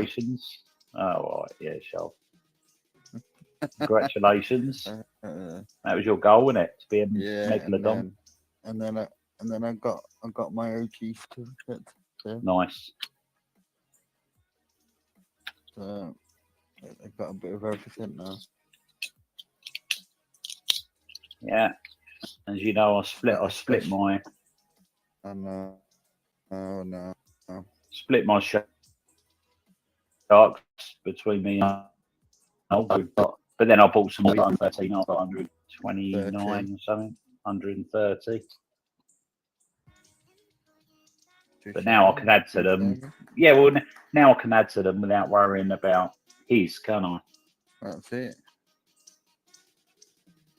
congratulations. Oh, right, yeah, sure. Congratulations. That was your goal, wasn't it? To be a megalodon. And then I got my OG certificate. So, Nice. so I got a bit of everything now. Yeah. As you know, I split my. Split my sharks between me and but then I bought some 113 after 129 or something, 130. But now I can add to them. Yeah, well, now I can add to them without worrying about his, can't I? That's it.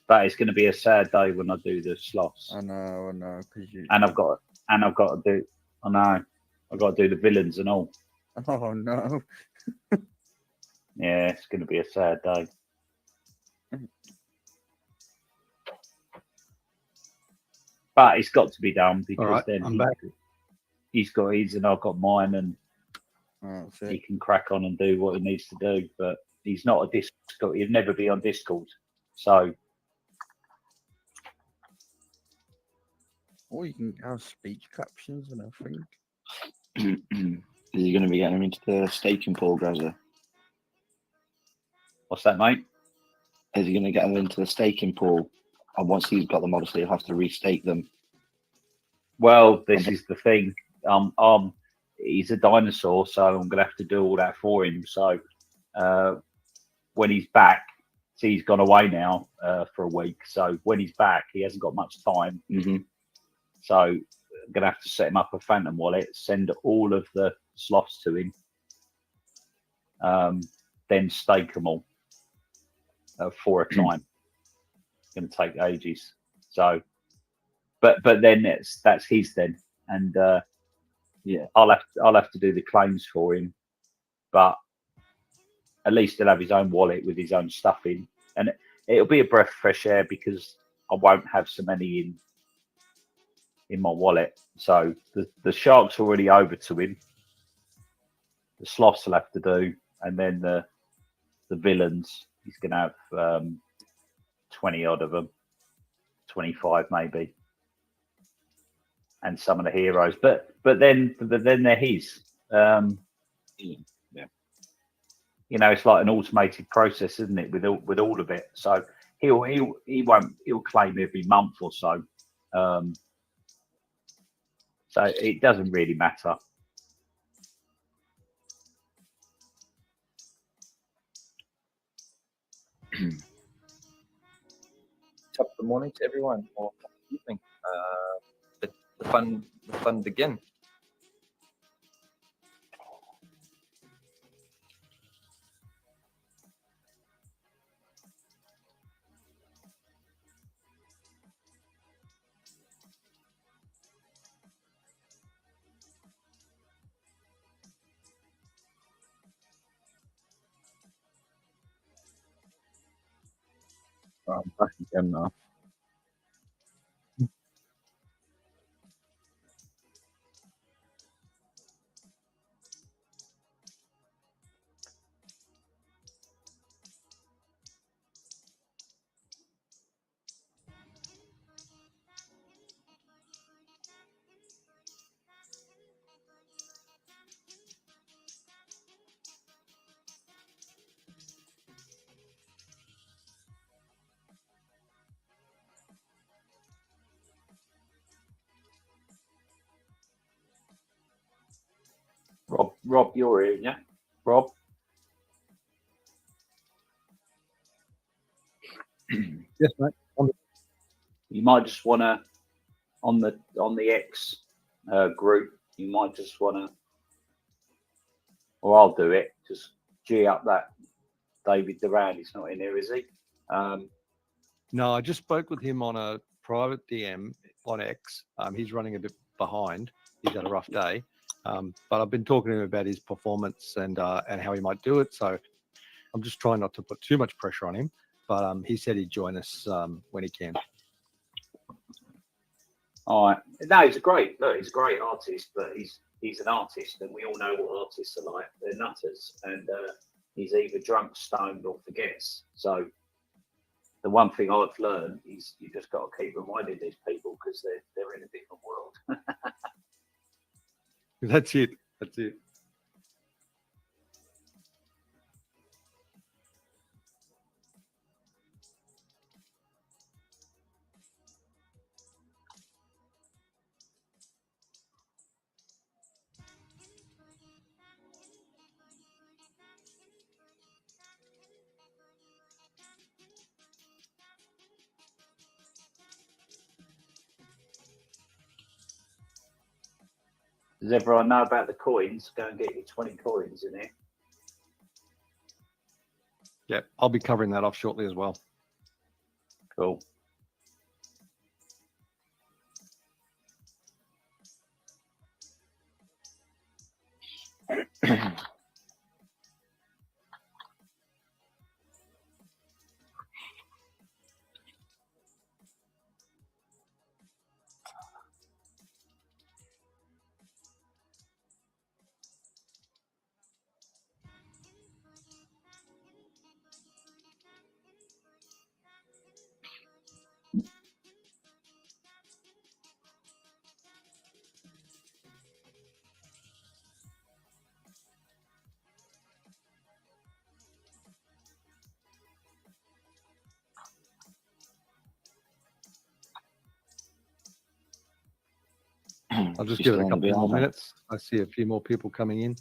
But it's going to be a sad day when I do the sloths. I know, because I've got to do. I know, I've got to do the villains and all. Oh no. Yeah, it's going to be a sad day. But it's got to be done because then he's got his and I've got mine, and he can crack on and do what he needs to do. But he's not a Discord. He'd never be on Discord. So. Or you can have speech captions and everything. Is he going to be getting him into the staking pool, Grezza? What's that, mate? Is he going to get him into the staking pool? And once he's got them, obviously he'll have to restake them. Well, this is the thing. He's a dinosaur, so I'm going to have to do all that for him. So when he's back, he's gone away now for a week. So when he's back, he hasn't got much time. Mm-hmm. So I'm going to have to set him up a Phantom wallet, send all of the sloths to him, then stake them all 4 a time. It's going to take ages. So, but then that's his then, and yeah, I'll have to do the claims for him, but at least he'll have his own wallet with his own stuff in, and it'll be a breath of fresh air because I won't have so many in my wallet. So the shark's already over to him. The sloths will have to do, and then the villains, he's going to have 20 odd of them, 25 maybe, and some of the heroes. But then they're his. Yeah. You know, it's like an automated process, isn't it? With all of it. So he'll claim every month or so. So it doesn't really matter. Top of the morning to everyone, or evening. The fun begin. I'm back again now. Rob, you're here, yeah? Rob? Yes, mate. You might just want to, on the X group, you might just want to, or I'll do it, just G up that David Duran. He's not in here, is he? No, I just spoke with him on a private DM on X. He's running a bit behind. He's had a rough day. But I've been talking to him about his performance and how he might do it. So I'm just trying not to put too much pressure on him. But he said he'd join us when he can. All right. No, he's a great artist, but he's an artist, and we all know what artists are like. They're nutters, and he's either drunk, stoned, or forgets. So the one thing I've learned is you just got to keep reminding these people because they're in a different world. That's it. That's it. Does everyone know about the coins? Go and get your 20 coins in here. Yeah, I'll be covering that off shortly as well. Cool. I'll just You give it still a on the couple more VR, mate? minutes. I see a few more people coming in,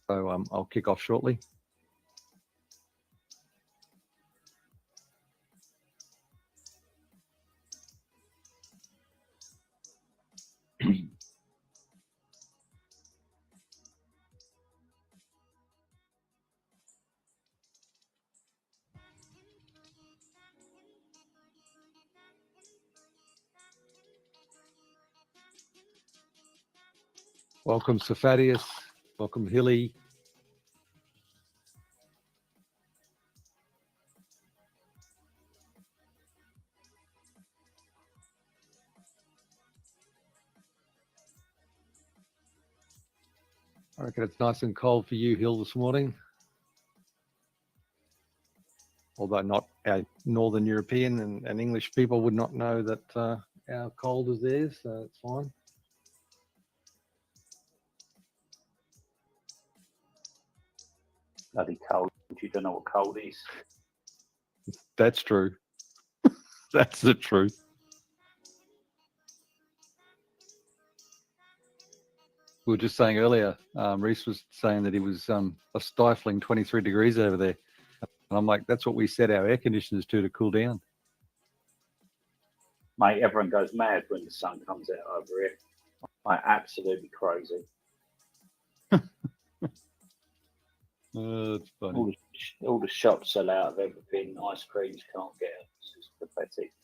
so I'll kick off shortly. Welcome, Safadius. Welcome, Hilly. I reckon it's nice and cold for you, Hill, this morning. Although not our Northern European and English people would not know that our cold is theirs, so it's fine. Bloody cold. You don't know what cold is. That's true. That's the truth. We were just saying earlier, Reese was saying that it was a stifling 23 degrees over there. And I'm like, that's what we set our air conditioners to cool down. Mate, everyone goes mad when the sun comes out over here. Like, absolutely crazy. It's funny. All the shops sell out of everything. Ice creams can't get it. It's just pathetic.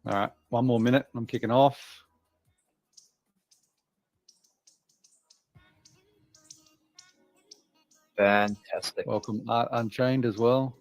All right, one more minute. I'm kicking off. Fantastic. Welcome, Art Unchained as well.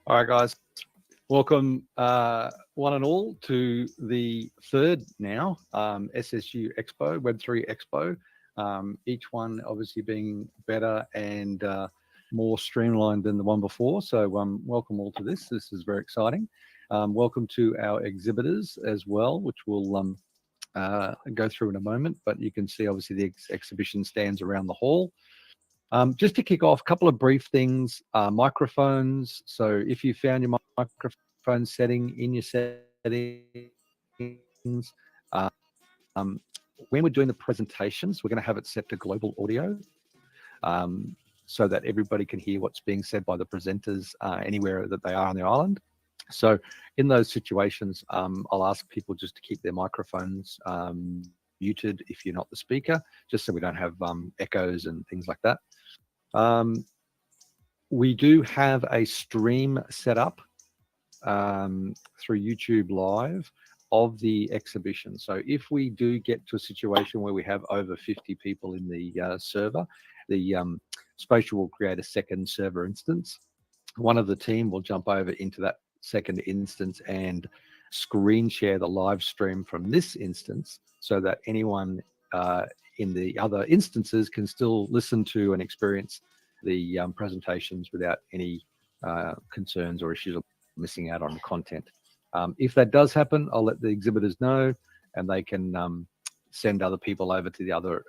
All right, guys. Welcome, one and all, to the third now SSU Expo, Web3 Expo. each one obviously being better and more streamlined than the one before. So welcome all to this. This is very exciting. Welcome to our exhibitors as well, which we'll go through in a moment, but you can see obviously the exhibition stands around the hall. Just to kick off, a couple of brief things. Microphones. So if you found your microphone setting in your settings, when we're doing the presentations, we're going to have it set to global audio, so that everybody can hear what's being said by the presenters anywhere that they are on the island. So in those situations, I'll ask people just to keep their microphones muted if you're not the speaker, just so we don't have echoes and things like that. We do have a stream set up through YouTube Live of the exhibition. So if we do get to a situation where we have over 50 people in the server, the Spatial will create a second server instance. One of the team will jump over into that second instance and screen share the live stream from this instance, so that anyone in the other instances can still listen to and experience the presentations without any concerns or issues of missing out on content. If that does happen, I'll let the exhibitors know, and they can send other people over to the other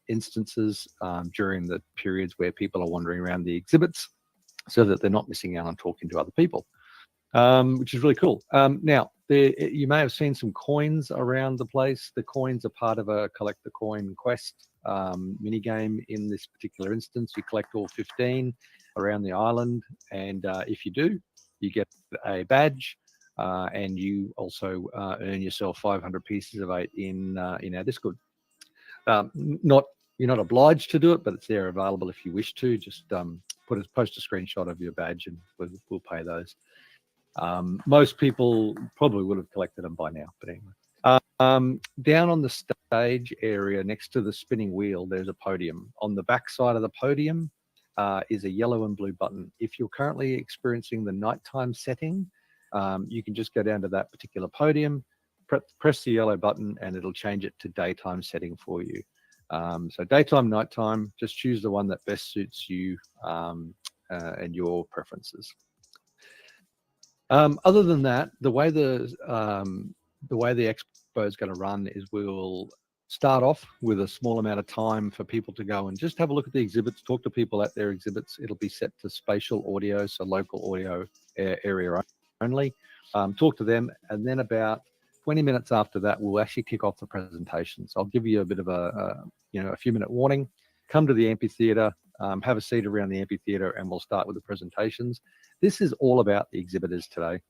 instances during the periods where people are wandering around the exhibits, so that they're not missing out on talking to other people, which is really cool. Now, you may have seen some coins around the place. The coins are part of a collect the coin quest mini game. In this particular instance, you collect all 15 around the island, and if you do, you get a badge, and you also earn yourself 500 pieces of 8 in our Discord. You're not obliged to do it, but it's there available if you wish to. Just post a screenshot of your badge, and we'll pay those. Most people probably would have collected them by now, but anyway. Down on the stage area next to the spinning wheel, there's a podium. On the back side of the podium is a yellow and blue button. If you're currently experiencing the nighttime setting, you can just go down to that particular podium, press the yellow button, and it'll change it to daytime setting for you. So daytime, nighttime, just choose the one that best suits you and your preferences. Other than that, the way the expo is going to run is we'll start off with a small amount of time for people to go and just have a look at the exhibits, talk to people at their exhibits. It'll be set to spatial audio, so local audio area only. Talk to them, and then about 20 minutes after that, we'll actually kick off the presentations. I'll give you a bit of a few-minute warning. Come to the amphitheater, have a seat around the amphitheater, and we'll start with the presentations. This is all about the exhibitors today.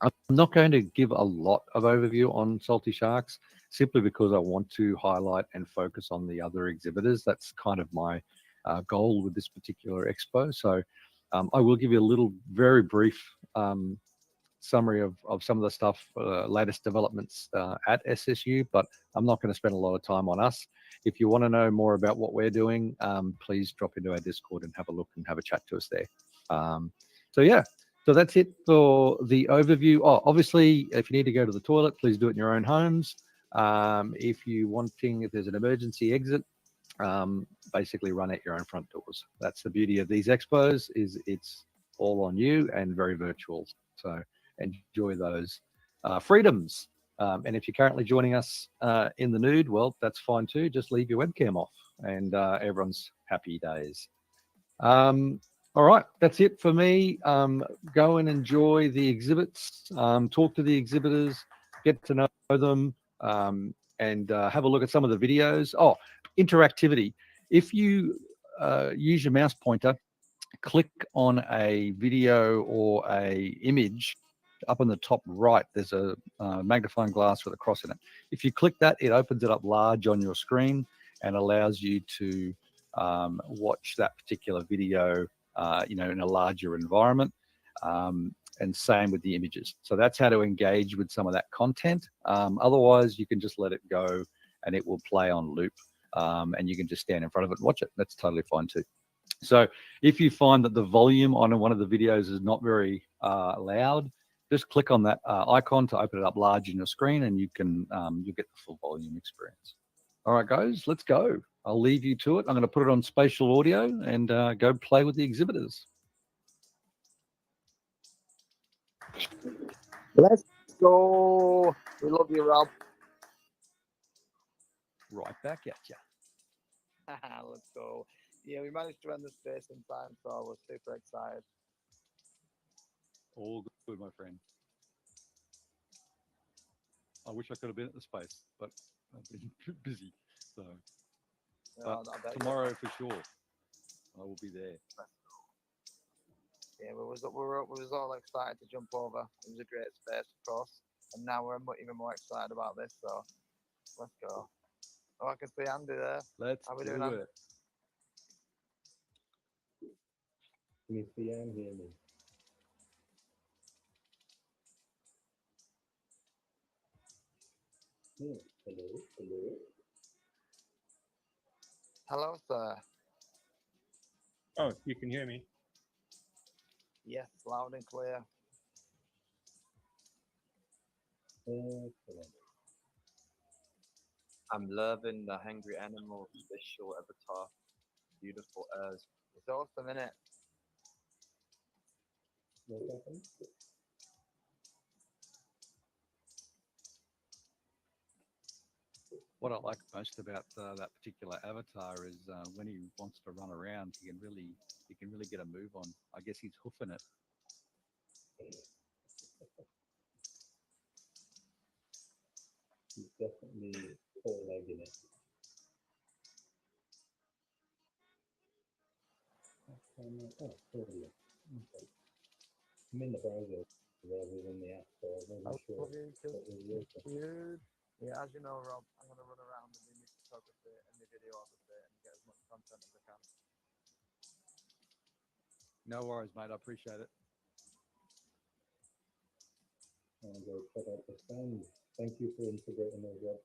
I'm not going to give a lot of overview on Salty Sharks, simply because I want to highlight and focus on the other exhibitors. That's kind of my goal with this particular expo. So I will give you a little, very brief summary of some of the stuff, latest developments at SSU, but I'm not going to spend a lot of time on us. If you want to know more about what we're doing, please drop into our Discord and have a look and have a chat to us there. So yeah, so that's it for the overview. Oh, obviously, if you need to go to the toilet, please do it in your own homes. If there's an emergency exit, basically run out your own front doors. That's the beauty of these expos, is it's all on you and very virtual. So enjoy those freedoms. And if you're currently joining us in the nude, well, that's fine too. Just leave your webcam off, and everyone's happy days. All right, that's it for me. Go and enjoy the exhibits, talk to the exhibitors, get to know them, and have a look at some of the videos. Oh, interactivity. If you use your mouse pointer, click on a video or a image up on the top right. There's a magnifying glass with a cross in it. If you click that, it opens it up large on your screen and allows you to watch that particular video in a larger environment, and same with the images. So that's how to engage with some of that content. Otherwise, you can just let it go and it will play on loop, and you can just stand in front of it and watch it. That's totally fine too. So if you find that the volume on one of the videos is not very loud, just click on that icon to open it up large in your screen, and you can you'll get the full volume experience. All right, guys, let's go. I'll leave you to it. I'm going to put it on spatial audio and go play with the exhibitors. Let's go. We love you, Rob. Right back at you. Let's go. Yeah, we managed to end the space in time, so I was super excited. All good, my friend. I wish I could have been at the space, but I've been busy. So, but tomorrow for sure, I will be there. Yeah, we was all excited to jump over. It was a great space, of course, and now we're even more excited about this. So let's go. Oh, I can see Andy there. Let's How we do doing, Andy? it. Can you see and hear me? Hello, hello. Hello, sir. Oh, you can hear me. Yes, loud and clear. Excellent. I'm loving the hungry animal visual avatar. Beautiful as. It's awesome, isn't it? What happened? What I like most about that particular avatar is when he wants to run around, he can really get a move on. I guess he's hoofing it. He's definitely four-legged it. Oh, totally. Okay. I'm in the browser rather than the app, so I wasn't sure what was working. Cute. Yeah, as you know, Rob, I'm going to run around and do my photography and my videography and get as much content as I can. No worries, mate. I appreciate it. And go check out the stand. Thank you for integrating those, Rob.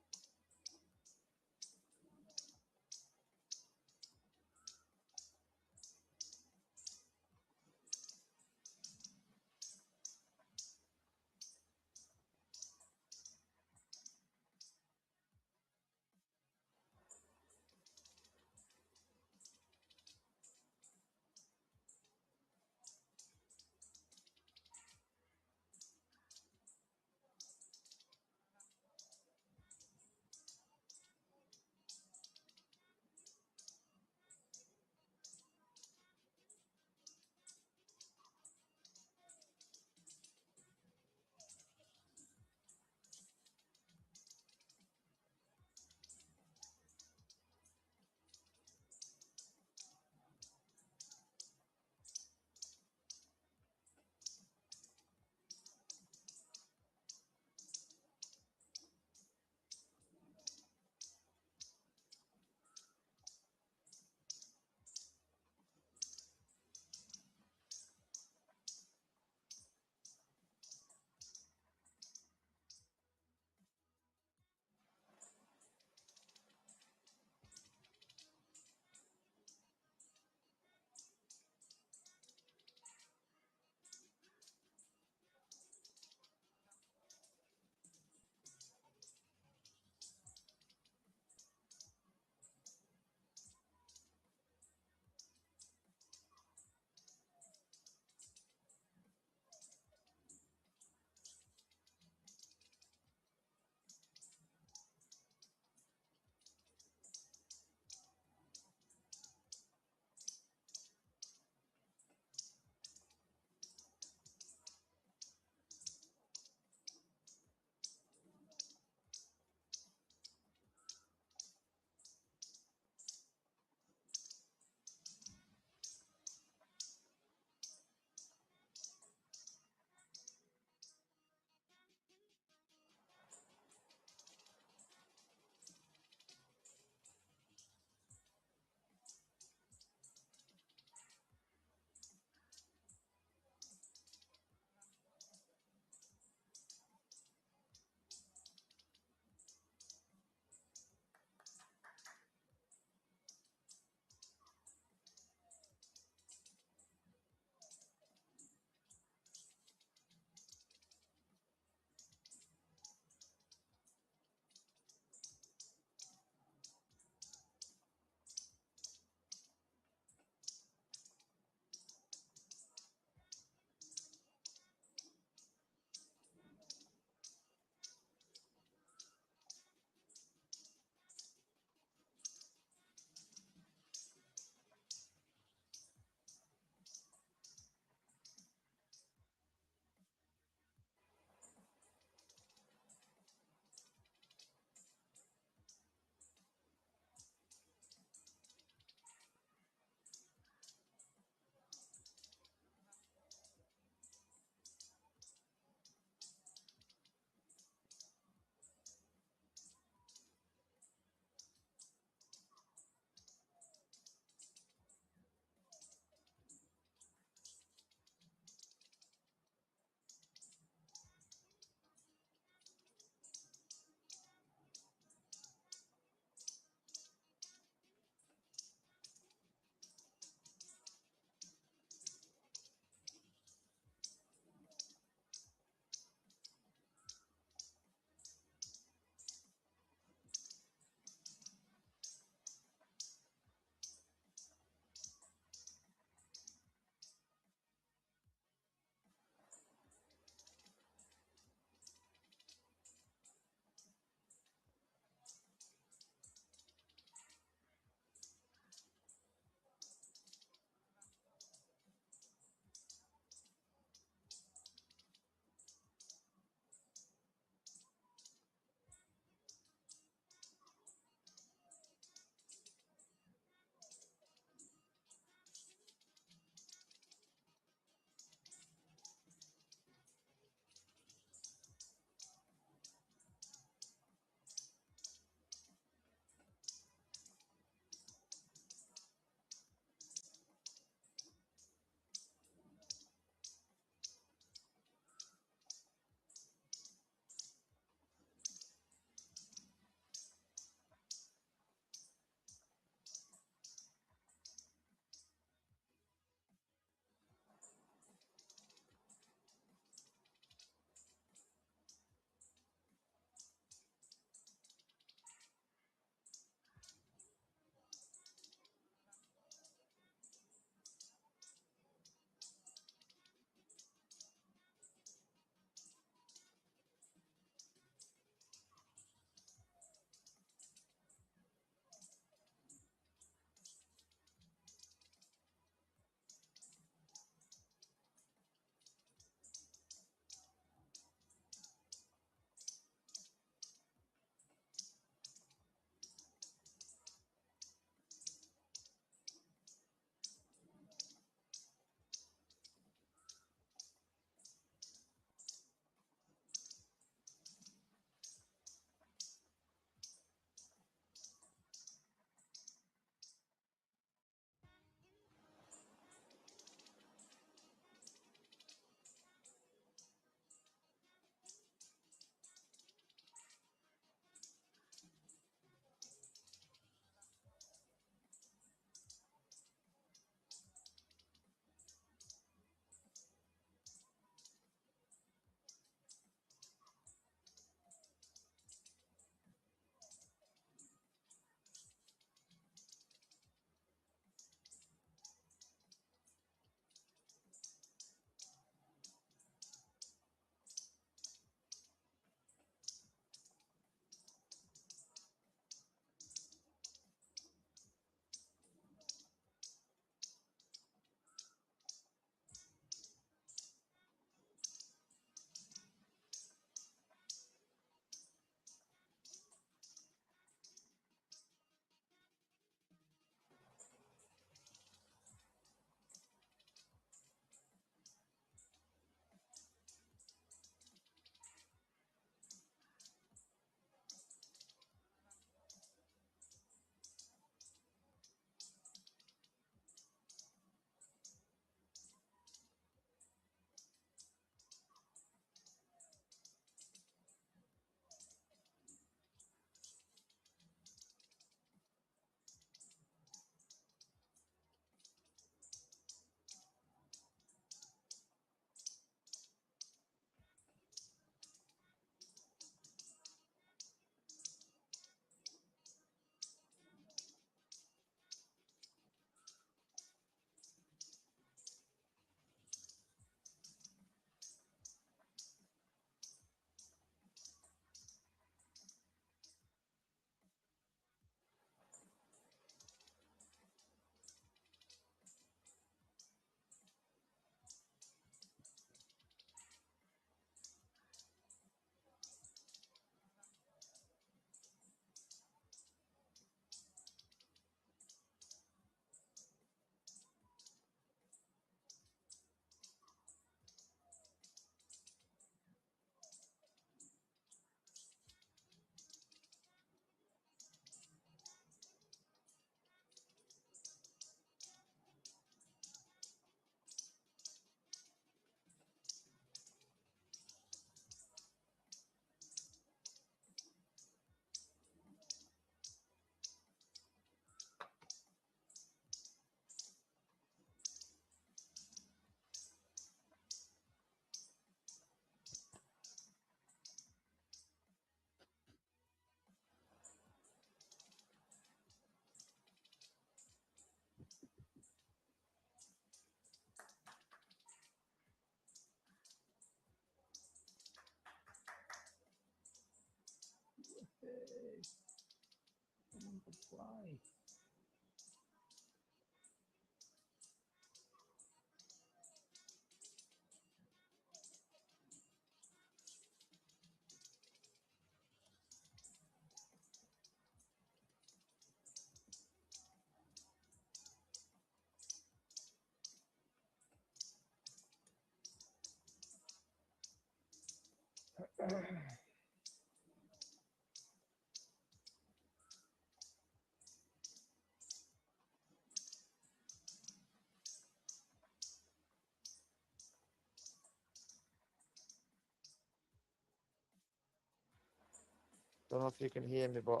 Don't know if you can hear me, but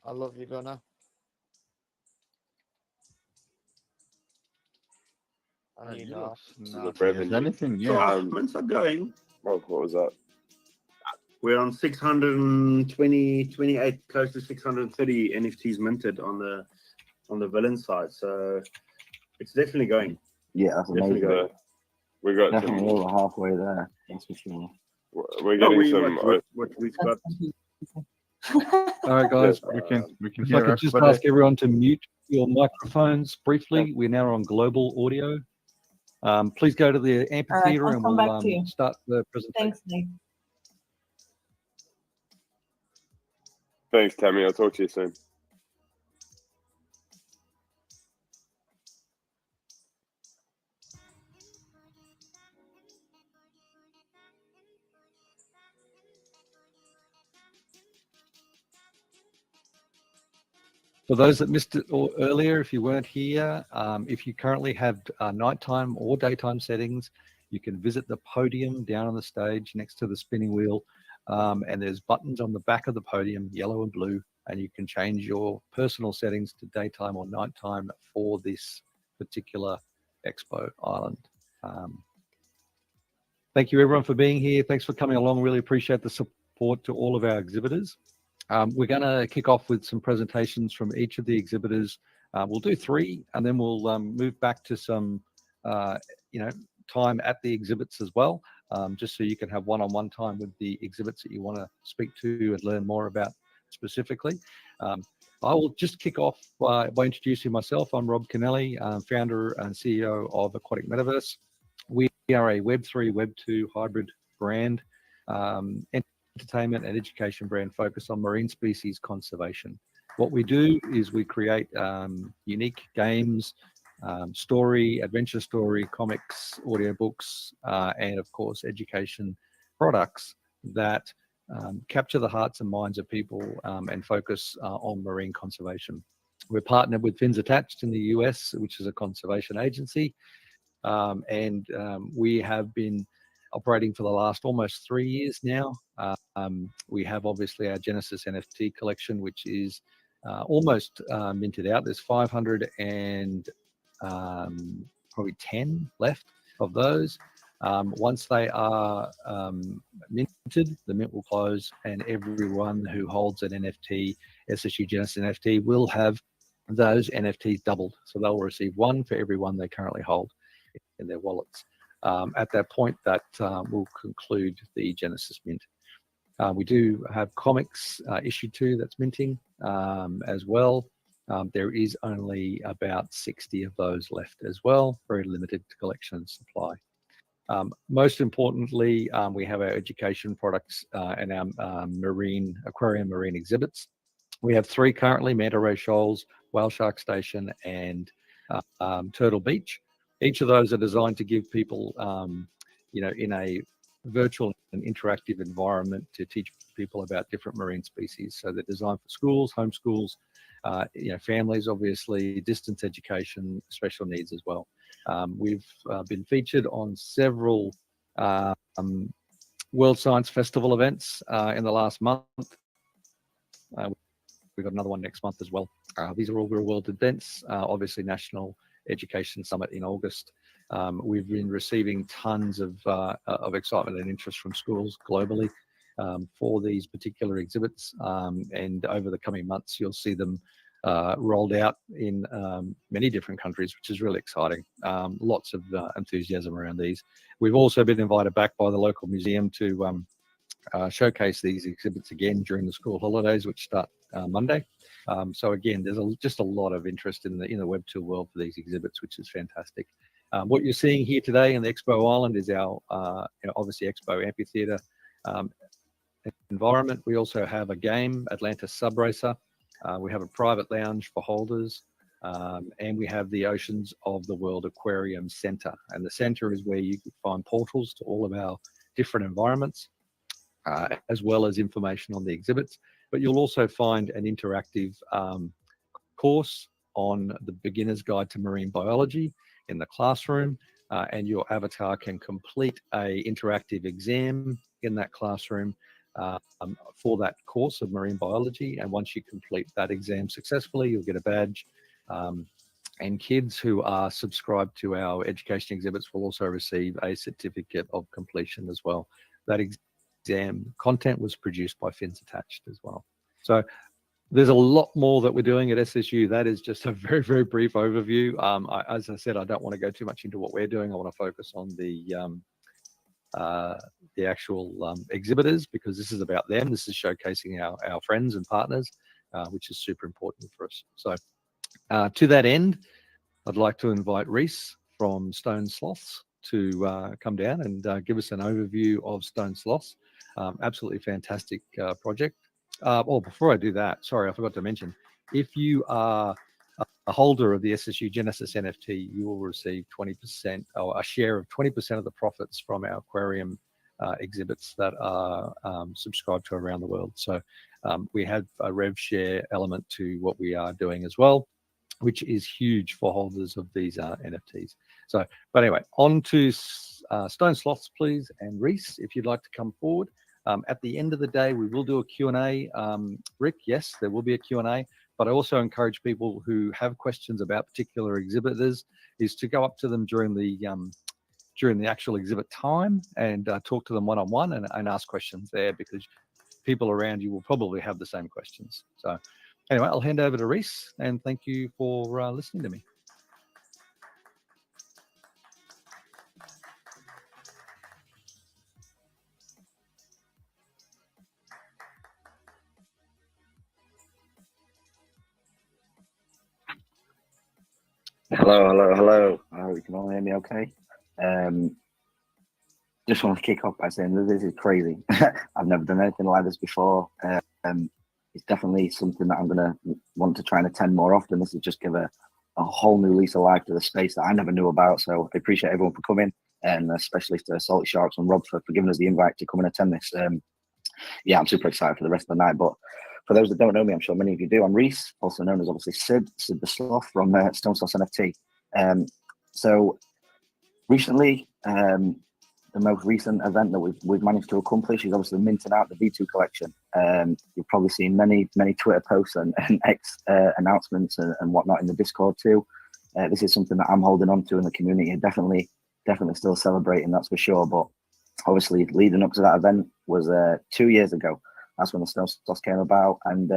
I love you, Gunnar. And you know. If anything, yeah. When's that going? What was that? We're on 628, close to 630 NFTs minted on the villain side. So it's definitely going. Yeah, that's Definitely amazing. going. We got Definitely some. over halfway there. That's for sure. We're getting What we've got. All right, guys. We can If I hear could just everybody. ask everyone to mute your microphones briefly. We're now on global audio. Please go to the amphitheater I'll and come back to we'll you. start the presentation. Thanks, Nick. Thanks, Tammy. I'll talk to you soon. For those that missed it earlier, if you weren't here, if you currently have nighttime or daytime settings, you can visit the podium down on the stage next to the spinning wheel. And there's buttons on the back of the podium, yellow and blue, and you can change your personal settings to daytime or nighttime for this particular Expo Island. Thank you everyone for being here. Thanks for coming along. Really appreciate the support to all of our exhibitors. We're going to kick off with some presentations from each of the exhibitors. We'll do 3, and then we'll move back to some, time at the exhibits as well, just so you can have one-on-one time with the exhibits that you want to speak to and learn more about specifically. I will just kick off by introducing myself. I'm Rob Kennelly, founder and CEO of Aquatic Metaverse. We are a Web3, Web2 hybrid brand, entertainment and education brand focused on marine species conservation. What we do is we create unique games, adventure story, comics, audiobooks, and of course education products that capture the hearts and minds of people and focus on marine conservation. We're partnered with Fins Attached in the US, which is a conservation agency, and we have been operating for the last almost 3 years now. We have obviously our Genesis NFT collection, which is almost minted out. There's 500 and probably 10 left of those. Once they are minted, the mint will close, and everyone who holds an NFT, SSU Genesis NFT, will have those NFTs doubled. So they'll receive 1 for every 1 they currently hold in their wallets. At that point, that will conclude the Genesis mint. We do have comics issue 2 that's minting as well. There is only about 60 of those left as well, very limited collection and supply. Most importantly, we have our education products and our aquarium marine exhibits. We have 3 currently: Manta Ray Shoals, Whale Shark Station, and Turtle Beach. Each of those are designed to give people, in a virtual and interactive environment to teach people about different marine species. So they're designed for schools, homeschools, families, obviously, distance education, special needs as well. We've been featured on several World Science Festival events in the last month. We've got another one next month as well. These are all real world events, obviously National Education Summit in August. We've been receiving tons of excitement and interest from schools globally for these particular exhibits. And over the coming months, you'll see them rolled out in many different countries, which is really exciting. Lots of enthusiasm around these. We've also been invited back by the local museum to showcase these exhibits again during the school holidays, which start Monday. So again, there's just a lot of interest in the Web 2 world for these exhibits, which is fantastic. What you're seeing here today in the Expo Island is our obviously Expo Amphitheatre environment. We also have a game, Atlantis Sub Racer. We have a private lounge for holders, and we have the Oceans of the World Aquarium Centre. And the centre is where you can find portals to all of our different environments, as well as information on the exhibits. But you'll also find an interactive course on the Beginner's Guide to Marine Biology in the classroom, and your avatar can complete a interactive exam in that classroom for that course of marine biology. And once you complete that exam successfully, you'll get a badge. And kids who are subscribed to our education exhibits will also receive a certificate of completion as well. That exam content was produced by Fins Attached as well. So there's a lot more that we're doing at SSU. That is just a very, very brief overview. As I said, I don't want to go too much into what we're doing. I want to focus on the actual exhibitors, because this is about them. This is showcasing our friends and partners, which is super important for us. So to that end, I'd like to invite Reese from Stone Sloths to come down and give us an overview of Stone Sloths. Absolutely fantastic project. Oh, before I do that, sorry, I forgot to mention, if you are a holder of the SSU Genesis NFT, you will receive 20% or a share of 20% of the profits from our aquarium exhibits that are subscribed to around the world. So we have a rev share element to what we are doing as well, which is huge for holders of these NFTs. So, but anyway, on to Stone Sloths, please. And Reese, if you'd like to come forward. At the end of the day, we will do a Q&A. Rick, yes, there will be a Q&A, but I also encourage people who have questions about particular exhibitors is to go up to them during the actual exhibit time and talk to them one-on-one and ask questions there, because people around you will probably have the same questions. So anyway, I'll hand over to Reese, and thank you for listening to me. Hello. You can all hear me okay? Just want to kick off by saying that this is crazy. I've never done anything like this before. It's definitely something that I'm going to want to try and attend more often. This will just give a whole new lease of life to the space that I never knew about. So I appreciate everyone for coming, and especially to Salty Sharks and Rob for giving us the invite to come and attend this. Yeah, I'm super excited for the rest of the night. But for those that don't know me, I'm sure many of you do. I'm Reese, also known as obviously Sid the Sloth from Stone Sloths NFT. So recently, the most recent event that we've managed to accomplish is obviously minting out the V2 collection. You've probably seen many Twitter posts and X announcements and whatnot in the Discord too. This is something that I'm holding on to in the community, and definitely still celebrating, that's for sure. But obviously leading up to that event was 2 years ago. That's when the Stone Sloths came about, and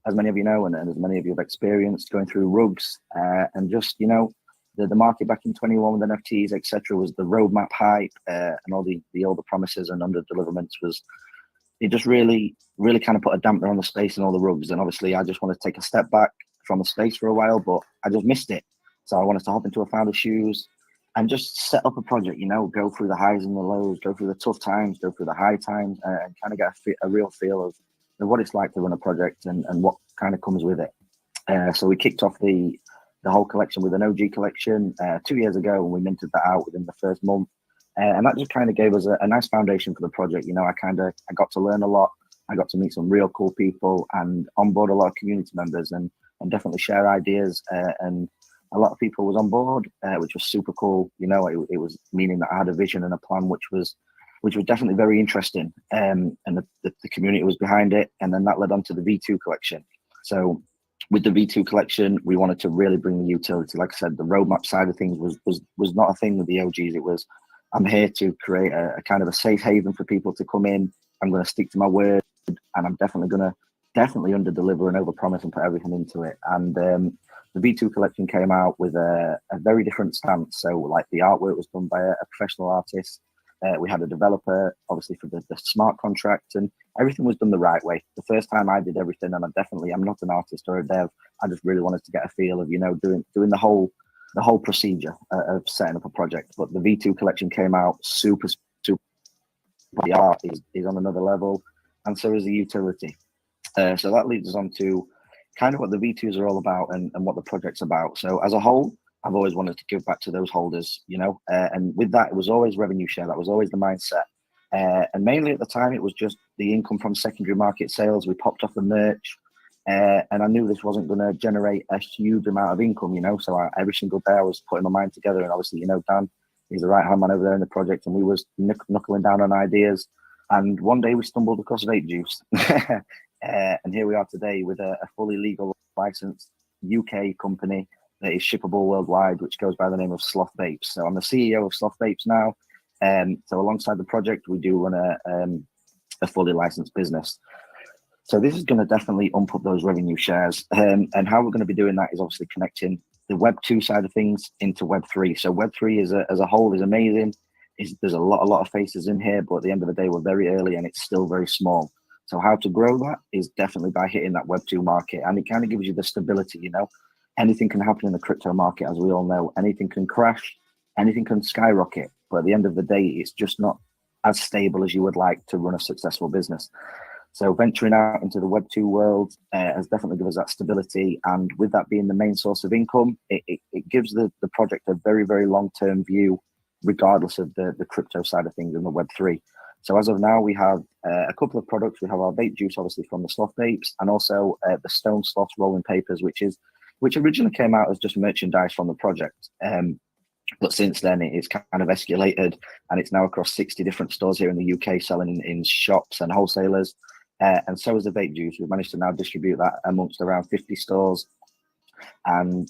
as many of you know, and as many of you have experienced, going through rugs and just, you know, the market back in 21 with NFTs, etc., was the roadmap hype and all the older promises and under deliverments was, it just really kind of put a damper on the space and all the rugs. And obviously I just wanted to take a step back from the space for a while, but I just missed it. So I wanted to hop into a founder's shoes and just set up a project, you know, go through the highs and the lows, go through the tough times, go through the high times, and kind of get a real feel of what it's like to run a project and what kind of comes with it. So we kicked off the whole collection with an OG collection 2 years ago, and we minted that out within the first month. And that just kind of gave us a nice foundation for the project. You know, I got to learn a lot. I got to meet some real cool people and onboard a lot of community members and definitely share ideas. And a lot of people was on board, which was super cool. You know, it was meaning that I had a vision and a plan, which was definitely very interesting. And the community was behind it. And then that led on to the V2 collection. So with the V2 collection, we wanted to really bring the utility. Like I said, the roadmap side of things was not a thing with the OGs. It was, I'm here to create a kind of a safe haven for people to come in. I'm going to stick to my word, and I'm definitely under deliver and over promise and put everything into it. And the V2 collection came out with a very different stance. So like the artwork was done by a professional artist. We had a developer, obviously, for the smart contract, and everything was done the right way. The first time I did everything, and I'm not an artist or a dev. I just really wanted to get a feel of, doing the whole procedure of setting up a project. But the V2 collection came out super. The art is on another level, and so is the utility. So that leads us on to kind of what the V2s are all about and what the project's about. So as a whole, I've always wanted to give back to those holders, and with that, it was always revenue share. That was always the mindset. And mainly at the time, it was just the income from secondary market sales. We popped off the merch, and I knew this wasn't going to generate a huge amount of income, So every single day I was putting my mind together, and obviously, Dan, he's the right-hand man over there in the project, and we was knuckling down on ideas. And one day we stumbled across vape juice. And here we are today with a fully legal licensed UK company that is shippable worldwide, which goes by the name of Sloth Vapes. So I'm the CEO of Sloth Vapes now. So alongside the project, we do run a fully licensed business. So this is going to definitely ump up those revenue shares. And how we're going to be doing that is obviously connecting the Web 2 side of things into Web 3. So Web 3 as a whole is amazing. There's a lot of faces in here, but at the end of the day, we're very early and it's still very small. So how to grow that is definitely by hitting that Web 2 market. And it kind of gives you the stability, Anything can happen in the crypto market, as we all know. Anything can crash, anything can skyrocket. But at the end of the day, it's just not as stable as you would like to run a successful business. So venturing out into the Web 2 world has definitely given us that stability. And with that being the main source of income, it gives the project a very, very long-term view, regardless of the crypto side of things in the Web 3. So as of now, we have a couple of products. We have our vape juice, obviously, from the Sloth Vapes, and also the Stone Sloth rolling papers, which originally came out as just merchandise from the project. But since then, it's kind of escalated, and it's now across 60 different stores here in the UK, selling in shops and wholesalers. And so is the vape juice. We've managed to now distribute that amongst around 50 stores. And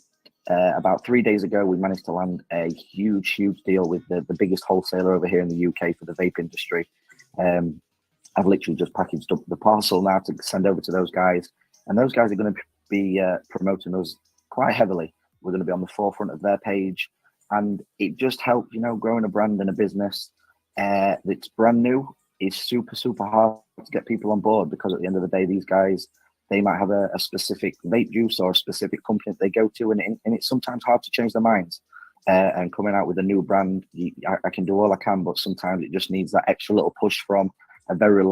about 3 days ago, we managed to land a huge deal with the biggest wholesaler over here in the UK for the vape industry. I've literally just packaged up the parcel now to send over to those guys. And those guys are going to be promoting us quite heavily. We're going to be on the forefront of their page. And it just helps, growing a brand and a business that's brand new is super hard to get people on board, because at the end of the day, these guys, they might have a specific vape juice or a specific company that they go to, and it's sometimes hard to change their minds. And coming out with a new brand, I can do all I can, but sometimes it just needs that extra little push from a very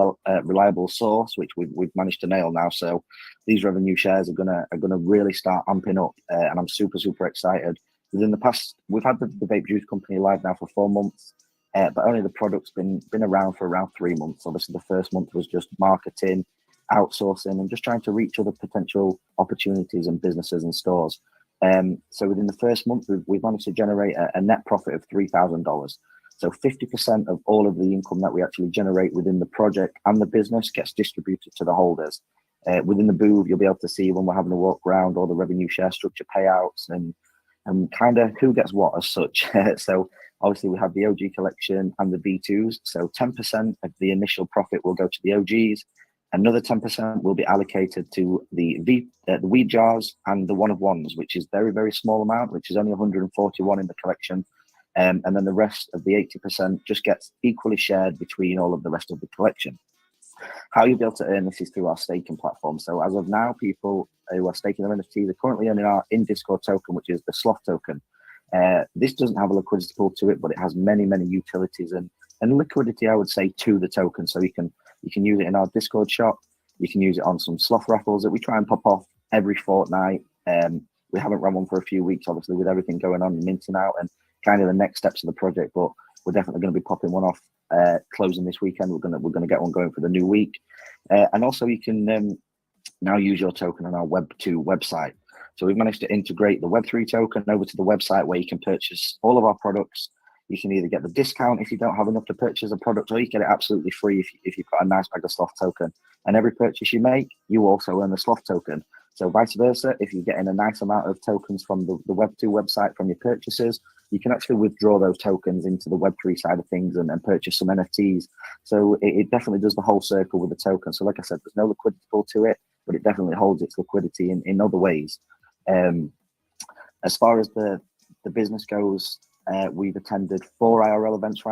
reliable source, which we've managed to nail now. So these revenue shares are gonna really start amping up, and I'm super excited. Within the past, we've had the vape juice company live now for 4 months, but only the product's been around for around 3 months. Obviously, the first month was just marketing, outsourcing, and just trying to reach other potential opportunities and businesses and stores. So within the first month, we've managed to generate a net profit of $3,000. So 50% of all of the income that we actually generate within the project and the business gets distributed to the holders. Within the booth, you'll be able to see when we're having a walk around all the revenue share structure payouts and kind of who gets what as such. So obviously we have the OG collection and the B2s. So 10% of the initial profit will go to the OGs. Another 10% will be allocated to the weed jars and the one-of-ones, which is very small amount, which is only 141 in the collection. And then the rest of the 80% just gets equally shared between all of the rest of the collection. How you'll be able to earn this is through our staking platform. So as of now, people who are staking their NFTs are currently earning our in-Discord token, which is the Sloth token. This doesn't have a liquidity pool to it, but it has many utilities and liquidity, I would say, to the token. So you can use it in our Discord shop. You can use it on some Sloth raffles that we try and pop off every fortnight. We haven't run one for a few weeks, obviously, with everything going on and minting out and kind of the next steps of the project, but we're definitely going to be popping one off closing this weekend. We're going to get one going for the new week. And also you can now use your token on our Web 2 website. So we've managed to integrate the Web 3 token over to the website where you can purchase all of our products. You can either get the discount if you don't have enough to purchase a product, or you get it absolutely free if you've got a nice bag of Sloth token. And every purchase you make, you also earn the Sloth token. So vice versa, if you're getting a nice amount of tokens from the Web 2 website from your purchases, you can actually withdraw those tokens into the Web 3 side of things and purchase some NFTs. So it definitely does the whole circle with the token. So like I said, there's no liquidity pool to it, but it definitely holds its liquidity in other ways. As far as the business goes, We've attended 4 IRL events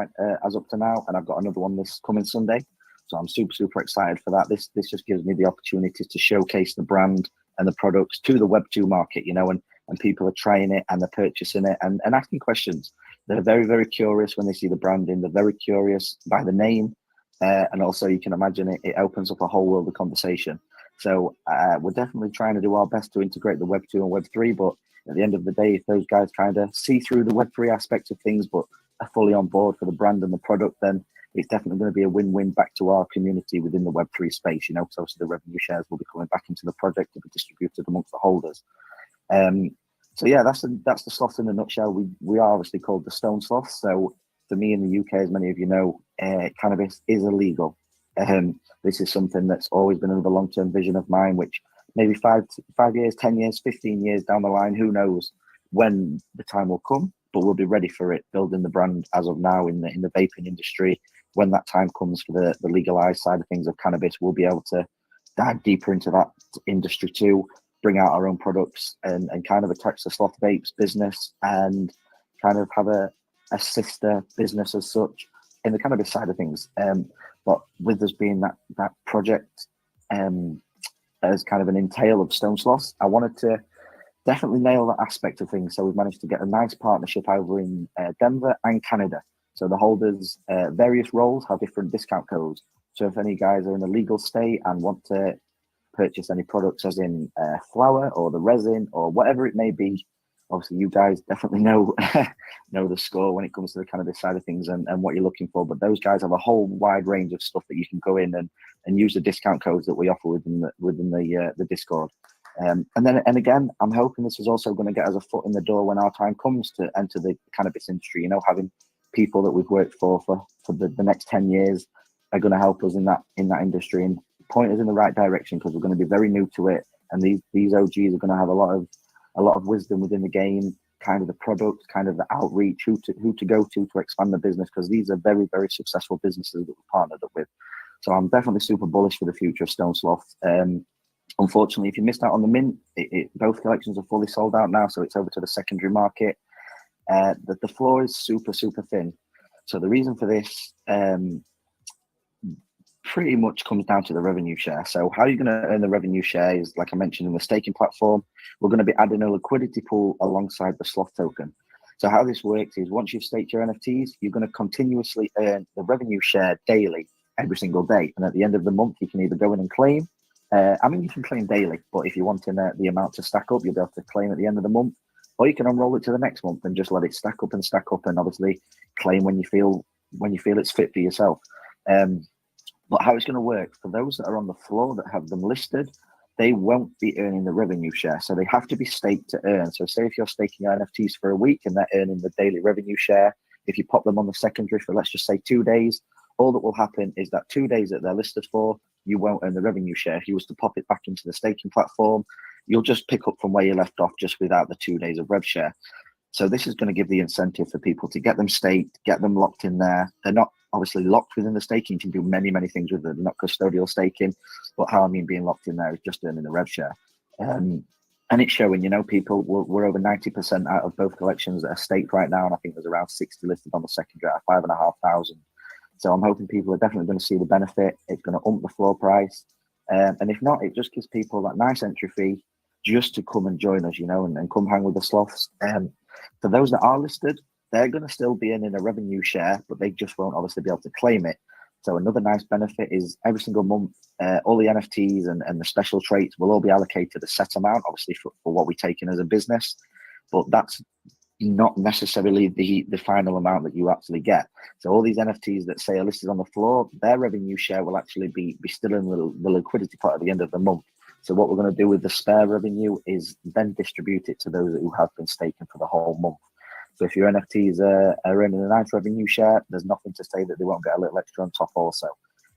as up to now, and I've got another one this coming Sunday. So I'm super excited for that. This just gives me the opportunity to showcase the brand and the products to the Web2 market, and people are trying it and they're purchasing it and asking questions. They're very curious when they see the branding. They're very curious by the name. And also you can imagine it opens up a whole world of conversation. So we're definitely trying to do our best to integrate the Web2 and Web3, but at the end of the day, if those guys kind of see through the Web3 aspects of things, but are fully on board for the brand and the product, then it's definitely going to be a win-win back to our community within the Web3 space, because obviously the revenue shares will be coming back into the project to be distributed amongst the holders. So yeah, that's the sloth in a nutshell. We are obviously called the Stone Sloth. So for me in the UK, as many of you know, cannabis is illegal. This is something that's always been another long-term vision of mine, which maybe 5 years, 10 years, 15 years down the line, who knows when the time will come, but we'll be ready for it, building the brand as of now in the vaping industry. When that time comes for the legalized side of things of cannabis, we'll be able to dive deeper into that industry too, bring out our own products and kind of attach the Sloth Vapes business and kind of have a sister business as such in the cannabis side of things. But with us being that project as kind of an entail of Stone Sloths, I wanted to definitely nail that aspect of things. So we've managed to get a nice partnership over in Denver and Canada. So the holders, various roles have different discount codes. So if any guys are in a legal state and want to purchase any products as in flour or the resin or whatever it may be, obviously you guys definitely know the score when it comes to the cannabis side of things and what you're looking for. But those guys have a whole wide range of stuff that you can go in and use the discount codes that we offer within the Discord. And again, I'm hoping this is also going to get us a foot in the door when our time comes to enter the cannabis industry. Having people that we've worked for the next 10 years are going to help us in that industry and point us in the right direction, because we're going to be very new to it. And these OGs are going to have a lot of wisdom within the game, kind of the product, kind of the outreach, who to go to expand the business, because these are very successful businesses that we've partnered up with. So I'm definitely super bullish for the future of Stone Sloth. Unfortunately, if you missed out on the mint, both collections are fully sold out now, so it's over to the secondary market. The floor is super thin. So the reason for this pretty much comes down to the revenue share. So how you're going to earn the revenue share is, like I mentioned, in the staking platform, we're going to be adding a liquidity pool alongside the Sloth token. So how this works is once you've staked your NFTs, you're going to continuously earn the revenue share daily, every single day. And at the end of the month, you can either go in and claim. You can claim daily, but if you want the amount to stack up, you'll be able to claim at the end of the month, or you can unroll it to the next month and just let it stack up, and obviously claim when you feel it's fit for yourself. But how it's going to work for those that are on the floor that have them listed, they won't be earning the revenue share. So they have to be staked to earn. So say if you're staking your NFTs for a week and they're earning the daily revenue share, if you pop them on the secondary for, let's just say 2 days, all that will happen is that 2 days that they're listed for, you won't earn the revenue share. If you was to pop it back into the staking platform, you'll just pick up from where you left off, just without the 2 days of rev share. So this is going to give the incentive for people to get them staked, get them locked in there. They're not obviously locked within the staking. You can do many things with them, not custodial staking. But how I mean being locked in there is just earning the rev share. And it's showing, people, we're over 90% out of both collections that are staked right now. And I think there's around 60 listed on the secondary at 5,500. So I'm hoping people are definitely going to see the benefit. It's going to ump the floor price. And if not, it just gives people that nice entry fee just to come and join us, and come hang with the sloths. For those that are listed, they're going to still be in a revenue share, but they just won't obviously be able to claim it. So another nice benefit is every single month, all the NFTs and the special traits will all be allocated a set amount, obviously for what we take in as a business, but that's not necessarily the final amount that you actually get. So all these NFTs that say are listed on the floor, their revenue share will actually be still in the liquidity pot at the end of the month. So what we're going to do with the spare revenue is then distribute it to those who have been staking for the whole month. So if your NFTs are earning a nice revenue share, there's nothing to say that they won't get a little extra on top also.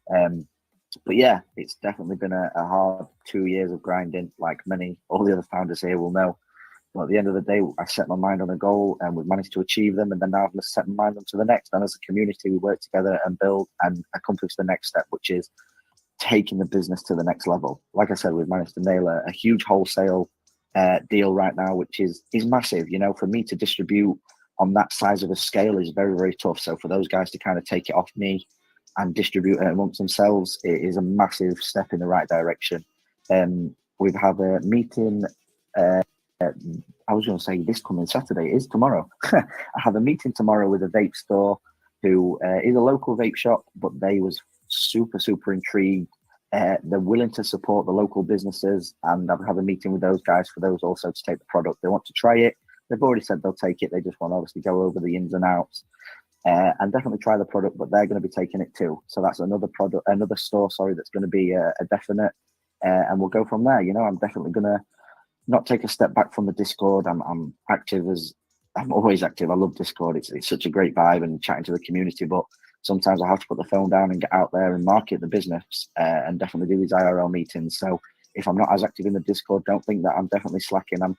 But yeah, it's definitely been a hard 2 years of grinding, like all the other founders here will know. But at the end of the day, I set my mind on a goal and we've managed to achieve them. And then now I've set my mind on to the next. And as a community, we work together and build and accomplish the next step, which is taking the business to the next level. Like I said, we've managed to nail a huge wholesale deal right now, which is massive. For me to distribute on that size of a scale is very, very tough. So for those guys to kind of take it off me and distribute it amongst themselves, it is a massive step in the right direction. We've had a meeting. I was going to say this coming Saturday, it is tomorrow. I have a meeting tomorrow with a vape store who is a local vape shop, but they was super, super intrigued. They're willing to support the local businesses, and I've had a meeting with those guys for those also to take the product. They want to try it. They've already said they'll take it. They just want to obviously go over the ins and outs and definitely try the product, but they're going to be taking it too. So that's another product, another store, sorry, that's going to be a definite, and we'll go from there. You know, I'm definitely going to not take a step back from the Discord. I'm active as I'm always active. I love Discord. It's such a great vibe and chatting to the community, but sometimes I have to put the phone down and get out there and market the business and definitely do these IRL meetings. So if I'm not as active in the Discord, don't think that I'm definitely slacking. I'm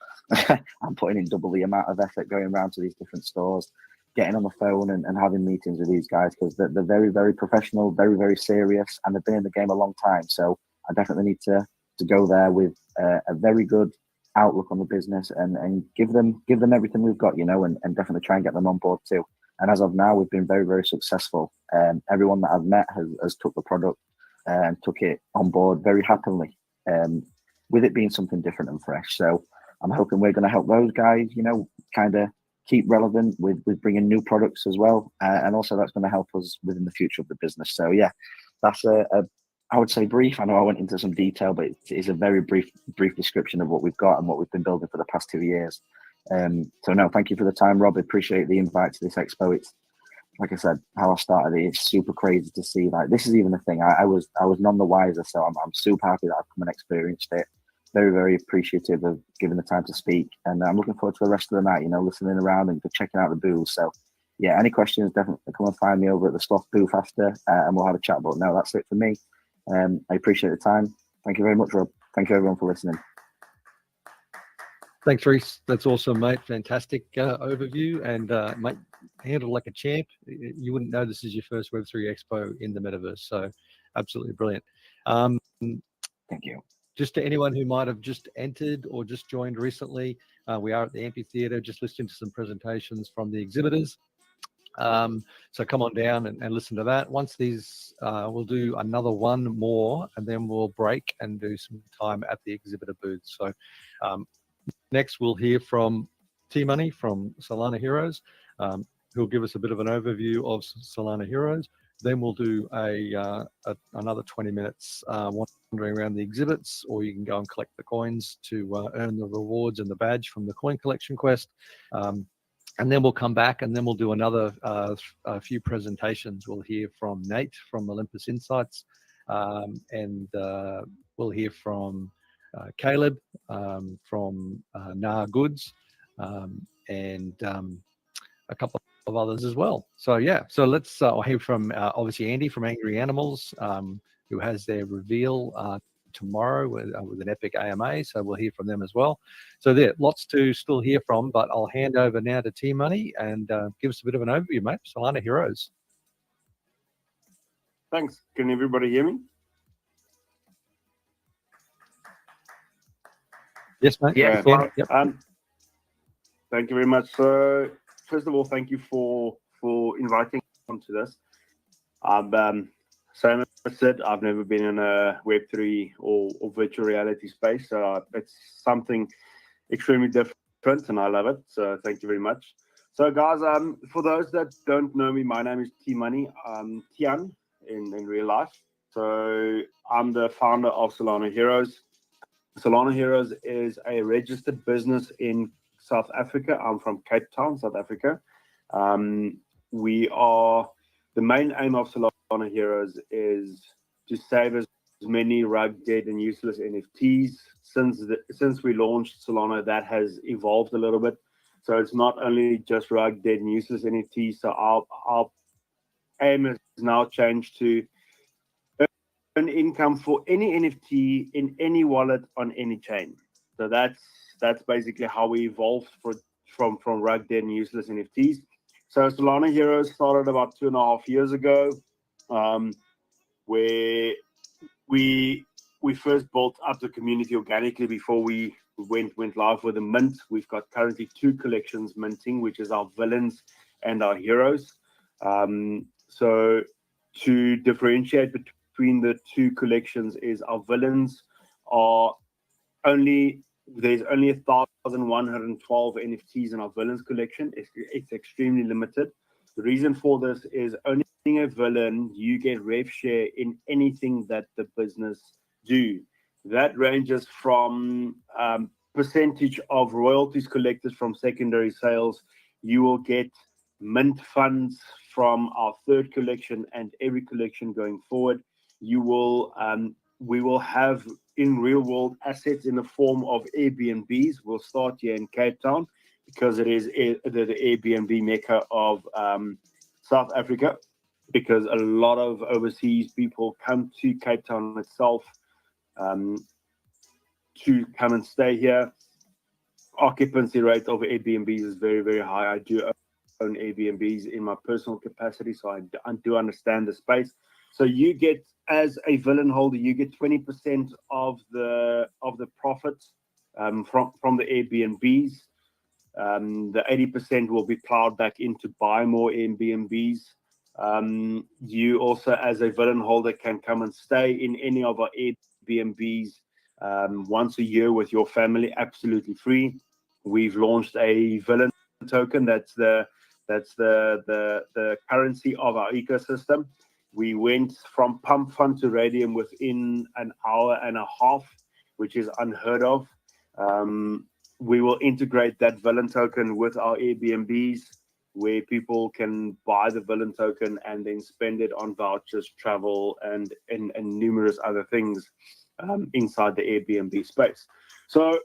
I'm putting in double the amount of effort going around to these different stores, getting on the phone and having meetings with these guys, because they're very, very professional, very, very serious, and they've been in the game a long time. So I definitely need to go there with a very good outlook on the business and give them everything we've got, you know, and definitely try and get them on board too. And as of now, we've been very, very successful. Everyone that I've met has took the product and took it on board very happily, with it being something different and fresh. So I'm hoping we're going to help those guys, you know, kind of keep relevant with bringing new products as well. And also that's going to help us within the future of the business. So yeah, that's I would say brief. I know I went into some detail, but it's a very brief description of what we've got and what we've been building for the past 2 years. So no, thank you for the time, Rob. I appreciate the invite to this expo. It's like I said, how I started it. It's super crazy to see. Like, this is even a thing. I was none the wiser. So I'm super happy that I've come and experienced it. Very, very appreciative of giving the time to speak, and I'm looking forward to the rest of the night. You know, listening around and checking out the booths. So yeah, any questions, definitely come and find me over at the Sloth booth after, and we'll have a chat. But no, that's it for me. I appreciate the time. Thank you very much, Rob. Thank you everyone for listening. Thanks, Reese. That's awesome, mate. Fantastic overview, and mate, handled like a champ. You wouldn't know this is your first Web3 Expo in the metaverse, so absolutely brilliant. Thank you. Just to anyone who might have just entered or just joined recently, we are at the amphitheater, just listening to some presentations from the exhibitors. So come on down and listen to that. Once these, we'll do another one more, and then we'll break and do some time at the exhibitor booth. So next we'll hear from T-Money from Solana Heroes, who'll give us a bit of an overview of Solana Heroes. Then we'll do another 20 minutes wandering around the exhibits, or you can go and collect the coins to earn the rewards and the badge from the coin collection quest. And then we'll come back, and then we'll do another a few presentations. We'll hear from Nate from Olympus Insights, and we'll hear from Caleb from NAR Goods, and a couple of others as well. So yeah, so let's I'll hear from obviously Andy from Angry Animals, who has their reveal tomorrow with an epic AMA, so we'll hear from them as well. So there, lots to still hear from, but I'll hand over now to T-Money and give us a bit of an overview, mate. Solana Heroes. Thanks. Can everybody hear me? Yes, mate. Yeah. Yep. Thank you very much. So first of all, thank you for inviting me onto this. Same as I said, I've never been in a Web3 or virtual reality space, so it's something extremely different, and I love it. So thank you very much. So guys, for those that don't know me, my name is T-Money. Tian in real life. So I'm the founder of Solana Heroes. Solana Heroes is a registered business in South Africa. I'm from Cape Town, South Africa. We are, the main aim of Solana Heroes is to save as many rug, dead, and useless NFTs. Since we launched Solana, that has evolved a little bit. So it's not only just rug, dead, and useless NFTs. So our aim has now changed to earn income for any NFT in any wallet on any chain. So that's basically how we evolved from rug, dead, and useless NFTs. So Solana Heroes started about 2.5 years ago, where we we first built up the community organically before we went live with the mint. We've got currently 2 collections minting, which is our villains and our heroes. So to differentiate between the 2 collections is our villains are there's only 1,112 NFTs in our villains collection. It's extremely limited. The reason for this is owning a villain, you get rev share in anything that the business do. That ranges from percentage of royalties collected from secondary sales. You will get mint funds from our 3rd collection and every collection going forward. You will we will have in real world assets in the form of Airbnbs. We'll start here in Cape Town because it is the Airbnb mecca of South Africa, because a lot of overseas people come to Cape Town itself to come and stay here. Occupancy rate of Airbnbs is very, very high. I do own Airbnbs in my personal capacity, so I do understand the space. So you get, as a villain holder, you get 20% of the profits from the Airbnbs. The 80% will be plowed back in to buy more Airbnbs. You also, as a villain holder, can come and stay in any of our Airbnbs once a year with your family, absolutely free. We've launched a villain token. That's the currency of our ecosystem. We went from pump fund to radium within an hour and a half, which is unheard of. We will integrate that villain token with our Airbnbs, where people can buy the villain token and then spend it on vouchers, travel, and numerous other things inside the Airbnb space. So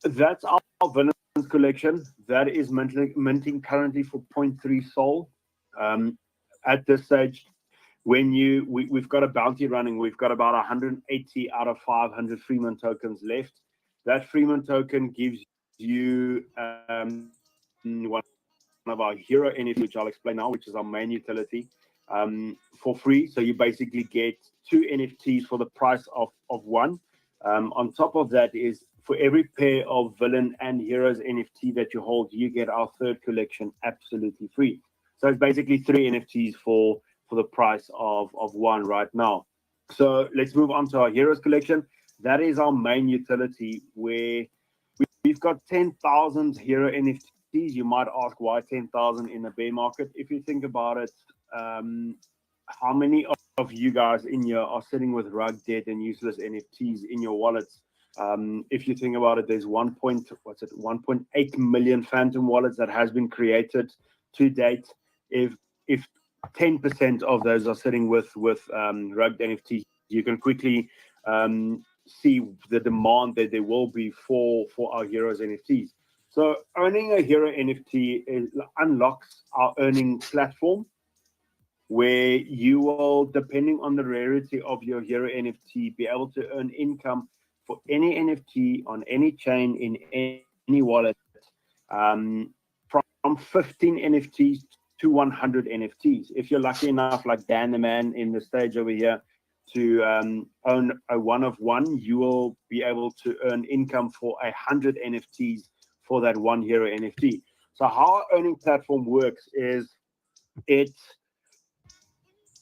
that's our villains collection. That is minting currently for 0.3 Sol. At this stage, we've got a bounty running. We've got about 180 out of 500 Freeman tokens left. That Freeman token gives you one of our hero NFTs, which I'll explain now, which is our main utility, for free. So you basically get 2 NFTs for the price of 1. On top of that is, for every pair of villain and heroes NFT that you hold, you get our 3rd collection absolutely free. So it's basically 3 NFTs for the price of 1 right now. So let's move on to our heroes collection. That is our main utility, where we've got 10,000 hero NFTs. You might ask, why 10,000 in the bear market? If you think about it, how many of you guys in here are sitting with rug, dead, and useless NFTs in your wallets? If you think about it, there's 1.8 million phantom wallets that has been created to date. If 10% of those are sitting with rugged NFTs, you can quickly see the demand that there will be for our heroes NFTs. So owning a hero NFT unlocks our earning platform, where you will, depending on the rarity of your hero NFT, be able to earn income for any NFT on any chain in any wallet, from 15 NFTs to 100 NFTs. If you're lucky enough, like Dan the man in the stage over here, to own a 1 of 1, you will be able to earn income for 100 NFTs for that 1 hero NFT. So how our earning platform works is, it's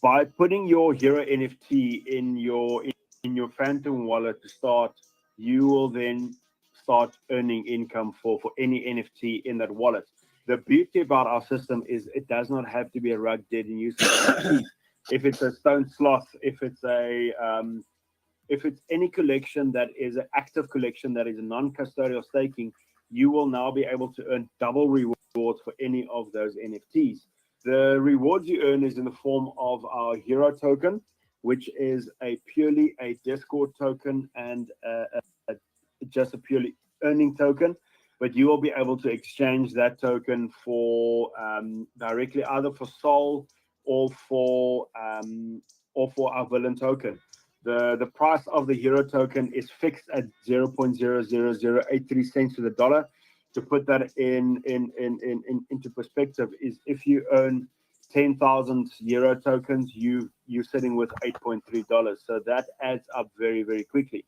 by putting your hero NFT in your Phantom wallet to start, you will then start earning income for any NFT in that wallet. The beauty about our system is it does not have to be a rug, dead, and useless NFT. If it's a stone sloth, if it's any collection that is an active collection that is a non-custodial staking, you will now be able to earn double rewards for any of those NFTs. The rewards you earn is in the form of our hero token, which is purely a Discord token and just a purely earning token. But you will be able to exchange that token for directly either for Sol or for our villain token. The price of the hero token is fixed at 0.00083 cents to the dollar. To put that into perspective, is if you earn 10,000 euro tokens, you're sitting with $8.3. So that adds up very, very quickly.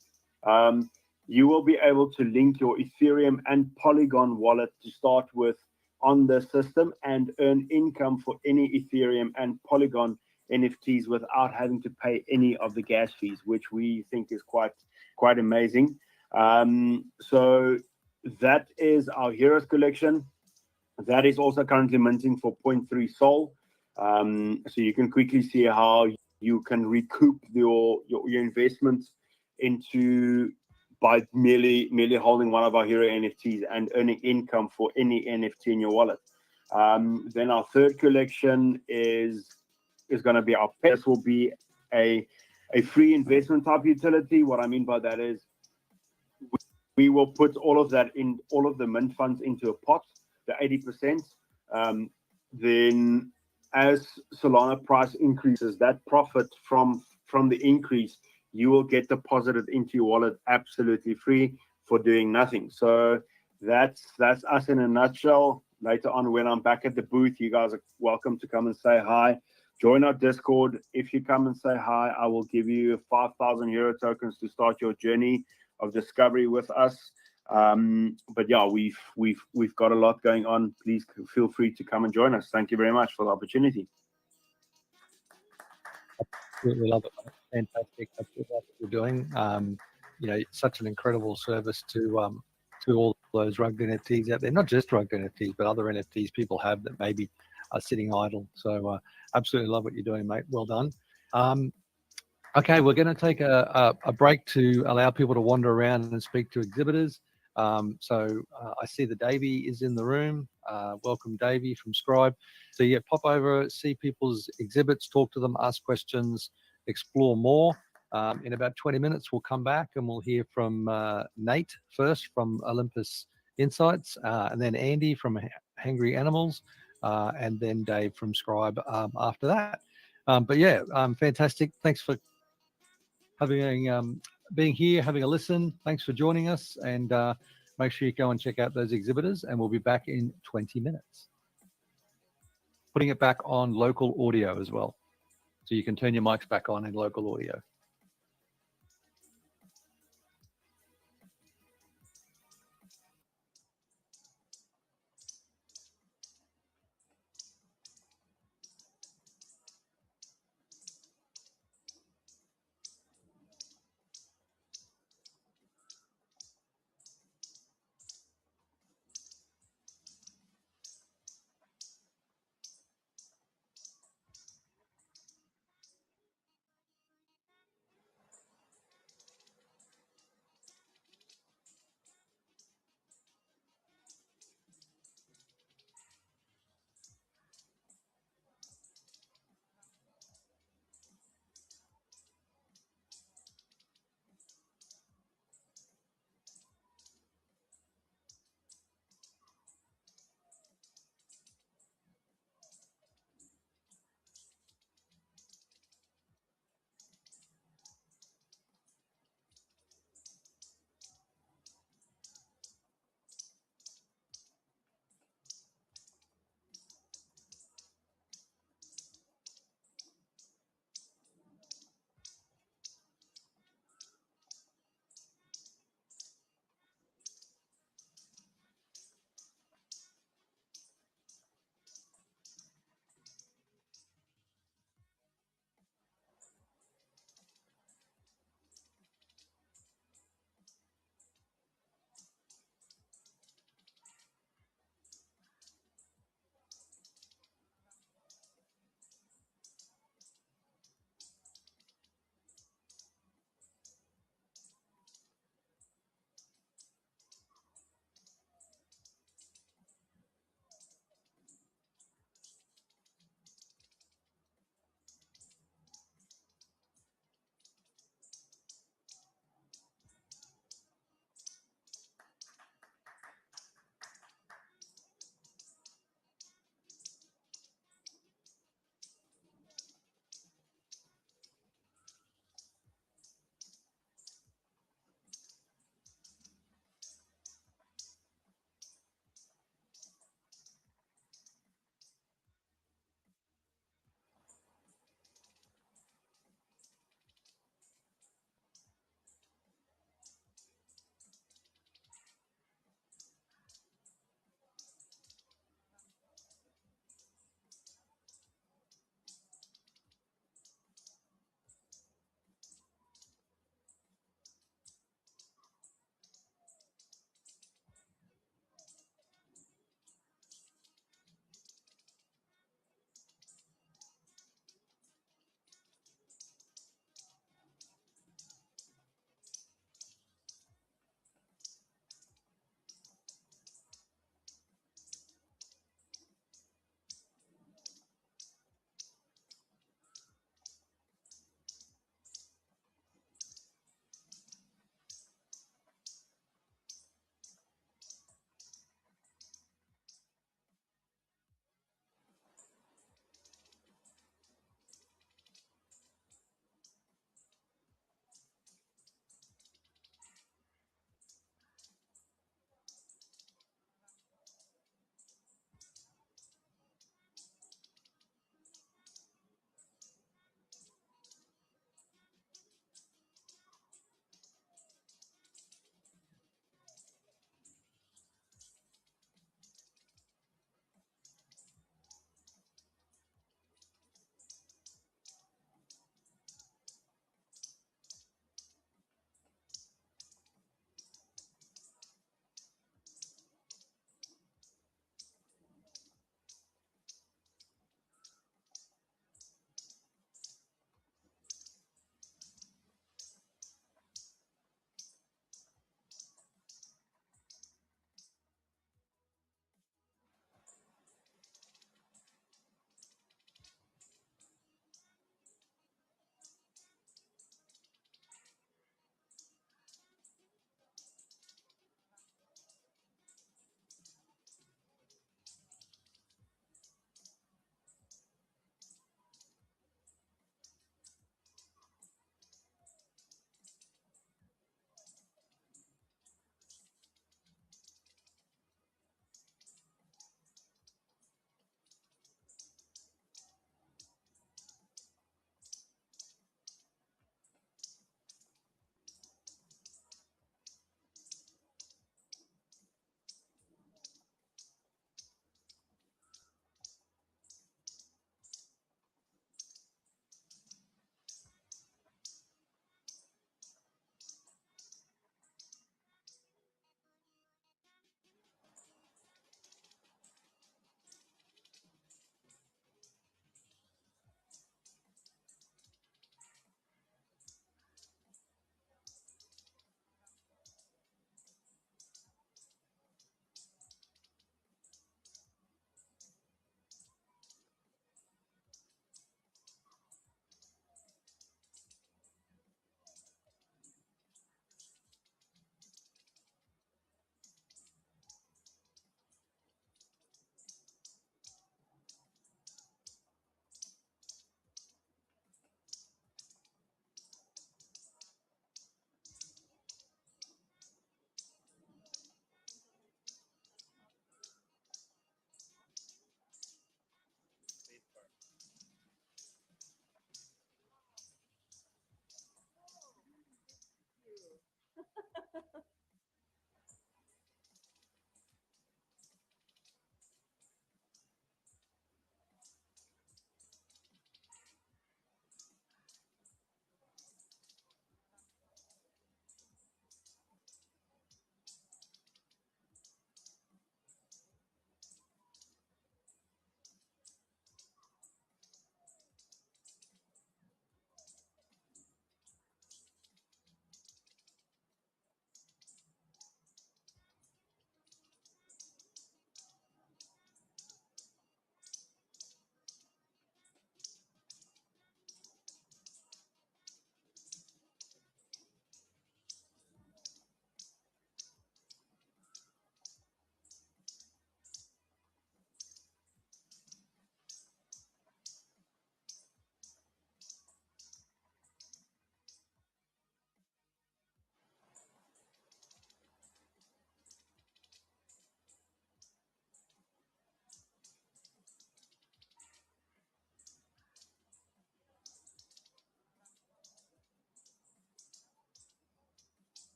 You will be able to link your Ethereum and Polygon wallet to start with on the system and earn income for any Ethereum and Polygon NFTs without having to pay any of the gas fees, which we think is quite amazing. So that is our Heroes collection. That is also currently minting for 0.3 Sol. So you can quickly see how you can recoup your investments into by merely holding one of our hero NFTs and earning income for any NFT in your wallet. Then our third collection is going to be our pet. This will be a free investment type utility. What I mean by that is we will put all of the mint funds into a pot, the 80%. Then as Solana price increases, that profit from the increase, you will get deposited into your wallet absolutely free for doing nothing. So that's us in a nutshell. Later on, when I'm back at the booth, you guys are welcome to come and say hi. Join our Discord. If you come and say hi, I will give you 5,000 euro tokens to start your journey of discovery with us. But yeah, we've got a lot going on. Please feel free to come and join us. Thank you very much for the opportunity. Absolutely love it. Fantastic. Absolutely love what you're doing. You know, it's such an incredible service to all those rugged NFTs out there. Not just rugged NFTs, but other NFTs people have that maybe are sitting idle. So absolutely love what you're doing, mate. Well done. Okay, we're going to take a break to allow people to wander around and speak to exhibitors. So I see that Davey is in the room. Welcome, Davey from Scribe. So yeah, pop over, see people's exhibits, talk to them, ask questions, explore more. In about 20 minutes, we'll come back and we'll hear from Nate first from Olympus Insights, and then Andy from Hungry Animals, and then Dave from Scribe after that. But yeah, fantastic. Thanks for being here, having a listen. Thanks for joining us, and make sure you go and check out those exhibitors, and we'll be back in 20 minutes. Putting it back on local audio as well. So you can turn your mics back on in local audio.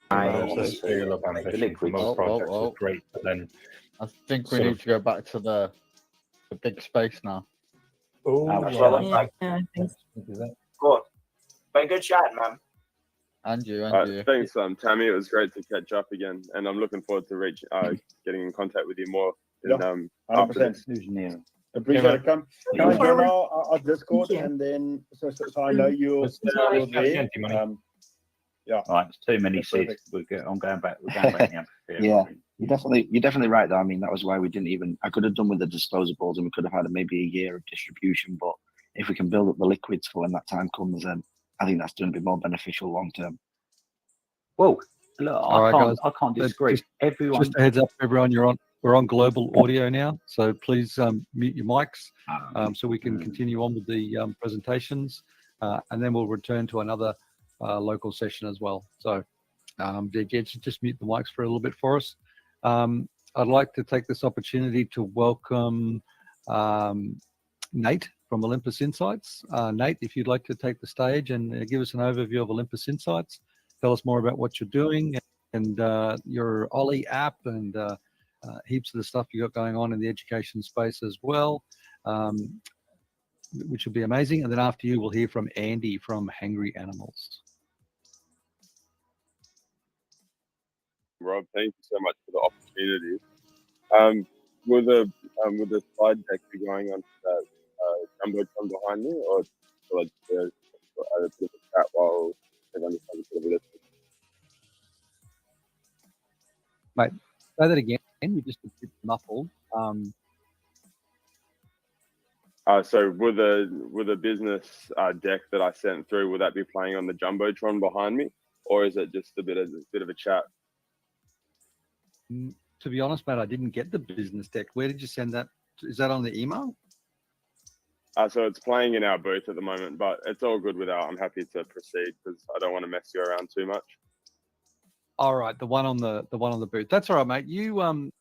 The Nice. scale of ambition for liquids. most Oh, projects oh. is great, but then I think we Sort need of- to go back to the big space now. oh, That's yeah, what I'm that's- Yeah, I think is that- good. Very good chat, man. And you. Thanks, Tammy. It was great to catch up again, and I'm looking forward to getting in contact with you more. Yeah, After 100%. this. Appreciate it. Come and join our Discord, Thank you. and then so I know you're Let's you're chat again, there. Timmy. Right, it's too many That's seats. perfect. I'm going back. We're going back now. Yeah, you're definitely right though. I mean, that was why we didn't even. I could have done with the disposables, and we could have had maybe a year of distribution. But if we can build up the liquids for when that time comes, then I think that's going to be more beneficial long term. Well, look, All right, guys. I can't disagree. Just- Everyone. Just a heads up, everyone, we're on global audio now, so please mute your mics so we can continue on with the presentations, and then we'll return to another local session as well. So just mute the mics for a little bit for us. I'd like to take this opportunity to welcome Nate from Olympus Insights. Nate, if you'd like to take the stage and give us an overview of Olympus Insights, tell us more about what you're doing and your Ollie app and heaps of the stuff you got going on in the education space as well, which will be amazing. And then after you, we'll hear from Andy from Hangry Animals. Rob, thank you so much for the opportunity. Will the slide deck be going on to that jumbotron behind me, or will I just add a bit of a chat while everyone is sort of listening? Mate, say that again. You just a bit muffled. So with the business deck that I sent through, will that be playing on the jumbotron behind me, or is it just a bit of a chat? To be honest, mate, I didn't get the business deck. Where did you send that? Is that on the email? So it's playing in our booth at the moment, but it's all good without. I'm happy to proceed because I don't want to mess you around too much. All right, the one on the booth. That's all right, mate. You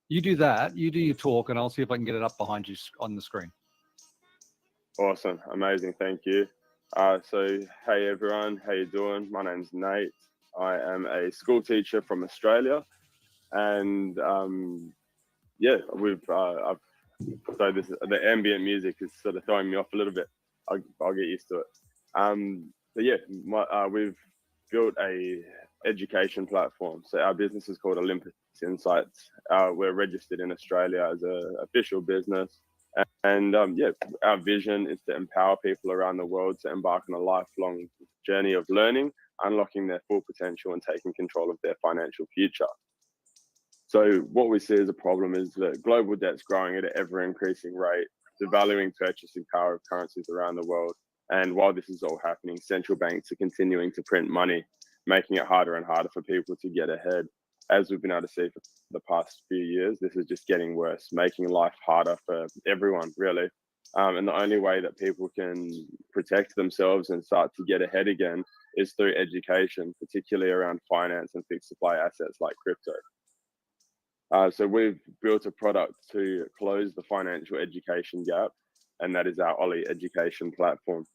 do that. You do your talk, and I'll see if I can get it up behind you on the screen. Awesome, amazing, thank you. So hey everyone, how you doing? My name's Nate. I am a school teacher from Australia, and yeah, so the ambient music is sort of throwing me off a little bit. I'll get used to it. But yeah, we've built a education platform. So our business is called Olympus Insights. We're registered in Australia as an official business. And yeah, our vision is to empower people around the world to embark on a lifelong journey of learning, unlocking their full potential and taking control of their financial future. So what we see as a problem is that global debt's growing at an ever increasing rate, devaluing purchasing power of currencies around the world. And while this is all happening, central banks are continuing to print money, making it harder and harder for people to get ahead. As we've been able to see for the past few years, this is just getting worse, making life harder for everyone, really. And the only way that people can protect themselves and start to get ahead again is through education, particularly around finance and fixed supply assets like crypto. So we've built a product to close the financial education gap, and that is our Ollie education platform.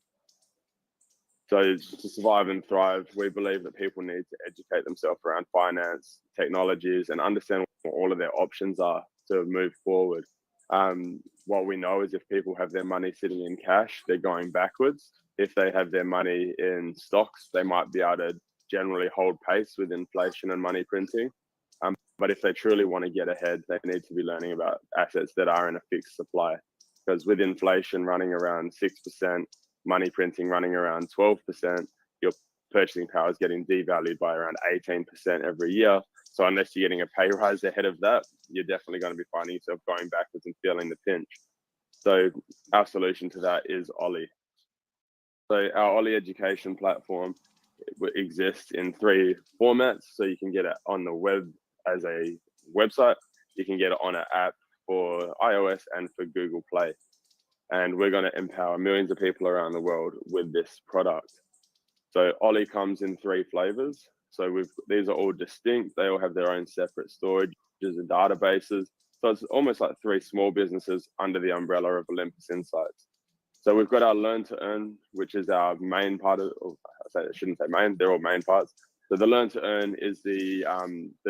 So to survive and thrive, we believe that people need to educate themselves around finance, technologies, and understand what all of their options are to move forward. What we know is if people have their money sitting in cash, they're going backwards. If they have their money in stocks, they might be able to generally hold pace with inflation and money printing. But if they truly want to get ahead, they need to be learning about assets that are in a fixed supply. Because with inflation running around 6%, money printing running around 12%, your purchasing power is getting devalued by around 18% every year. So unless you're getting a pay rise ahead of that, you're definitely going to be finding yourself going backwards and feeling the pinch. So our solution to that is Ollie. So our Ollie education platform exists in 3 formats. So you can get it on the web as a website, you can get it on an app for iOS and for Google Play. And we're going to empower millions of people around the world with this product. So Ollie comes in 3 flavors. So these are all distinct. They all have their own separate storages and databases. So it's almost like 3 small businesses under the umbrella of Olympus Insights. So we've got our Learn to Earn, which is our main part of, I shouldn't say main, they're all main parts. So the Learn to Earn is the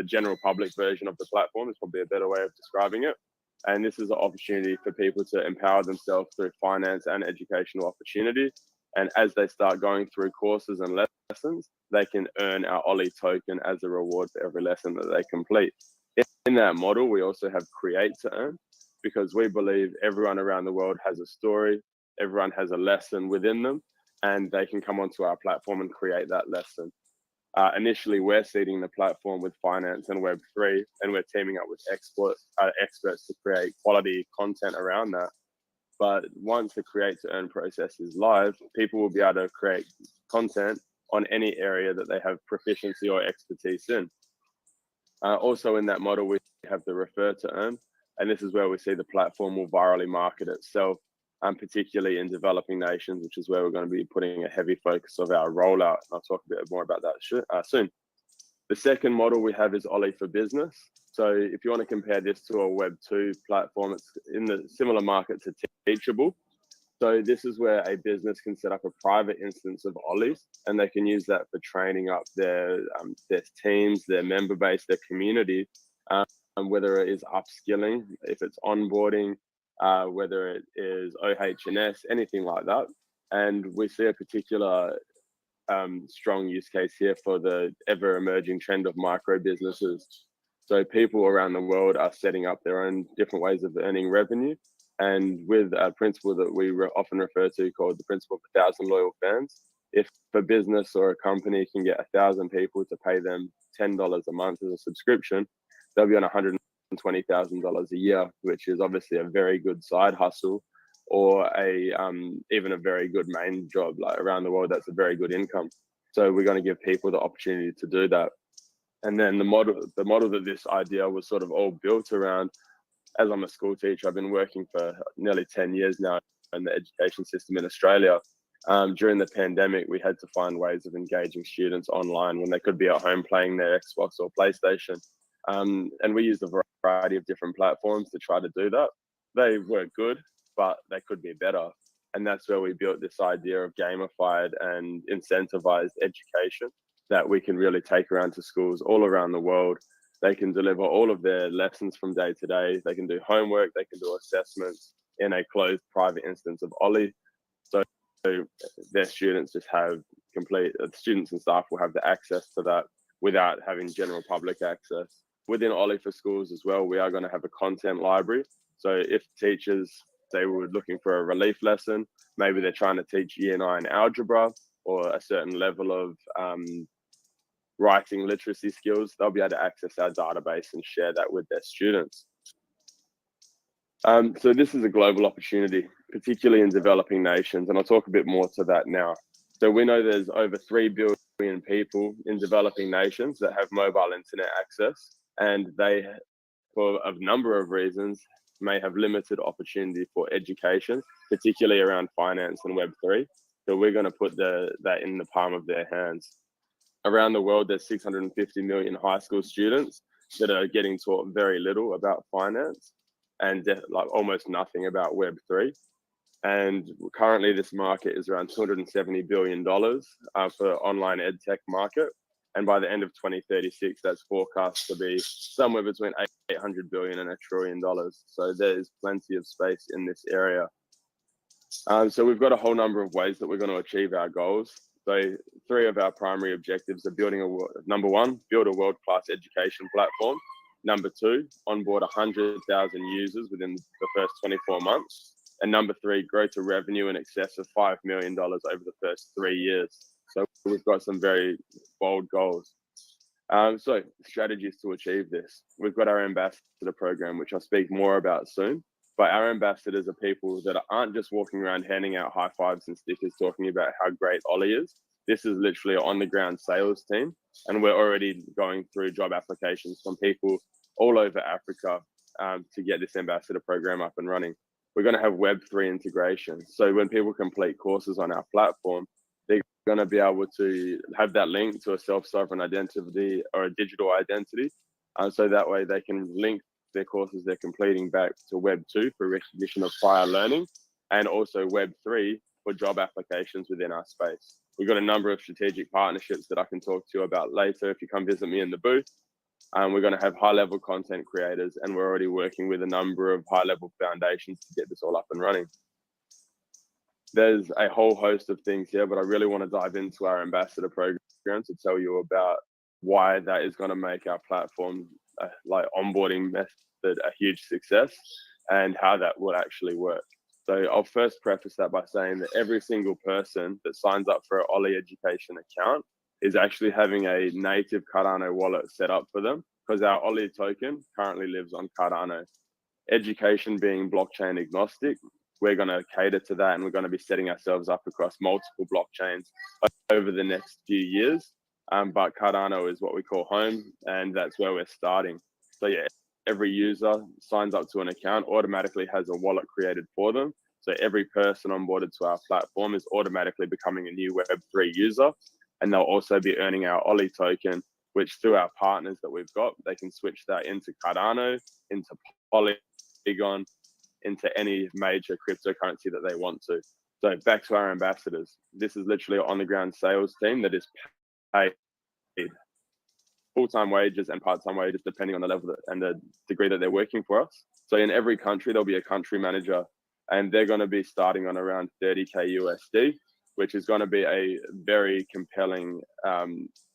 general public version of the platform. It's probably a better way of describing it. And this is an opportunity for people to empower themselves through finance and educational opportunity. And as they start going through courses and lessons, they can earn our Ollie token as a reward for every lesson that they complete. In that model, we also have Create to Earn, because we believe everyone around the world has a story, everyone has a lesson within them, and they can come onto our platform and create that lesson. Initially, we're seeding the platform with finance and Web3, and we're teaming up with experts to create quality content around that. But once the Create to Earn process is live, people will be able to create content on any area that they have proficiency or expertise in. Also in that model, we have the Refer to Earn, and this is where we see the platform will virally market itself, particularly in developing nations, which is where we're going to be putting a heavy focus of our rollout. And I'll talk a bit more about that soon. The second model we have is Ollie for Business. So if you want to compare this to a Web 2 platform, it's in the similar market to Teachable. So this is where a business can set up a private instance of Ollies, and they can use that for training up their teams, their member base, their community, whether it is upskilling, if it's onboarding, whether it is OH&S, anything like that. And we see a particular strong use case here for the ever emerging trend of micro businesses. So people around the world are setting up their own different ways of earning revenue. And with a principle that we often refer to called the principle of 1,000 loyal fans, if a business or a company can get 1,000 people to pay them $10 a month as a subscription, they'll be on $120,000 a year, which is obviously a very good side hustle, or even a very good main job. Like around the world, that's a very good income. So we're going to give people the opportunity to do that. And then the model that this idea was sort of all built around, as I'm a school teacher, I've been working for nearly 10 years now in the education system in Australia. During the pandemic, we had to find ways of engaging students online when they could be at home playing their Xbox or PlayStation. And we used a variety of different platforms to try to do that. They were good, but they could be better. And that's where we built this idea of gamified and incentivized education that we can really take around to schools all around the world. They can deliver all of their lessons from day to day. They can do homework, they can do assessments in a closed private instance of Ollie. So their students just have students and staff will have the access to that without having general public access. Within Ollie for Schools as well, we are going to have a content library. So if teachers, they were looking for a relief lesson, maybe they're trying to teach Year 9 algebra or a certain level of writing literacy skills, they'll be able to access our database and share that with their students. So this is a global opportunity, particularly in developing nations, and I'll talk a bit more to that now. So we know there's over 3 billion people in developing nations that have mobile internet access, and they, for a number of reasons, may have limited opportunity for education, particularly around finance and Web3. So we're going to put that in the palm of their hands. Around the world, there's 650 million high school students that are getting taught very little about finance and like almost nothing about Web3. And currently this market is around $270 billion for online ed tech market. And by the end of 2036, that's forecast to be somewhere between 800 billion and $1 trillion. So there's plenty of space in this area. So we've got a whole number of ways that we're going to achieve our goals. So 3 of our primary objectives are number 1, build a world-class education platform. Number 2, onboard 100,000 users within the first 24 months. And number 3, grow to revenue in excess of $5 million over the first 3 years. So we've got some very bold goals. So strategies to achieve this. We've got our ambassador program, which I'll speak more about soon. But our ambassadors are people that aren't just walking around handing out high fives and stickers talking about how great Ollie is. This is literally an on-the-ground sales team. And we're already going through job applications from people all over Africa to get this ambassador program up and running. We're going to have Web3 integration. So when people complete courses on our platform, they're going to be able to have that link to a self-sovereign identity or a digital identity. So that way they can link their courses they're completing back to Web 2 for recognition of prior learning, and also Web 3 for job applications within our space. We've got a number of strategic partnerships that I can talk to you about later if you come visit me in the booth. We're going to have high-level content creators, and we're already working with a number of high-level foundations to get this all up and running. There's a whole host of things here, but I really want to dive into our ambassador program to tell you about why that is going to make our platform, like onboarding method, a huge success, and how that will actually work. So I'll first preface that by saying that every single person that signs up for an Ollie Education account is actually having a native Cardano wallet set up for them, because our Ollie token currently lives on Cardano. Education being blockchain agnostic, we're going to cater to that, and we're going to be setting ourselves up across multiple blockchains over the next few years. But Cardano is what we call home, and that's where we're starting. So yeah, every user signs up to an account, automatically has a wallet created for them. So every person onboarded to our platform is automatically becoming a new Web3 user, and they'll also be earning our Ollie token, which through our partners that we've got, they can switch that into Cardano, into Polygon, into any major cryptocurrency that they want to. So back to our ambassadors. This is literally an on-the-ground sales team that is paid full-time wages and part-time wages, depending on the level and the degree that they're working for us. So in every country, there'll be a country manager, and they're going to be starting on around 30K USD, which is going to be a very compelling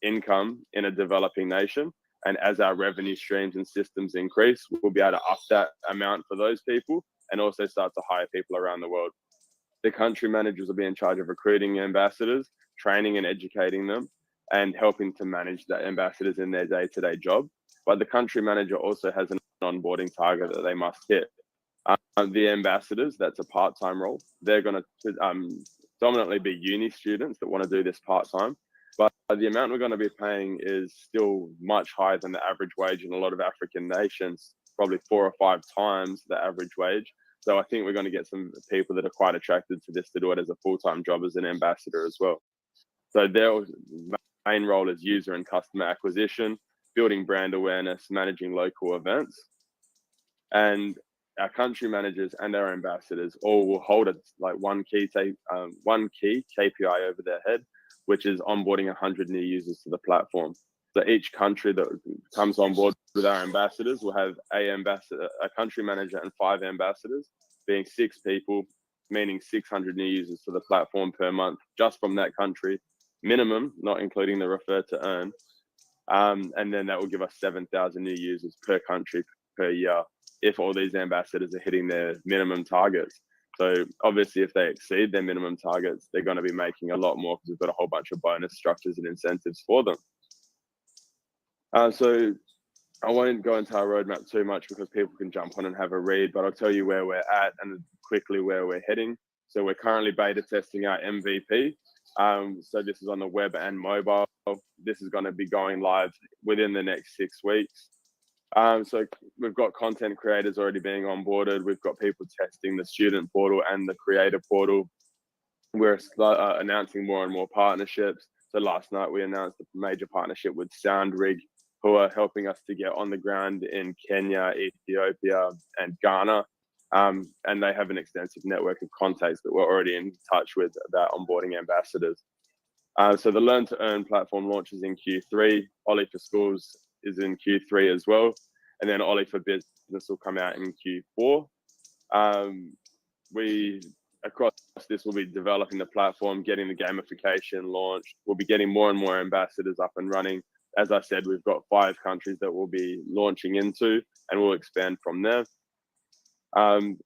income in a developing nation. And as our revenue streams and systems increase, we'll be able to up that amount for those people and also start to hire people around the world. The country managers will be in charge of recruiting ambassadors, training and educating them, and helping to manage the ambassadors in their day-to-day job. But the country manager also has an onboarding target that they must hit. The ambassadors, that's a part-time role. They're going to dominantly be uni students that want to do this part-time. But the amount we're going to be paying is still much higher than the average wage in a lot of African nations, probably 4 or 5 times the average wage. So I think we're going to get some people that are quite attracted to this to do it as a full-time job as an ambassador as well. So their main role is user and customer acquisition, building brand awareness, managing local events. And our country managers and our ambassadors all will hold it like one key KPI over their head, which is onboarding 100 new users to the platform. So each country that comes on board with our ambassadors will have a country manager and 5 ambassadors, being 6 people, meaning 600 new users to the platform per month, just from that country, minimum, not including the refer to earn. And then that will give us 7,000 new users per country per year, if all these ambassadors are hitting their minimum targets. So obviously, if they exceed their minimum targets, they're going to be making a lot more because we've got a whole bunch of bonus structures and incentives for them. So I won't go into our roadmap too much because people can jump on and have a read, but I'll tell you where we're at and quickly where we're heading. So we're currently beta testing our MVP. So this is on the web and mobile. This is going to be going live within the next 6 weeks. So we've got content creators already being onboarded. We've got people testing the student portal and the creator portal. We're announcing more and more partnerships. So last night we announced a major partnership with SoundRig, who are helping us to get on the ground in Kenya, Ethiopia, and Ghana. And they have an extensive network of contacts that we're already in touch with about onboarding ambassadors. So the Learn to Earn platform launches in Q3. Ollie for Schools is in Q3 as well. And then Ollie for Business will come out in Q4. Across this, we'll be developing the platform, getting the gamification launched. We'll be getting more and more ambassadors up and running. As I said, we've got 5 countries that we'll be launching into, and we'll expand from there.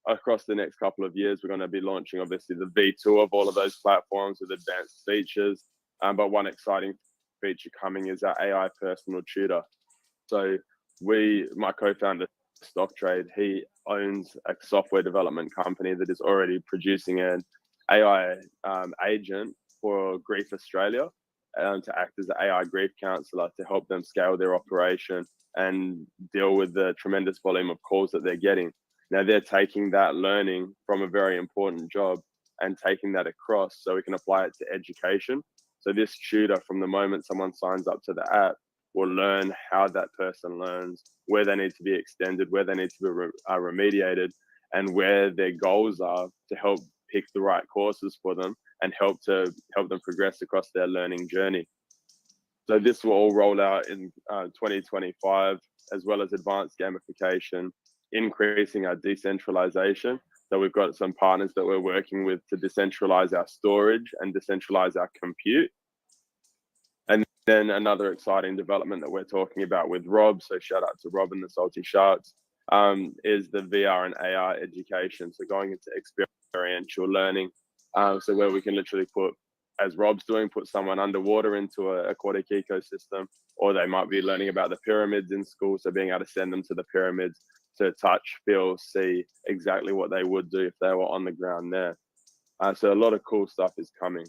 Across the next couple of years, we're going to be launching, obviously, the V2 of all of those platforms with advanced features. But one exciting feature coming is our AI personal tutor. So my co-founder, Stock Trade, he owns a software development company that is already producing an AI agent for Grief Australia to act as an AI grief counselor to help them scale their operation and deal with the tremendous volume of calls that they're getting. Now they're taking that learning from a very important job and taking that across so we can apply it to education. So this tutor, from the moment someone signs up to the app, will learn how that person learns, where they need to be extended, where they need to be remediated, and where their goals are to help pick the right courses for them and help them progress across their learning journey. So this will all roll out in 2025, as well as advanced gamification, increasing our decentralization. So we've got some partners that we're working with to decentralize our storage and decentralize our compute. And then another exciting development that we're talking about with Rob, so shout out to Rob and the Salty Sharks, is the VR and AR education. So going into experiential learning, so where we can literally put, as Rob's doing, put someone underwater into an aquatic ecosystem, or they might be learning about the pyramids in school, so being able to send them to the pyramids to touch, feel, see exactly what they would do if they were on the ground there. So a lot of cool stuff is coming.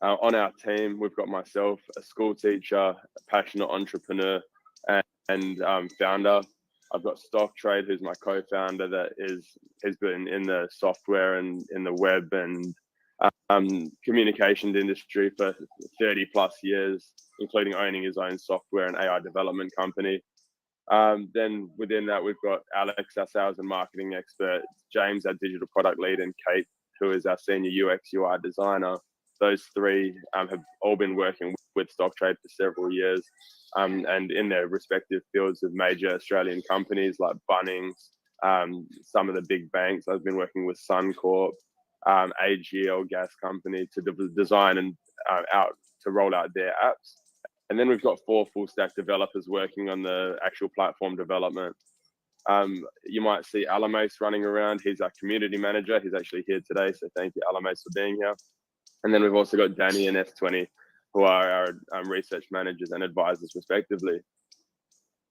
On our team, we've got myself, a school teacher, a passionate entrepreneur, and founder. I've got Stock Trade, who's my co-founder, that has been in the software and in the web and communications industry for 30 plus years, including owning his own software and AI development company. Then within that, we've got Alex, our sales and marketing expert, James, our digital product lead, and Kate, who is our senior UX UI designer. Those three have all been working with Stock Trade for several years, and in their respective fields of major Australian companies like Bunnings, some of the big banks. I've been working with Suncorp, AGL Gas Company to design and to roll out their apps. And then we've got 4 full stack developers working on the actual platform development. You might see Alamace running around. He's our community manager. He's actually here today, so thank you, Alamace, for being here. And then we've also got Danny and S20, who are our research managers and advisors, respectively.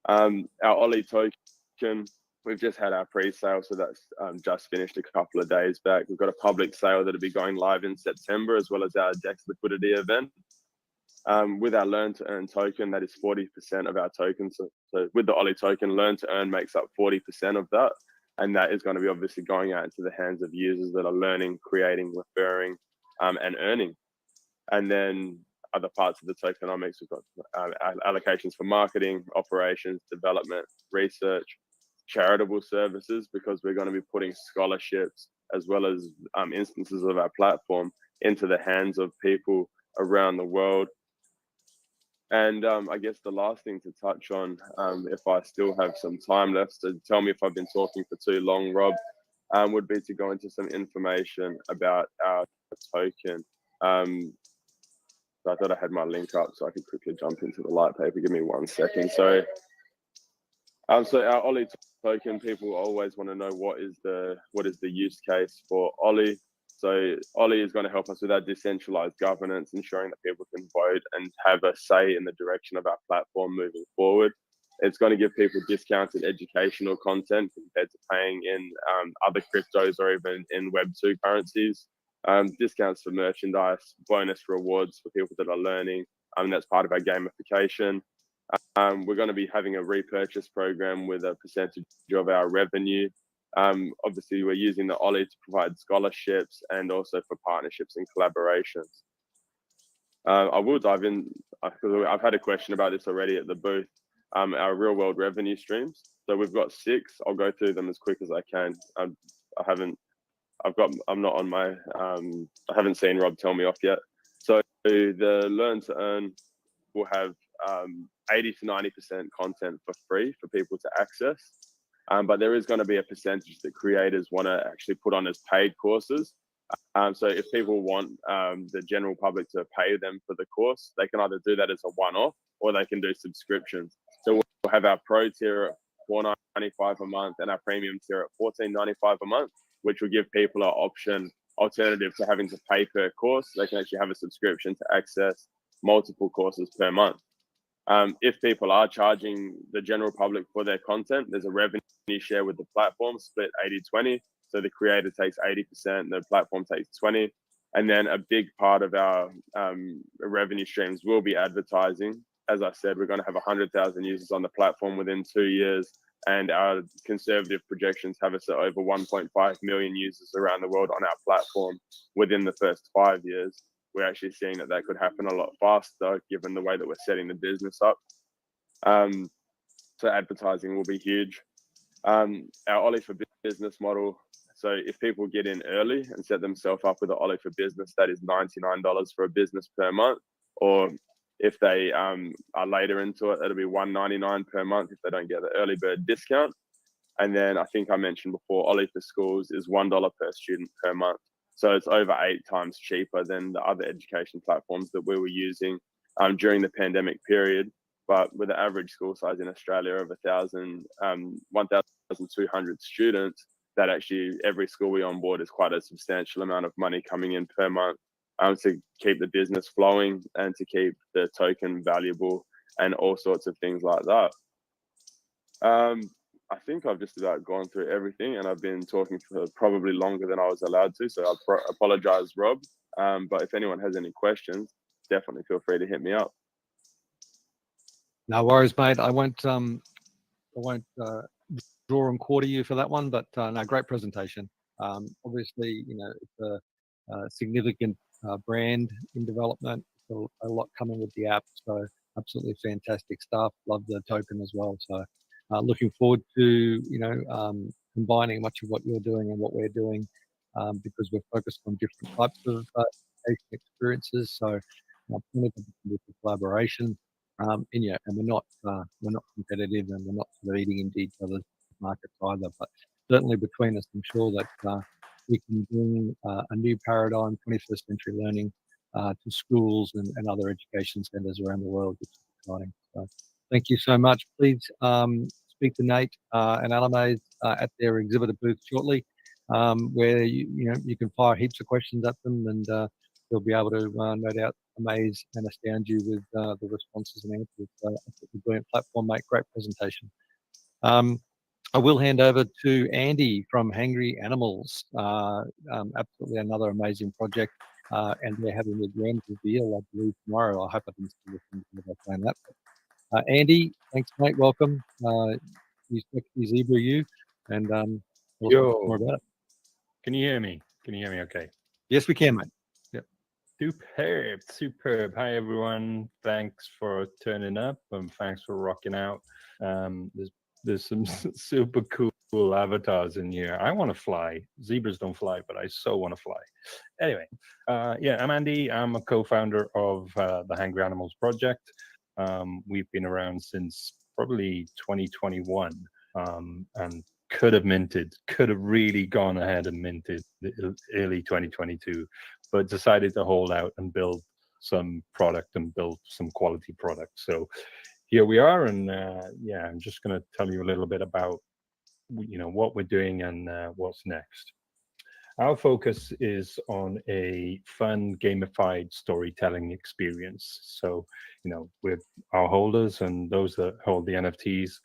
Our Ollie token, we've just had our pre-sale, so that's just finished a couple of days back. We've got a public sale that'll be going live in September, as well as our DEX liquidity event. With our Learn to Earn token, that is 40% of our tokens. So with the Ollie token, Learn to Earn makes up 40% of that. And that is going to be obviously going out into the hands of users that are learning, creating, referring, and earning. And then other parts of the tokenomics, we've got allocations for marketing, operations, development, research, charitable services, because we're going to be putting scholarships as well as instances of our platform into the hands of people around the world. And I guess the last thing to touch on, if I still have some time left, so tell me if I've been talking for too long, Rob, would be to go into some information about our token. So I thought I had my link up so I could quickly jump into the light paper. Give me 1 second. So our Ollie token, people always want to know what is the use case for Ollie. So Ollie is going to help us with our decentralized governance, ensuring that people can vote and have a say in the direction of our platform moving forward. It's going to give people discounted educational content compared to paying in other cryptos or even in Web2 currencies. Discounts for merchandise, bonus rewards for people that are learning. That's part of our gamification. We're going to be having a repurchase program with a percentage of our revenue. Obviously, we're using the Ollie to provide scholarships and also for partnerships and collaborations. I will dive in, because I've had a question about this already at the booth. Our real world revenue streams. So we've got 6. I'll go through them as quick as I can. I'm not on my, I haven't seen Rob tell me off yet. So the Learn to Earn will have 80 to 90% content for free for people to access. But there is going to be a percentage that creators want to actually put on as paid courses. So if people want the general public to pay them for the course, they can either do that as a one-off or they can do subscriptions. So we'll have our Pro tier at $4.95 a month and our Premium tier at $14.95 a month, which will give people an option alternative to having to pay per course. They can actually have a subscription to access multiple courses per month. If people are charging the general public for their content, there's a revenue share with the platform, split 80-20. So the creator takes 80%, the platform takes 20. And then a big part of our revenue streams will be advertising. As I said, we're going to have 100,000 users on the platform within 2 years. And our conservative projections have us at over 1.5 million users around the world on our platform within the first 5 years. We're actually seeing that could happen a lot faster given the way that we're setting the business up. So advertising will be huge. Our Ollie for business model. So if people get in early and set themselves up with an Ollie for Business, that is $99 for a business per month. Or if they are later into it, it'll be $199 per month if they don't get the early bird discount. And then I think I mentioned before, Ollie for Schools is $1 per student per month. So it's over 8 times cheaper than the other education platforms that we were using during the pandemic period. But with the average school size in Australia of 1,200 students, that actually every school we onboard is quite a substantial amount of money coming in per month to keep the business flowing and to keep the token valuable and all sorts of things like that. I think I've just about gone through everything, and I've been talking for probably longer than I was allowed to, so I apologize, Rob. But if anyone has any questions, definitely feel free to hit me up. No worries, mate. I won't draw and quarter you for that one, but no, great presentation. Obviously, you know, it's a significant brand in development. So a lot coming with the app, so absolutely fantastic stuff. Love the token as well. So looking forward to, you know, combining much of what you're doing and what we're doing, because we're focused on different types of education experiences. So plenty of collaboration. And yeah, and we're not competitive, and we're not sort of eating into each other's markets either. But certainly between us, I'm sure that we can bring a new paradigm, 21st century learning, to schools and other education centres around the world, which is exciting. So thank you so much. Please speak to Nate and Alamaze at their exhibitor booth shortly, where you can fire heaps of questions at them, and they'll be able to no doubt amaze and astound you with the responses and answers. Absolutely brilliant platform, mate. Great presentation. I will hand over to Andy from Hangry Animals. Absolutely another amazing project, and they're having a grand reveal, I believe, tomorrow. I hope I can still listen to them saying that. Andy, thanks, mate. Welcome. You sexy zebra, you, and we'll talk more about it. Can you hear me? Can you hear me okay? Yes, we can, mate. Yep. Superb, superb. Hi, everyone. Thanks for turning up, and thanks for rocking out. There's some super cool avatars in here. I want to fly. Zebras don't fly, but I so want to fly. Anyway, yeah, I'm Andy. I'm a co-founder of the Hangry Animals project. We've been around since probably 2021, and could have really gone ahead and minted early 2022, but decided to hold out and build some product and build some quality product. So here we are, and yeah, I'm just going to tell you a little bit about what we're doing and what's next. Our focus is on a fun, gamified storytelling experience. So, with our holders and those that hold the NFTs,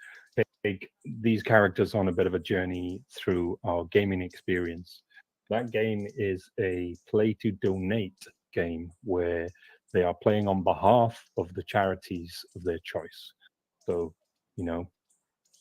take these characters on a bit of a journey through our gaming experience. That game is a play to donate game where they are playing on behalf of the charities of their choice. So,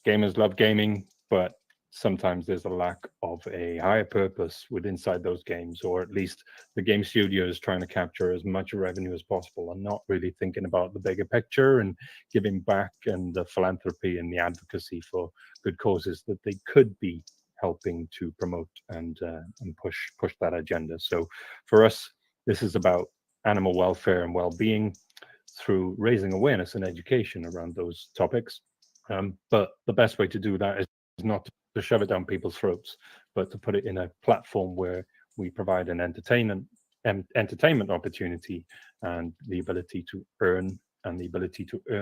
gamers love gaming, but sometimes there's a lack of a higher purpose inside those games, or at least the game studio is trying to capture as much revenue as possible and not really thinking about the bigger picture and giving back and the philanthropy and the advocacy for good causes that they could be helping to promote and push that agenda. So for us, this is about animal welfare and well-being through raising awareness and education around those topics. But the best way to do that is not to shove it down people's throats, but to put it in a platform where we provide an entertainment opportunity and the ability to earn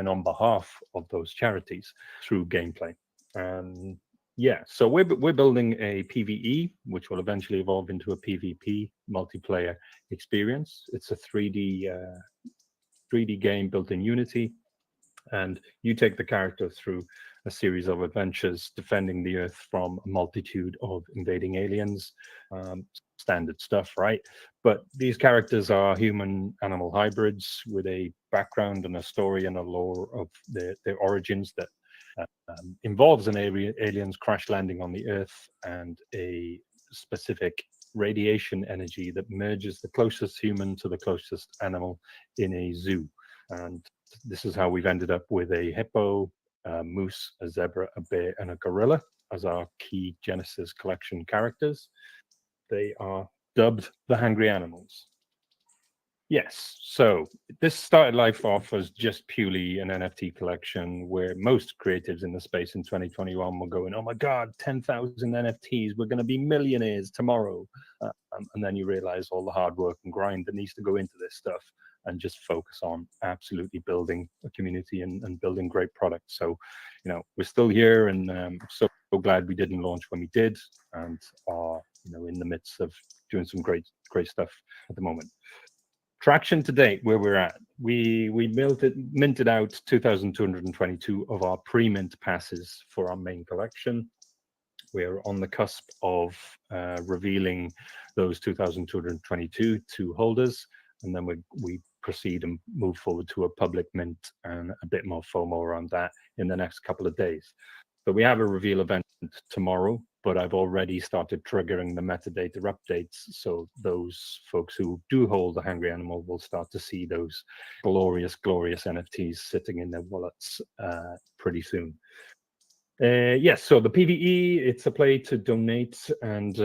on behalf of those charities through gameplay. And yeah, so we're building a PvE, which will eventually evolve into a PvP multiplayer experience. It's a 3D game built in Unity, and you take the character through a series of adventures defending the Earth from a multitude of invading aliens. Standard stuff, right? But these characters are human-animal hybrids with a background and a story and a lore of their origins that involves an aliens crash landing on the Earth and a specific radiation energy that merges the closest human to the closest animal in a zoo. And this is how we've ended up with a hippo, a moose, a zebra, a bear, and a gorilla as our key Genesis collection characters. They are dubbed the Hungry Animals. Yes, so this started life off as just purely an NFT collection where most creatives in the space in 2021 were going, oh my God, 10,000 NFTs, we're going to be millionaires tomorrow. And then you realize all the hard work and grind that needs to go into this stuff and just focus on absolutely building a community and building great products. So, you know, we're still here and so glad we didn't launch when we did and are, you know, in the midst of doing some great stuff at the moment. Traction to date, where we're at, we minted out 2,222 of our pre-mint passes for our main collection. We're on the cusp of revealing those 2,222 to holders, and then we proceed and move forward to a public mint and a bit more FOMO around that in the next couple of days. So we have a reveal event tomorrow, but I've already started triggering the metadata updates. So those folks who do hold the Hungry Animal will start to see those glorious NFTs sitting in their wallets pretty soon. Yes, so the PVE, it's a play to donate. And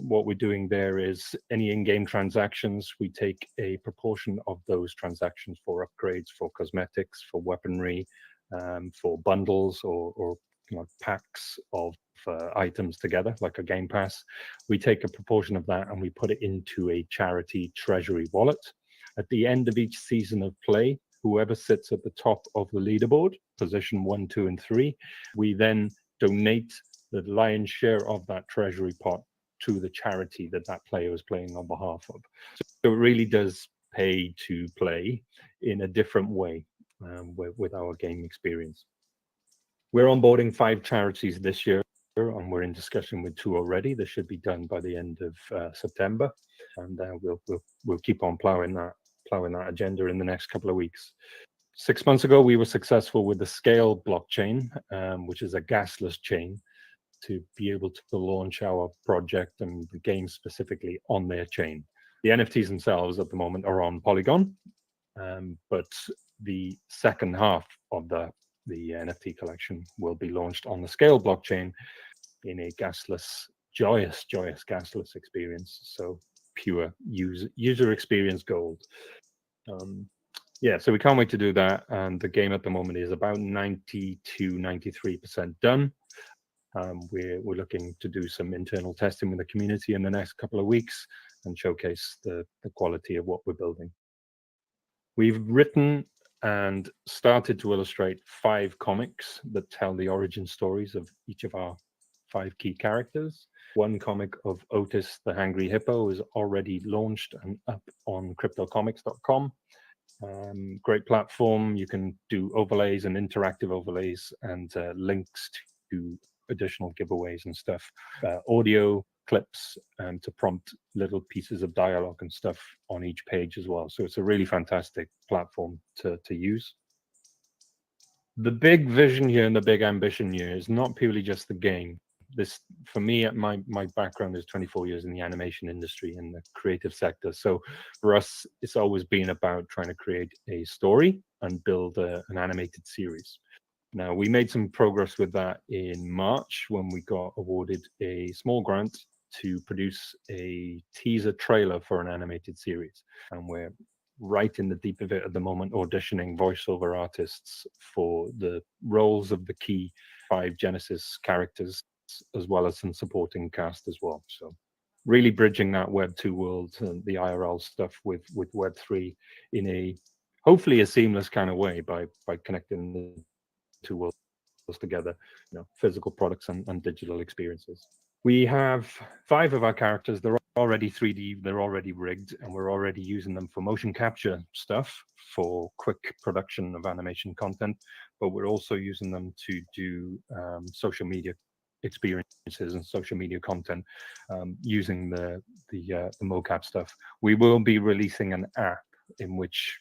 what we're doing there is any in-game transactions, we take a proportion of those transactions for upgrades, for cosmetics, for weaponry, for bundles or you know, packs of items together, like a game pass. We take a proportion of that and we put it into a charity treasury wallet. At the end of each season of play, whoever sits at the top of the leaderboard, position 1, 2, and 3, we then donate the lion's share of that treasury pot to the charity that that player is playing on behalf of. So it really does pay to play in a different way with our game experience. We're onboarding 5 charities this year, and we're in discussion with 2 already. This should be done by the end of September, and we'll keep on plowing that agenda in the next couple of weeks. 6 months ago, we were successful with the Scale blockchain, which is a gasless chain, to be able to launch our project and the game specifically on their chain. The NFTs themselves at the moment are on Polygon, but the second half of the NFT collection will be launched on the Scale blockchain in a gasless, joyous gasless experience. So pure user experience gold. Yeah, so we can't wait to do that. And the game at the moment is about 90 to 93% done. We're looking to do some internal testing with the community in the next couple of weeks and showcase the quality of what we're building. We've written and started to illustrate 5 comics that tell the origin stories of each of our 5 key characters. 1 comic of Otis the Hungry Hippo is already launched and up on cryptocomics.com. Great platform. You can do overlays and interactive overlays and links to additional giveaways and stuff. Audio clips to prompt little pieces of dialogue and stuff on each page as well. So it's a really fantastic platform to use. The big vision here and the big ambition here is not purely just the game. This, for me, my background is 24 years in the animation industry in the creative sector. So for us, it's always been about trying to create a story and build an animated series. Now, we made some progress with that in March when we got awarded a small grant to produce a teaser trailer for an animated series. And we're right in the deep of it at the moment, auditioning voiceover artists for the roles of the key 5 Genesis characters, as well as some supporting cast as well. So really bridging that Web 2 world and the IRL stuff with Web 3 in a hopefully a seamless kind of way by connecting the 2 worlds together, you know, physical products and digital experiences. We have 5 of our characters. They're already 3D, they're already rigged, and we're already using them for motion capture stuff for quick production of animation content, but we're also using them to do social media experiences and social media content using the mocap stuff. We will be releasing an app in which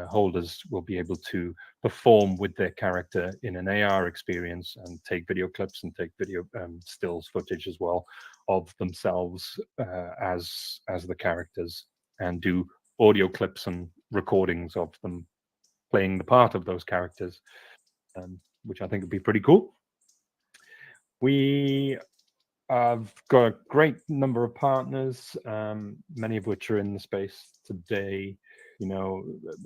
holders will be able to perform with their character in an AR experience and take video clips and take video stills footage as well of themselves as the characters, and do audio clips and recordings of them playing the part of those characters. which I think would be pretty cool. We have got a great number of partners, many of which are in the space today. You know,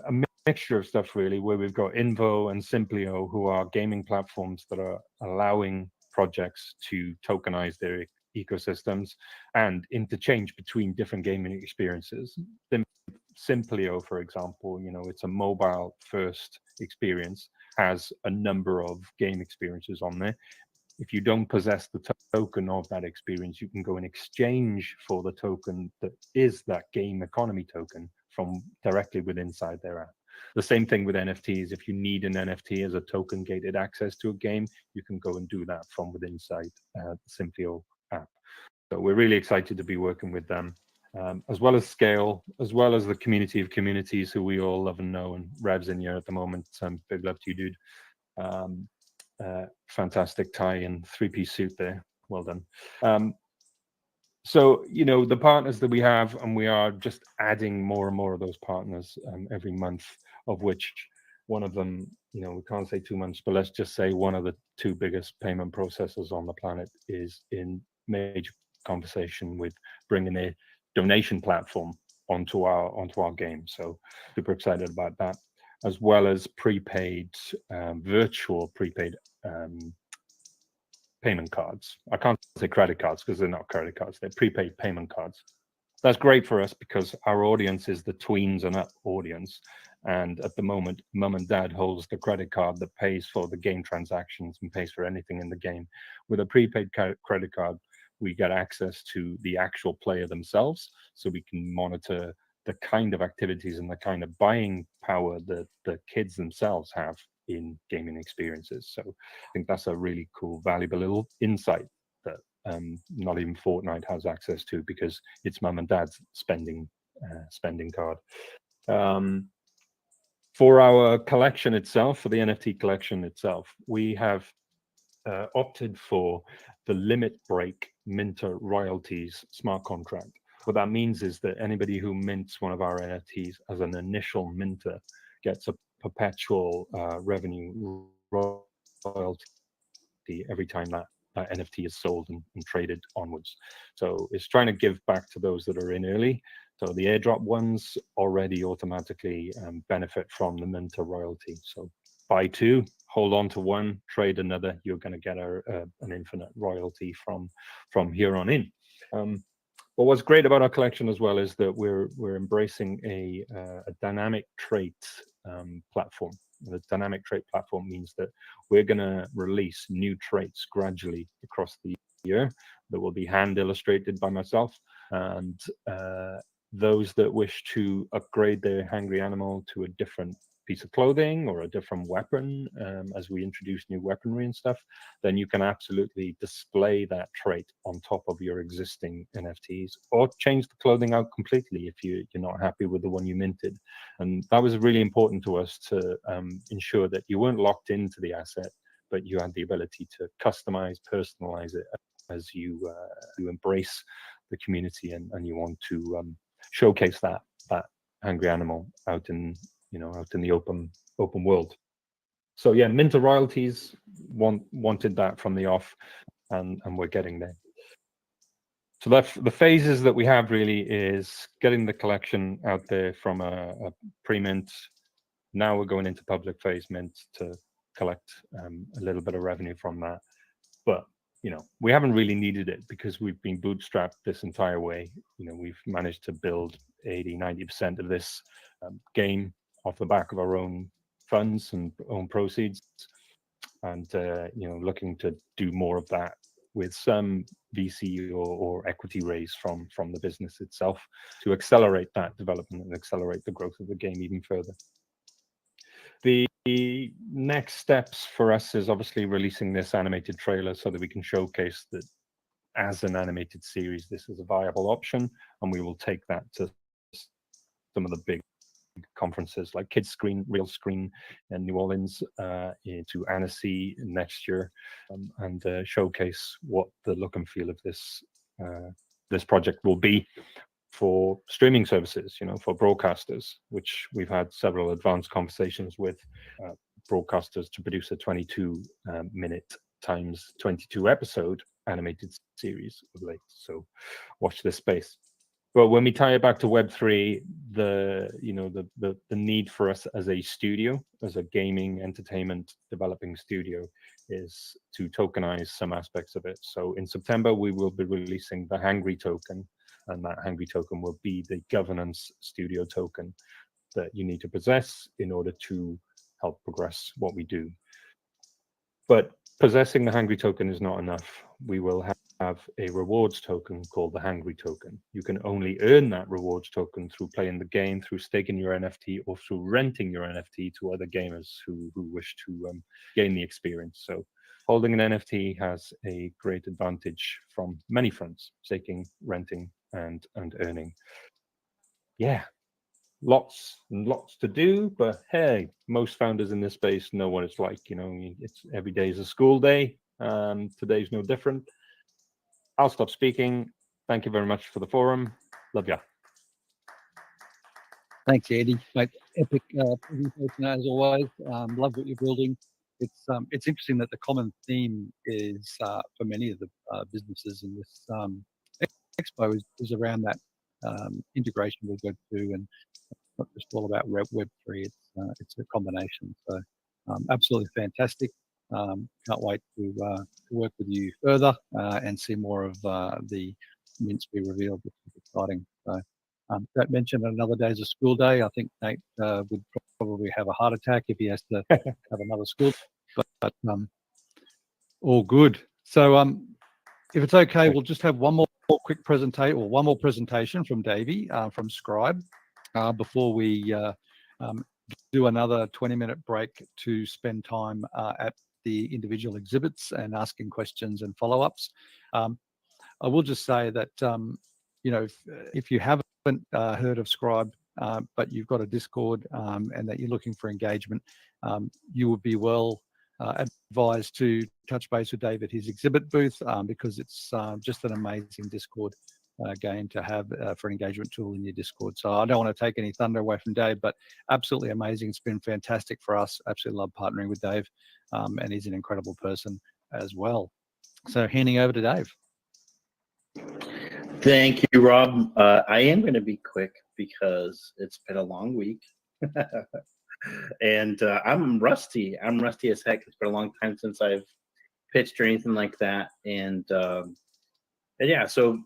a mixture of stuff really, where we've got Invo and Simplio, who are gaming platforms that are allowing projects to tokenize their ecosystems and interchange between different gaming experiences. Simplio, for example, you know, it's a mobile first experience, has a number of game experiences on there. If you don't possess the token of that experience, you can go and exchange for the token that is that game economy token from directly within inside their app. The same thing with NFTs. If you need an NFT as a token gated access to a game, you can go and do that from within inside the Simplio app. So we're really excited to be working with them, as well as Scale, as well as the community of communities who we all love and know. And Rev's in here at the moment. Big love to you, dude. Fantastic tie and three-piece suit there. Well done. So, you know, the partners that we have, and we are just adding more and more of those partners every month, of which one of them, you know, we can't say too much, but let's just say one of the two biggest payment processors on the planet is in major conversation with bringing a donation platform onto our game. So super excited about that, as well as prepaid, virtual prepaid payment cards. I can't say credit cards because they're not credit cards, they're prepaid payment cards. That's great for us because our audience is the tweens and up audience. And at the moment, mum and dad holds the credit card that pays for the game transactions and pays for anything in the game. With a prepaid credit card, we get access to the actual player themselves, so we can monitor the kind of activities and the kind of buying power that the kids themselves have in gaming experiences. So I think that's a really cool, valuable little insight that not even Fortnite has access to, because it's mum and dad's spending card. For our collection itself, for the NFT collection itself, we have opted for the limit break minter royalties smart contract. What that means is that anybody who mints one of our NFTs as an initial minter gets a perpetual revenue royalty every time that NFT is sold and traded onwards. So it's trying to give back to those that are in early. So the airdrop ones already automatically benefit from the minter royalty. So buy two, hold on to one, trade another, you're going to get an infinite royalty from here on in. But what's great about our collection as well is that we're embracing a dynamic trait platform. The dynamic trait platform means that we're going to release new traits gradually across the year that will be hand illustrated by myself, and those that wish to upgrade their hangry animal to a different piece of clothing or a different weapon, as we introduce new weaponry and stuff, then you can absolutely display that trait on top of your existing NFTs, or change the clothing out completely if you're not happy with the one you minted. And that was really important to us, to ensure that you weren't locked into the asset, but you had the ability to customize, personalize it as you embrace the community and you want to showcase that hungry animal out in the open world. So yeah, minter royalties wanted that from the off, and we're getting there. So the phases that we have really is getting the collection out there from a pre-mint. Now we're going into public phase mint to collect a little bit of revenue from that. But we haven't really needed it because we've been bootstrapped this entire way. We've managed to build 80-90% of this game off the back of our own funds and own proceeds, and looking to do more of that with some VC or equity raise from the business itself to accelerate that development and accelerate the growth of the game even further. The next steps for us is obviously releasing this animated trailer so that we can showcase that as an animated series, this is a viable option, and we will take that to some of the big conferences like Kids Screen, Real Screen in New Orleans, to Annecy next year, and showcase what the look and feel of this project will be for streaming services, for broadcasters, which we've had several advanced conversations with broadcasters to produce a 22-minute times 22 episode animated series of late. So watch this space. But when we tie it back to Web3, the need for us as a studio, as a gaming entertainment developing studio, is to tokenize some aspects of it. So in September, we will be releasing the Hangry token, and that Hangry token will be the governance studio token that you need to possess in order to help progress what we do. But possessing the Hangry token is not enough. We will have a rewards token called the Hangry token. You can only earn that rewards token through playing the game, through staking your NFT, or through renting your NFT to other gamers who wish to gain the experience. So holding an NFT has a great advantage from many fronts: staking, renting, and earning. Yeah, lots and lots to do, but hey, most founders in this space know what it's like. It's every day is a school day. Today's no different. I'll stop speaking. Thank you very much for the forum. Love ya. Thanks, Andy. Mate, epic presentation as always. Love what you're building. It's interesting that the common theme is for many of the businesses in this expo is around that integration with Web2, and not just all about Web3. It's a combination. So absolutely fantastic. Can't wait to work with you further and see more of the mints be revealed, which is exciting. So don't mention another day is a school day. I think Nate would probably have a heart attack if he has to have another school. But all good. So if it's okay, we'll just have one more quick presentation, or one more presentation from Davey from Scribe before we do another 20-minute break to spend time at the individual exhibits and asking questions and follow-ups. I will just say that if you haven't heard of Scribe, but you've got a Discord and that you're looking for engagement, you would be well advised to touch base with Dave at his exhibit booth because it's just an amazing Discord game to have for an engagement tool in your Discord. So I don't want to take any thunder away from Dave, but absolutely amazing. It's been fantastic for us. Absolutely love partnering with Dave, and he's an incredible person as well. So handing over to Dave. Thank you, Rob. I am going to be quick because it's been a long week. And I'm rusty. I'm rusty as heck. It's been a long time since I've pitched or anything like that. And yeah, so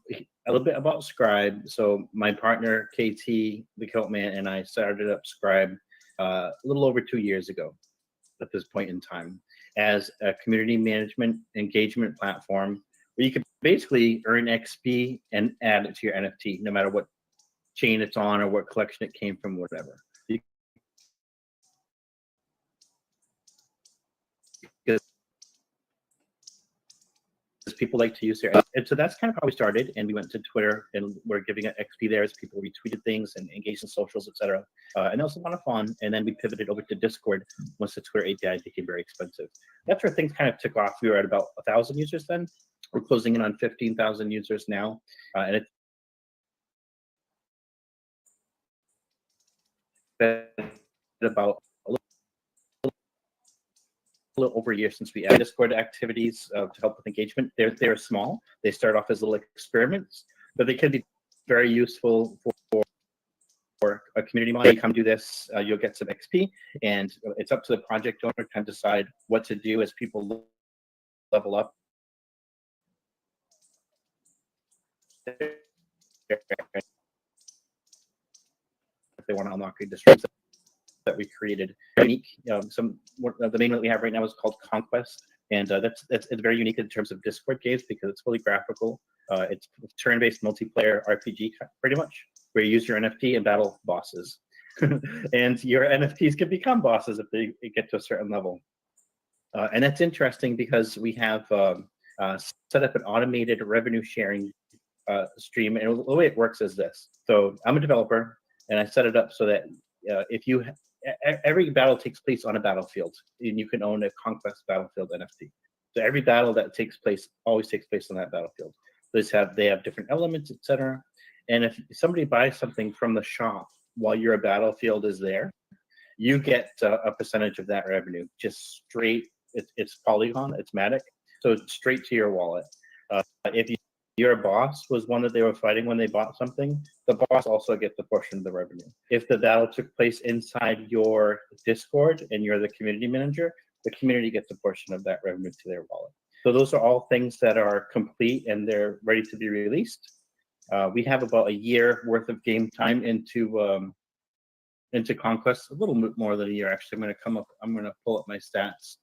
a little bit about Scribe. So my partner, KT, the coat man, and I started up Scribe a little over 2 years ago at this point in time as a community management engagement platform where you could basically earn XP and add it to your NFT, no matter what chain it's on or what collection it came from, whatever. Because people like to use their, and so that's kind of how we started. And we went to Twitter and we're giving it XP there as people retweeted things and engaged in socials, etc. And that was a lot of fun. And then we pivoted over to Discord once the Twitter API became very expensive. That's where things kind of took off. We were at about 1,000 users then. We're closing in on 15,000 users now, and it's been about a little over a year since we added Discord activities to help with engagement. They're small. They start off as little experiments, but they can be very useful for a community model. You come do this, you'll get some XP, and it's up to the project owner to decide what to do as people level up. If they want to unlock the streams that we created, unique. The main one we have right now is called Conquest, and it's very unique in terms of Discord games because it's fully graphical. It's turn-based multiplayer RPG, pretty much, where you use your NFT and battle bosses, and your NFTs can become bosses if they get to a certain level. And that's interesting because we have set up an automated revenue sharing stream, and the way it works is this. So I'm a developer, and I set it up so that if you every battle takes place on a battlefield, and you can own a Conquest Battlefield NFT. So every battle that takes place always takes place on that battlefield. They have different elements, etc. And if somebody buys something from the shop while your battlefield is there, you get a percentage of that revenue, just straight. It's Polygon, it's Matic, so it's straight to your wallet. If your boss was one that they were fighting when they bought something, the boss also gets a portion of the revenue. If the battle took place inside your Discord and you're the community manager, the community gets a portion of that revenue to their wallet. So those are all things that are complete and they're ready to be released. We have about a year worth of game time into Conquest, a little bit more than a year actually. I'm gonna pull up my stats.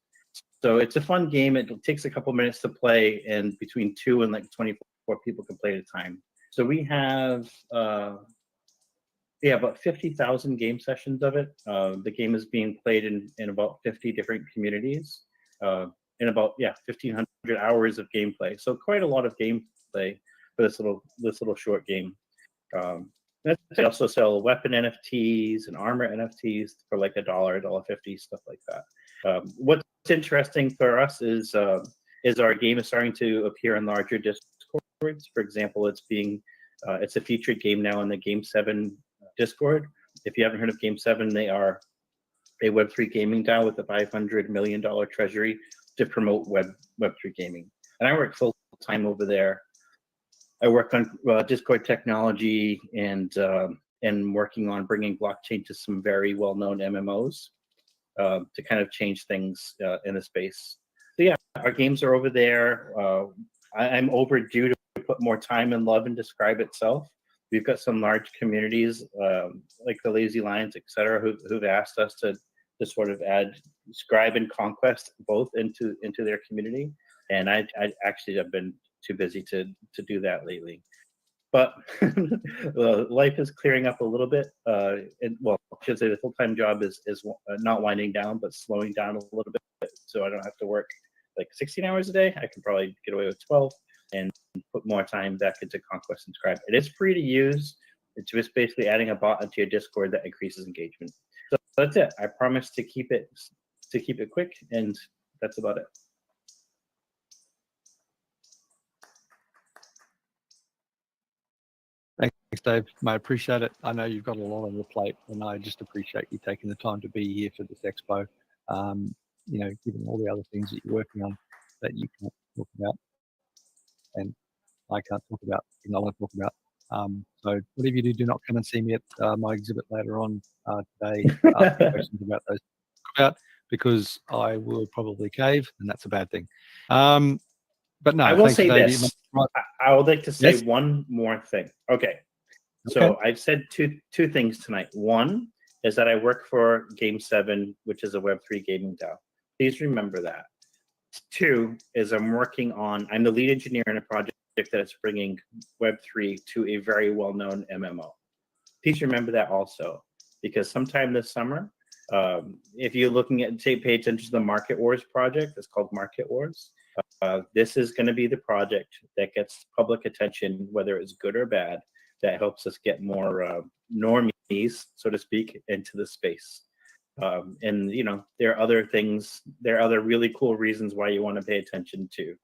So it's a fun game. It takes a couple minutes to play, and between 2 and like 24 people can play at a time. So we have about 50,000 game sessions of it. The game is being played in about 50 different communities, in about 1,500 hours of gameplay. So quite a lot of gameplay for this little short game. They also sell weapon NFTs and armor NFTs for like $1, $1.50, stuff like that. What's interesting for us is our game is starting to appear in larger Discords. For example, it's a featured game now in the Game 7 Discord. If you haven't heard of Game 7, they are a Web3 gaming DAO with a $500 million treasury to promote Web3 gaming. And I work full time over there. I work on Discord technology and working on bringing blockchain to some very well-known MMOs to kind of change things in the space. So yeah, our games are over there. I'm overdue to put more time and love into Scribe itself. We've got some large communities like the Lazy Lions, etc., who've asked us to sort of add Scribe and Conquest both into their community. And I actually have been too busy to do that lately. But life is clearing up a little bit. I should say the full-time job is not winding down, but slowing down a little bit. So I don't have to work like 16 hours a day. I can probably get away with 12 and put more time back into Conquest and Scribe. It is free to use. It's just basically adding a bot into your Discord that increases engagement. So that's it. I promise to keep it quick, and that's about it. Thanks, Dave. I appreciate it. I know you've got a lot on your plate, and I just appreciate you taking the time to be here for this expo. Given all the other things that you're working on that you can't talk about, and I can't talk about, and I won't talk about. So whatever you do not come and see me at my exhibit later on today. Ask me questions about those, because I will probably cave, and that's a bad thing. But no, I will say Dave. this. I would like to say Yes? one more thing. Okay. So I've said two things tonight. One is that I work for Game 7, which is a Web3 gaming DAO. Please remember that. Two is I'm the lead engineer in a project that is bringing Web3 to a very well-known MMO. Please remember that also, because sometime this summer, if you're looking at, pay attention to the Market Wars project, it's called Market Wars. This is going to be the project that gets public attention, whether it's good or bad, that helps us get more normies, so to speak, into the space. And there are other things, there are other really cool reasons why you want to pay attention to.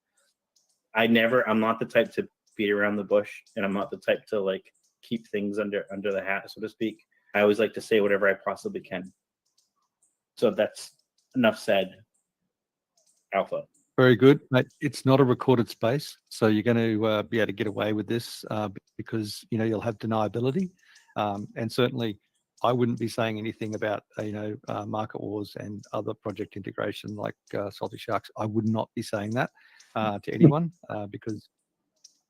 I'm not the type to beat around the bush, and I'm not the type to like keep things under the hat, so to speak. I always like to say whatever I possibly can. So that's enough said. Alpha. Very good, mate. It's not a recorded space, so you're going to be able to get away with this because you'll have deniability, and certainly I wouldn't be saying anything about Market Wars and other project integration like Salty Sharks. I would not be saying that to anyone because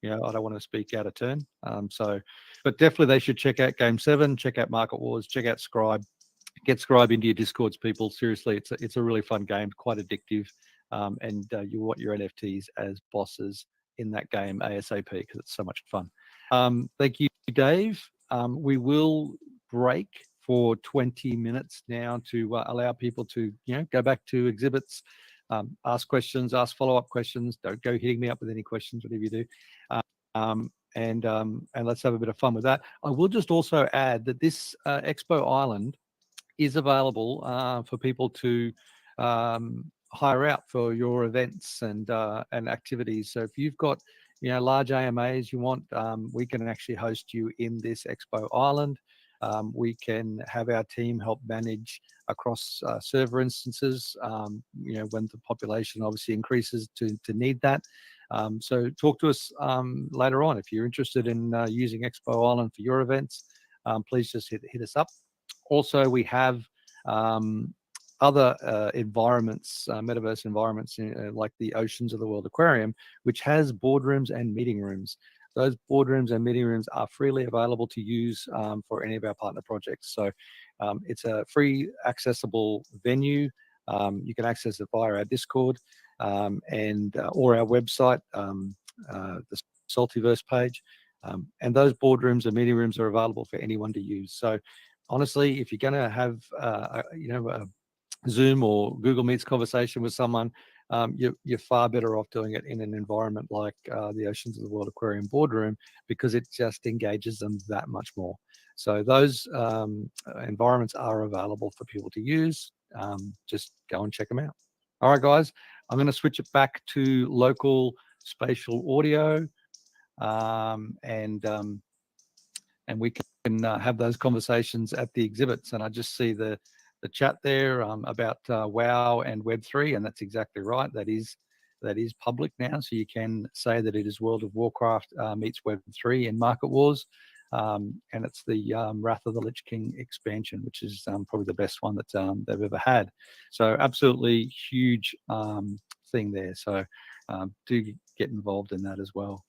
I don't want to speak out of turn. But definitely they should check out Game 7, check out Market Wars, check out Scribe. Get Scribe into your Discords, people. Seriously, it's a really fun game, quite addictive. And you want your NFTs as bosses in that game ASAP because it's so much fun. Thank you, Dave. We will break for 20 minutes now to allow people to go back to exhibits, ask questions, ask follow-up questions. Don't go hitting me up with any questions, whatever you do. And let's have a bit of fun with that. I will just also add that this Expo Island is available for people to hire out for your events and activities. So if you've got large AMAs you want, we can actually host you in this Expo Island. We can have our team help manage across server instances, when the population obviously increases to need that. So talk to us later on if you're interested in using Expo Island for your events. Please just hit us up. Also, we have other environments, metaverse environments, like the Oceans of the World Aquarium, which has boardrooms and meeting rooms. Those boardrooms and meeting rooms are freely available to use for any of our partner projects. So it's a free accessible venue. You can access it via our Discord or our website, the Saltyverse page. And those boardrooms and meeting rooms are available for anyone to use. So honestly, if you're going to have a Zoom or Google Meets conversation with someone, you're far better off doing it in an environment like the Oceans of the World Aquarium boardroom, because it just engages them that much more. So those environments are available for people to use. Just go and check them out. All right, guys, I'm going to switch it back to local spatial audio, and we can have those conversations at the exhibits. And I just see the chat there about WoW and Web3, and that's exactly right. That is public now, so you can say that it is World of Warcraft meets Web3 in Market Wars, and it's the Wrath of the Lich King expansion, which is probably the best one that they've ever had. So absolutely huge thing there. So do get involved in that as well.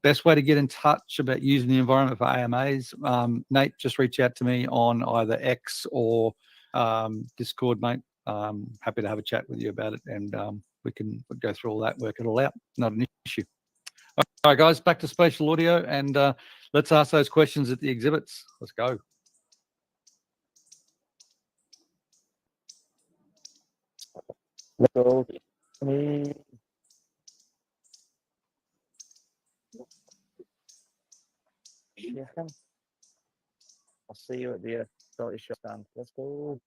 Best way to get in touch about using the environment for AMAs, Nate, just reach out to me on either X or Discord, mate. Happy to have a chat with you about it, and we can go through all that, work it all out. Not an issue. All right, guys, back to spatial audio, and let's ask those questions at the exhibits. Let's go. Let's go. Yeah. I'll see you at the Salty shop stand. Let's go.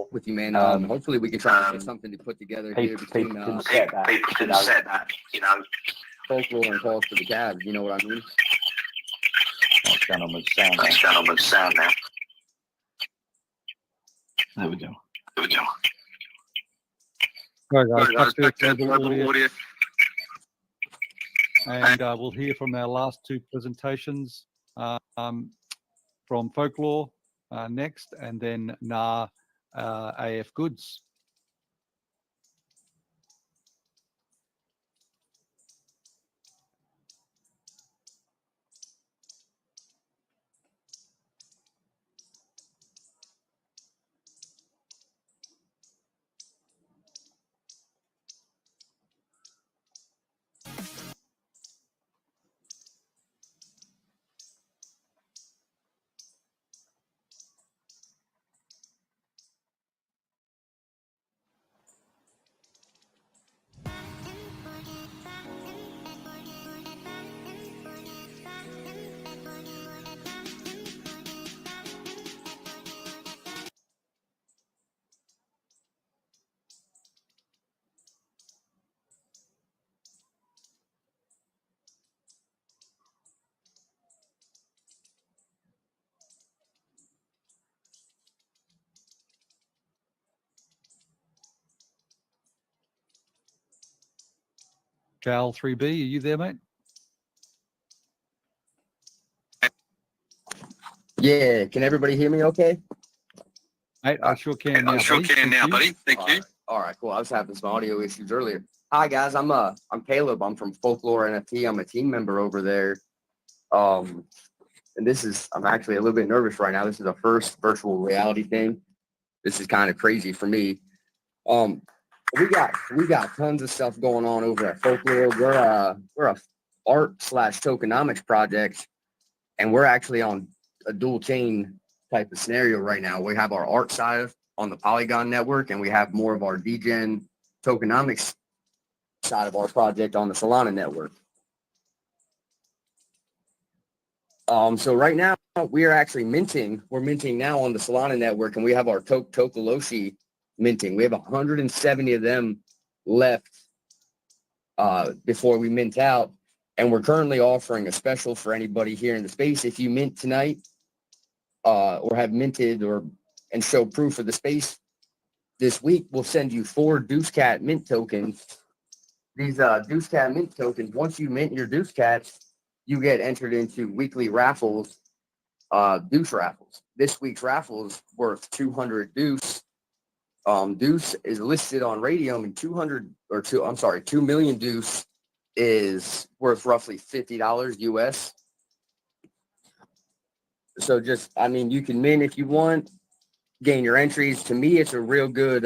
talk with you, man. Hopefully we can try to get something to put together here between People can set that. people can set that, folklore and calls for the cabs. You know what I mean? What's going on with sound now? What's going on with sound now? There we go. There we go. All right, Right, guys, guys, back to back to global global audio. audio. And we'll hear from our last two presentations from Folklore next, and then AF Goods. Cal 3B, are you there, mate? Yeah, can everybody hear me okay? Mate, I sure can now, I sure buddy. can Thank now, you. buddy. Thank you. All right, cool. I was having some audio issues earlier. Hi guys, I'm Caleb. I'm from Folklore NFT. I'm a team member over there. And I'm actually a little bit nervous right now. This is the first virtual reality thing. This is kind of crazy for me. We got tons of stuff going on over at Folklore. We're a art/tokenomics project, and we're actually on a dual chain type of scenario right now. We have our art side on the Polygon network, and we have more of our DGen tokenomics side of our project on the Solana network. So right now we are actually minting. We're minting now on the Solana network, and we have our Tokoloshi minting. We have 170 of them left before we mint out, and we're currently offering a special for anybody here in the space. If you mint tonight or have minted and show proof of the space this week, we'll send you 4 Deuce Cat mint tokens. These Deuce Cat mint tokens, once you mint your Deuce Cats, you get entered into weekly raffles, Deuce raffles. This week's raffle is worth 200 Deuce. Deuce is listed on Radium, and 2 million Deuce is worth roughly $50 US. So you can mint if you want, gain your entries. To me, it's a real good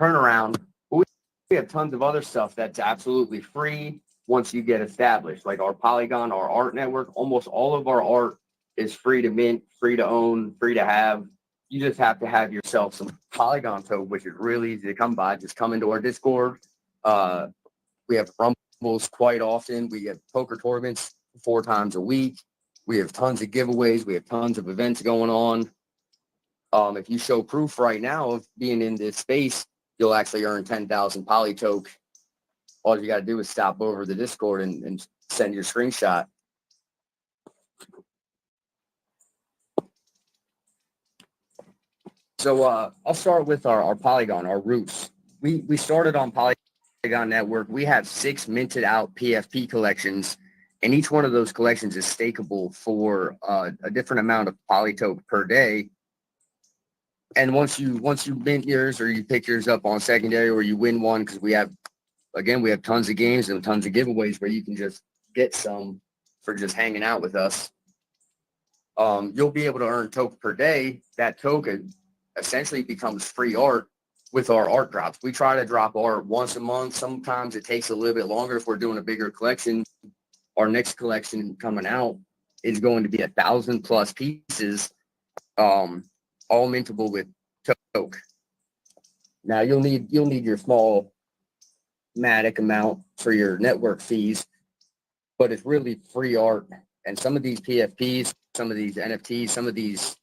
turnaround. We have tons of other stuff that's absolutely free once you get established, like our Polygon, our art network. Almost all of our art is free to mint, free to own, free to have. You just have to have yourself some Polygon token, which is really easy to come by. Just come into our Discord. We have rumbles quite often. We get poker tournaments 4 times a week. We have tons of giveaways. We have tons of events going on. If you show proof right now of being in this space, you'll actually earn 10,000 Polytoke. All you got to do is stop over the Discord and send your screenshot. So I'll start with our Polygon, our roots. We started on Polygon Network. We have 6 minted out PFP collections, and each one of those collections is stakeable for a different amount of Polytoke per day. And once you mint yours, or you pick yours up on secondary, or you win one, because we have tons of games and tons of giveaways where you can just get some for just hanging out with us. You'll be able to earn token per day. That token essentially becomes free art with our art drops. We try to drop art once a month. Sometimes it takes a little bit longer if we're doing a bigger collection. Our next collection coming out is going to be 1,000+ pieces, all mintable with toke. Now you'll need your small Matic amount for your network fees, but it's really free art. And some of these PFPs, some of these NFTs, some of these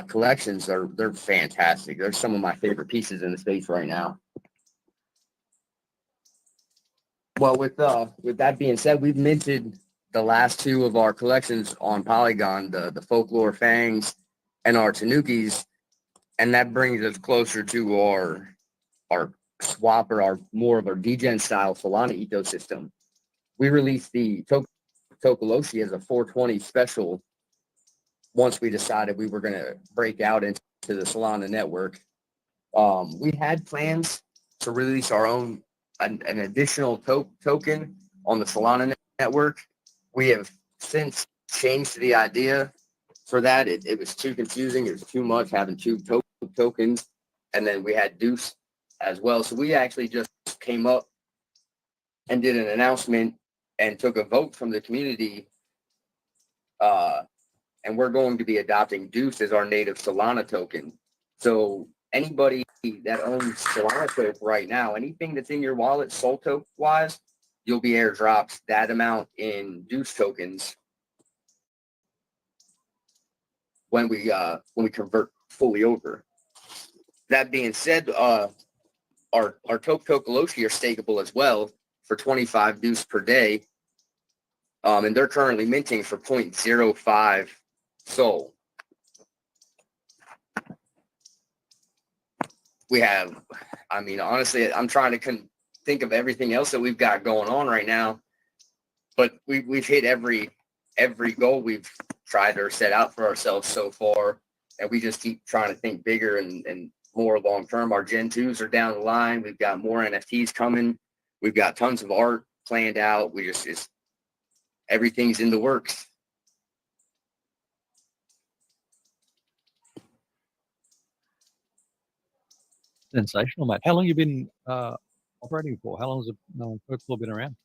collections, they're fantastic. They're some of my favorite pieces in the space right now. Well, with that being said, we've minted the last two of our collections on Polygon, the Folklore Fangs and our Tanukis, and that brings us closer to our swap or our more of our degen style Solana ecosystem. We released the Tokoloshi as a 420 special once we decided we were going to break out into the Solana network. We had plans to release our own an additional token on the Solana network. We have since changed the idea for that. It was too confusing. It was too much having two tokens, and then we had Deuce as well. So we actually just came up and did an announcement and took a vote from the community. And we're going to be adopting Deuce as our native Solana token. So anybody that owns Solana token right now, anything that's in your wallet, Sol token wise, you'll be airdropped that amount in Deuce tokens when we convert fully over. That being said, our Tokoloshi are stakeable as well for 25 Deuce per day. And they're currently minting for 0.05 Sol. We have, I mean, honestly, I'm trying to think of everything else that we've got going on right now, but we've hit every goal we've tried or set out for ourselves so far, and we just keep trying to think bigger and more long term. Our Gen 2s are down the line. We've got more NFTs coming. We've got tons of art planned out. We just everything's in the works. Sensational, mate. How long have you been operating for? How long has Folklore been around?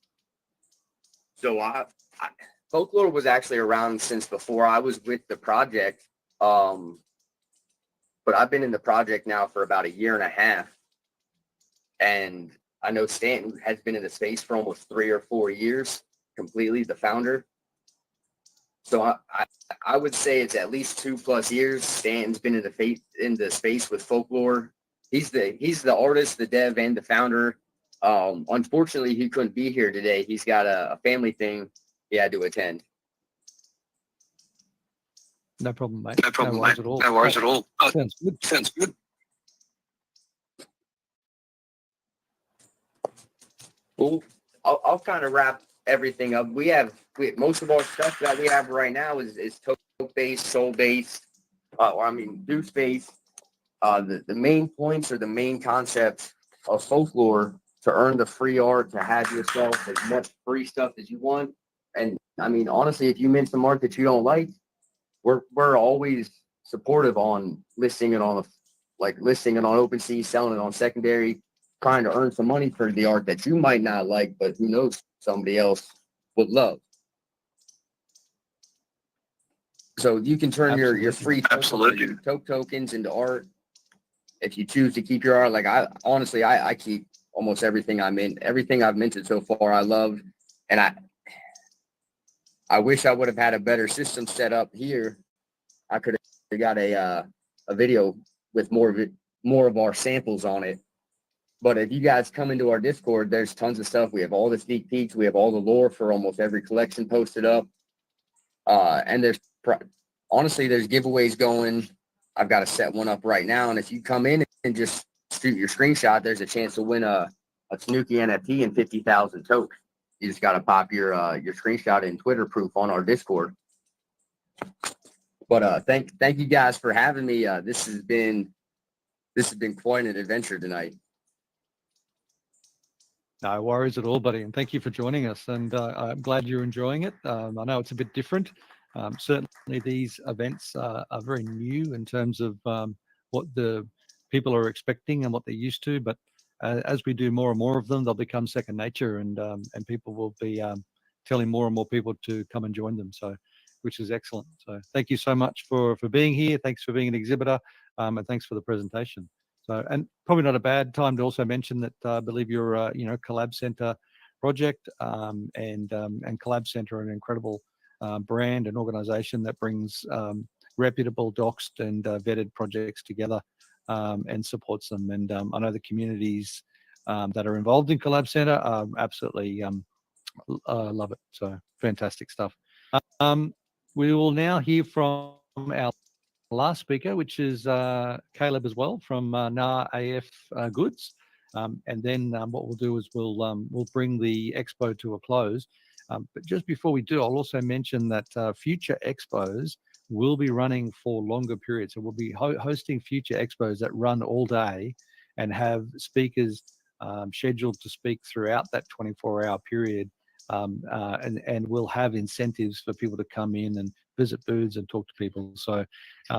So Folklore was actually around since before I was with the project. But I've been in the project now for about 1.5 years. And I know Stanton has been in the space for almost 3 or 4 years, completely, the founder. So I would say it's at least 2+ years. Stanton's been in the space with Folklore. He's the artist, the dev, and the founder. Unfortunately, he couldn't be here today. He's got a family thing he had to attend. No problem, mate. No problem, worries mate. at all. No worries at all. Sounds good. Sounds good. Well, I'll kind of wrap everything up. We have most of our stuff that we have right now is token-based, Sol-based, Deuce-based. The main points or the main concepts of Folklore to earn the free art, to have yourself as much free stuff as you want. And I mean, honestly, if you mint some art that you don't like, we're always supportive on listing it on OpenSea, selling it on secondary, trying to earn some money for the art that you might not like, but who knows, somebody else would love. So you can turn your free tokens into art if you choose to keep your art. Like I keep almost everything I mint. Everything I've minted so far I love, and I wish I would have had a better system set up here. I could have got a video with more of our samples on it. But if you guys come into our Discord, there's tons of stuff. We have all the sneak peeks. We have all the lore for almost every collection posted up. And honestly, there's giveaways going. I've got to set one up right now. And if you come in and just shoot your screenshot, there's a chance to win a Tanuki NFT and 50,000 tokens. You just got to pop your screenshot in Twitter proof on our Discord. But thank you guys for having me. This has been quite an adventure tonight. No worries at all, buddy. And thank you for joining us. And I'm glad you're enjoying it. I know it's a bit different. Certainly these events are very new in terms of what the people are expecting and what they're used to. But as we do more and more of them, they'll become second nature, and people will be telling more and more people to come and join them. So, which is excellent. So thank you so much for being here. Thanks for being an exhibitor, and thanks for the presentation. So, and probably not a bad time to also mention that I believe you're Collab Center project, and Collab Center, an incredible brand and organization that brings reputable, doxed, and vetted projects together and supports them. And I know the communities that are involved in Collab Center absolutely love it. So fantastic stuff. We will now hear from our last speaker, which is Caleb as well from NAR AF Goods. And then what we'll do is we'll bring the expo to a close. But just before we do, I'll also mention that future expos will be running for longer periods. So we'll be hosting future expos that run all day and have speakers scheduled to speak throughout that 24-hour period. And we'll have incentives for people to come in and visit booths and talk to people. So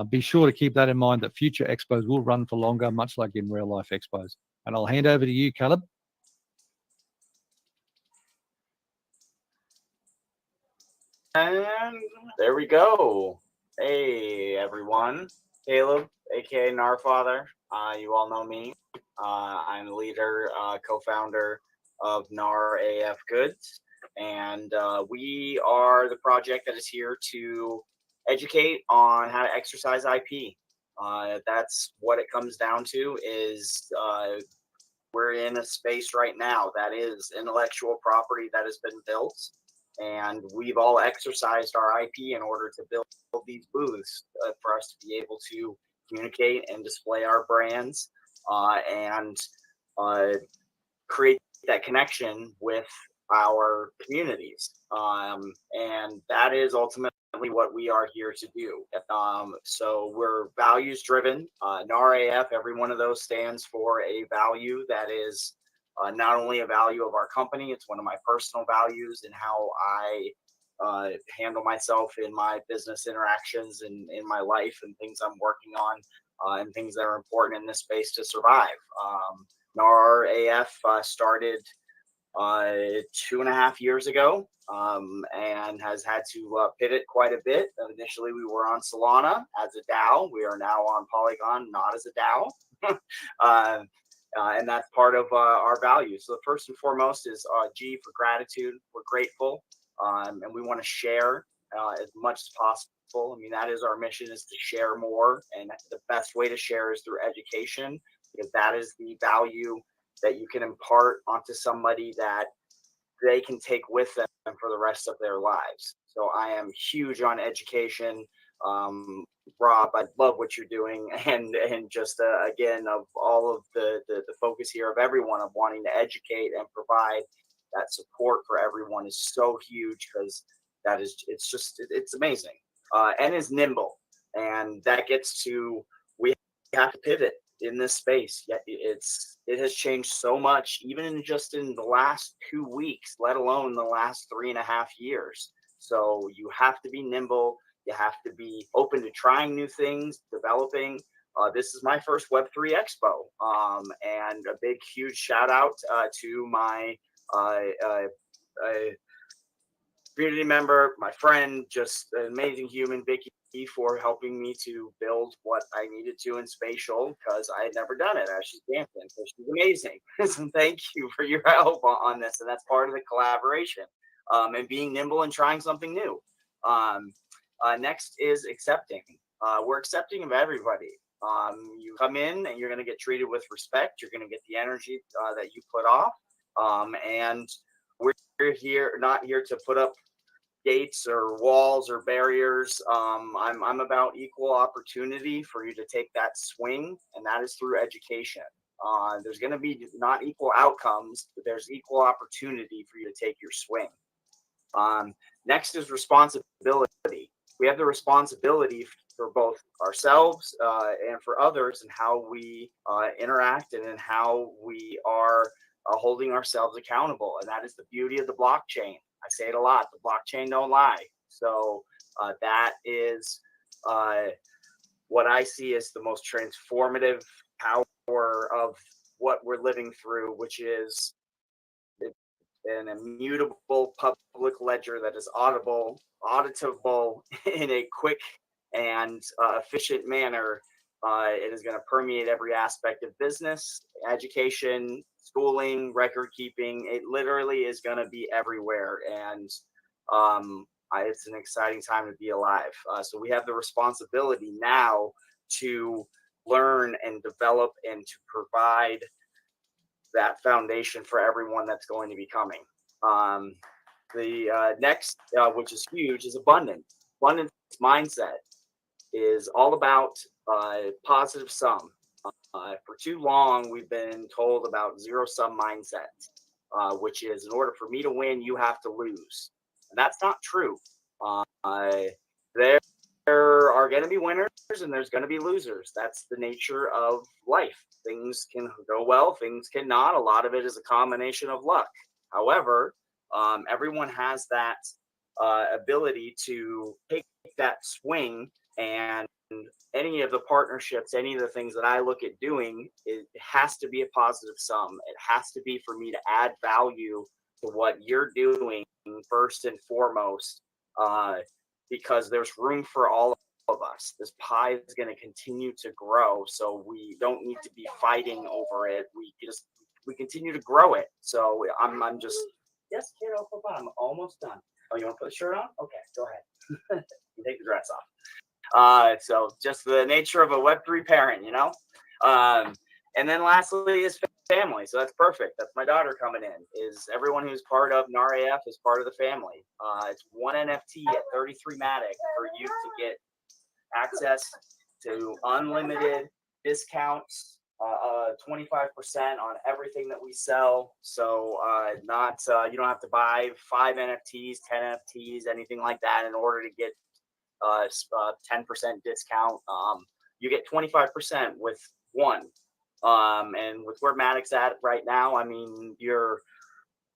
be sure to keep that in mind, that future expos will run for longer, much like in real life expos. And I'll hand over to you, Caleb. And there we go. Hey, everyone. Caleb, aka Narfather. You all know me. I'm the leader, co-founder of NAR AF Goods. And we are the project that is here to educate on how to exercise IP. That's what it comes down to, is we're in a space right now that is intellectual property that has been built. And we've all exercised our IP in order to build these booths for us to be able to communicate and display our brands and create that connection with our communities. And that is ultimately what we are here to do. So we're values driven. NARAF, every one of those stands for a value that is not only a value of our company, it's one of my personal values and how I handle myself in my business interactions and in my life and things I'm working on and things that are important in this space to survive. NARAF started 2.5 years ago and has had to pivot quite a bit. Initially, we were on Solana as a DAO. We are now on Polygon, not as a DAO. And that's part of our values. So first and foremost is G for gratitude. We're grateful, and we want to share as much as possible. I mean, that is our mission, is to share more. And the best way to share is through education, because that is the value that you can impart onto somebody that they can take with them for the rest of their lives. So I am huge on education. Rob, I love what you're doing, and just again, of all of the focus here of everyone of wanting to educate and provide that support for everyone is so huge, because that is, it's amazing and is nimble, and that gets to, we have to pivot in this space. Yet it has changed so much, even in the last 2 weeks, let alone the last 3.5 years. So you have to be nimble. You have to be open to trying new things, developing. This is my first Web3 Expo. And a big, huge shout out to my community member, my friend, just an amazing human, Vicky, for helping me to build what I needed to in spatial, because I had never done it. She's dancing, so she's amazing. So thank you for your help on this. And that's part of the collaboration and being nimble and trying something new. Next is accepting. We're accepting of everybody. You come in and you're going to get treated with respect. You're going to get the energy that you put off. And we're here, not here to put up gates or walls or barriers. I'm about equal opportunity for you to take that swing, and that is through education. There's going to be not equal outcomes, but there's equal opportunity for you to take your swing. Next is responsibility. We have the responsibility for both ourselves and for others, and how we interact and in how we are holding ourselves accountable. And that is the beauty of the blockchain. I say it a lot, the blockchain don't lie. So that is what I see as the most transformative power of what we're living through, which is an immutable public ledger that is auditable in a quick and efficient manner. It is going to permeate every aspect of business, education, schooling, record keeping. It literally is going to be everywhere. And it's an exciting time to be alive. So we have the responsibility now to learn and develop and to provide that foundation for everyone that's going to be coming. The next, which is huge, is abundance. Abundance mindset is all about positive sum. For too long, we've been told about zero sum mindset, which is in order for me to win, you have to lose. And that's not true. There are going to be winners and there's going to be losers. That's the nature of life. Things can go well, things cannot. A lot of it is a combination of luck. However, everyone has that ability to take that swing, and any of the partnerships, any of the things that I look at doing, it has to be a positive sum. It has to be for me to add value to what you're doing first and foremost, because there's room for all of us. This pie is going to continue to grow, so we don't need to be fighting over it. We continue to grow it. So I'm just, yes, kiddo, I'm almost done. Oh, you want to put the shirt on? Okay, go ahead. You take the dress off. So just the nature of a Web3 parent, you know. And then lastly is family. So that's perfect. That's my daughter coming in. Is everyone who's part of NARAF is part of the family. It's one NFT at 33 Matic for you to get access to unlimited discounts, 25% on everything that we sell. So you don't have to buy 5 NFTs, 10 NFTs, anything like that in order to get 10% discount. You get 25% with one. And with where Matic's at right now, I mean,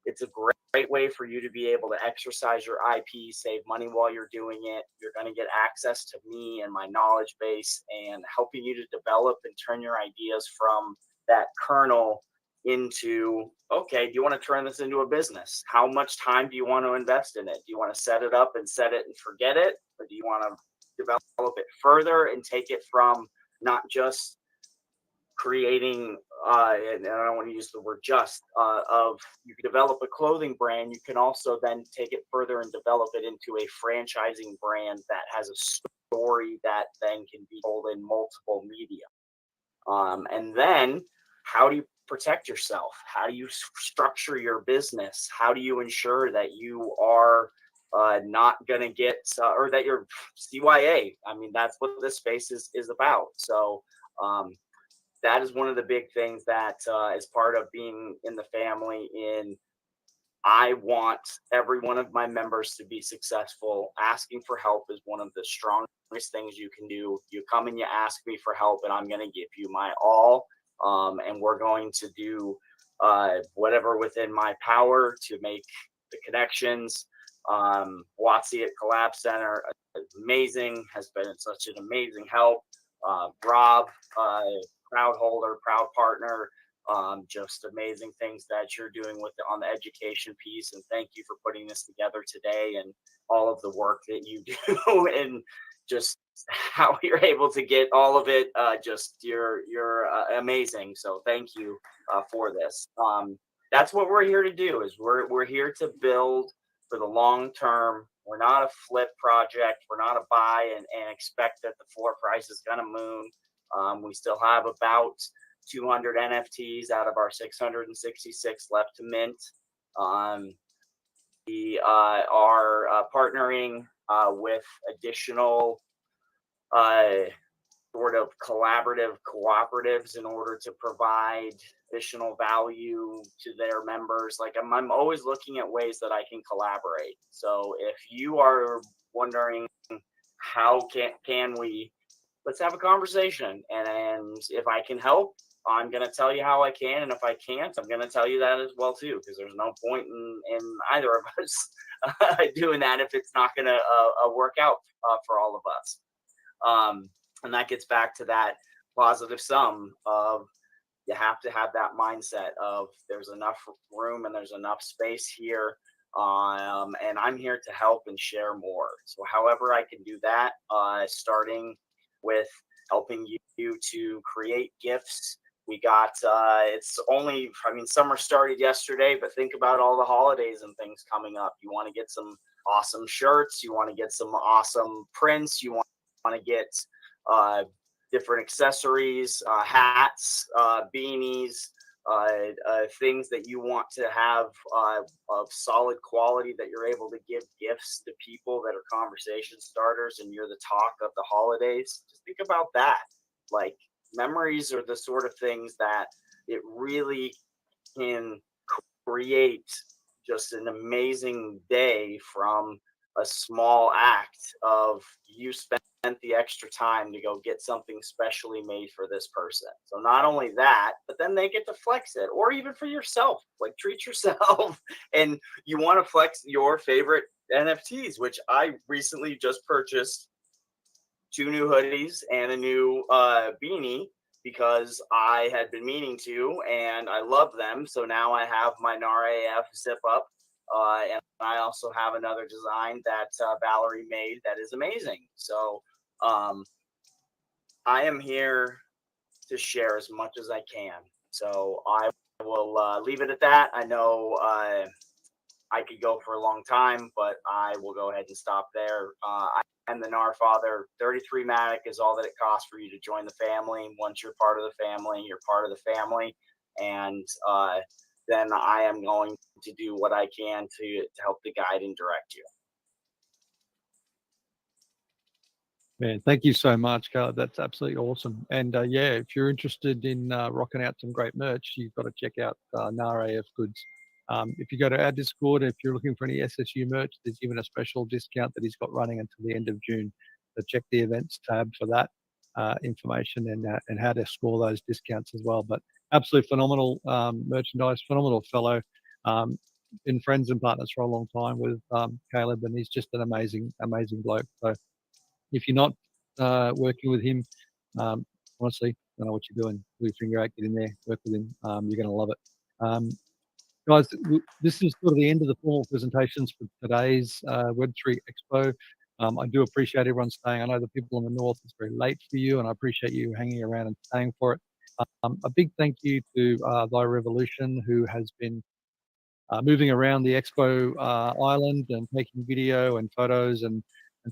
it's a great way for you to be able to exercise your IP, save money while you're doing it. You're going to get access to me and my knowledge base and helping you to develop and turn your ideas from that kernel into, okay, do you want to turn this into a business? How much time do you want to invest in it? Do you want to set it up and set it and forget it? Or do you want to develop it further and take it from not just creating, and I don't want to use the word just, of you can develop a clothing brand, you can also then take it further and develop it into a franchising brand that has a story that then can be told in multiple media. And then how do you protect yourself? How do you structure your business? How do you ensure that you are not going to get, or that you're CYA? I mean, that's what this space is about. So, that is one of the big things that is part of being in the family. I want every one of my members to be successful. Asking for help is one of the strongest things you can do. You come and you ask me for help, and I'm going to give you my all. And we're going to do whatever within my power to make the connections. Watsy at Collab Center, amazing, has been such an amazing help. Rob, proud holder, proud partner, just amazing things that you're doing on the education piece. And thank you for putting this together today and all of the work that you do and just how you're able to get all of it. You're amazing. So thank you for this. That's what we're here to do, is we're here to build for the long term. We're not a flip project. We're not a buy and expect that the floor price is going to moon. We still have about 200 NFTs out of our 666 left to mint. We are partnering with additional sort of collaborative cooperatives in order to provide additional value to their members. Like I'm always looking at ways that I can collaborate. So if you are wondering how can we, let's have a conversation. And if I can help, I'm going to tell you how I can. And if I can't, I'm going to tell you that as well too, because there's no point in either of us doing that if it's not going to work out for all of us. And that gets back to that positive sum of, you have to have that mindset of there's enough room and there's enough space here. And I'm here to help and share more. So however I can do that, starting with helping you to create gifts. We got, summer started yesterday, but think about all the holidays and things coming up. You want to get some awesome shirts, you want to get some awesome prints, you want to get different accessories, hats, beanies, things that you want to have of solid quality that you're able to give gifts to people that are conversation starters, and you're the talk of the holidays. Just think about that. Like, memories are the sort of things that it really can create just an amazing day from a small act of you spent the extra time to go get something specially made for this person. So not only that, but then they get to flex it, or even for yourself, like treat yourself. And you want to flex your favorite NFTs, which I recently just purchased 2 new hoodies and a new beanie because I had been meaning to, and I love them. So now I have my NAR AF zip up, and I also have another design that Valerie made that is amazing. So I am here to share as much as I can. So I will leave it at that. I know I could go for a long time, but I will go ahead and stop there. I'm the NAR father. 33 Matic is all that it costs for you to join the family. Once you're part of the family, you're part of the family. And then I am going to do what I can to help to guide and direct you. Man, thank you so much, Carl. That's absolutely awesome. And yeah, if you're interested in rocking out some great merch, you've got to check out NAR AF Goods. If you go to our Discord, if you're looking for any SSU merch, there's even a special discount that he's got running until the end of June. So check the events tab for that information and how to score those discounts as well. But absolutely phenomenal merchandise, phenomenal fellow. Been friends and partners for a long time with Caleb, and he's just an amazing, amazing bloke. So if you're not working with him, honestly, I don't know what you're doing. Pull your finger out, get in there, work with him. You're going to love it. Guys, this is sort of the end of the formal presentations for today's Web3 Expo. I do appreciate everyone staying. I know the people in the north, it's very late for you, and I appreciate you hanging around and staying for it. A big thank you to Thy Revolution, who has been moving around the Expo island and taking video and photos and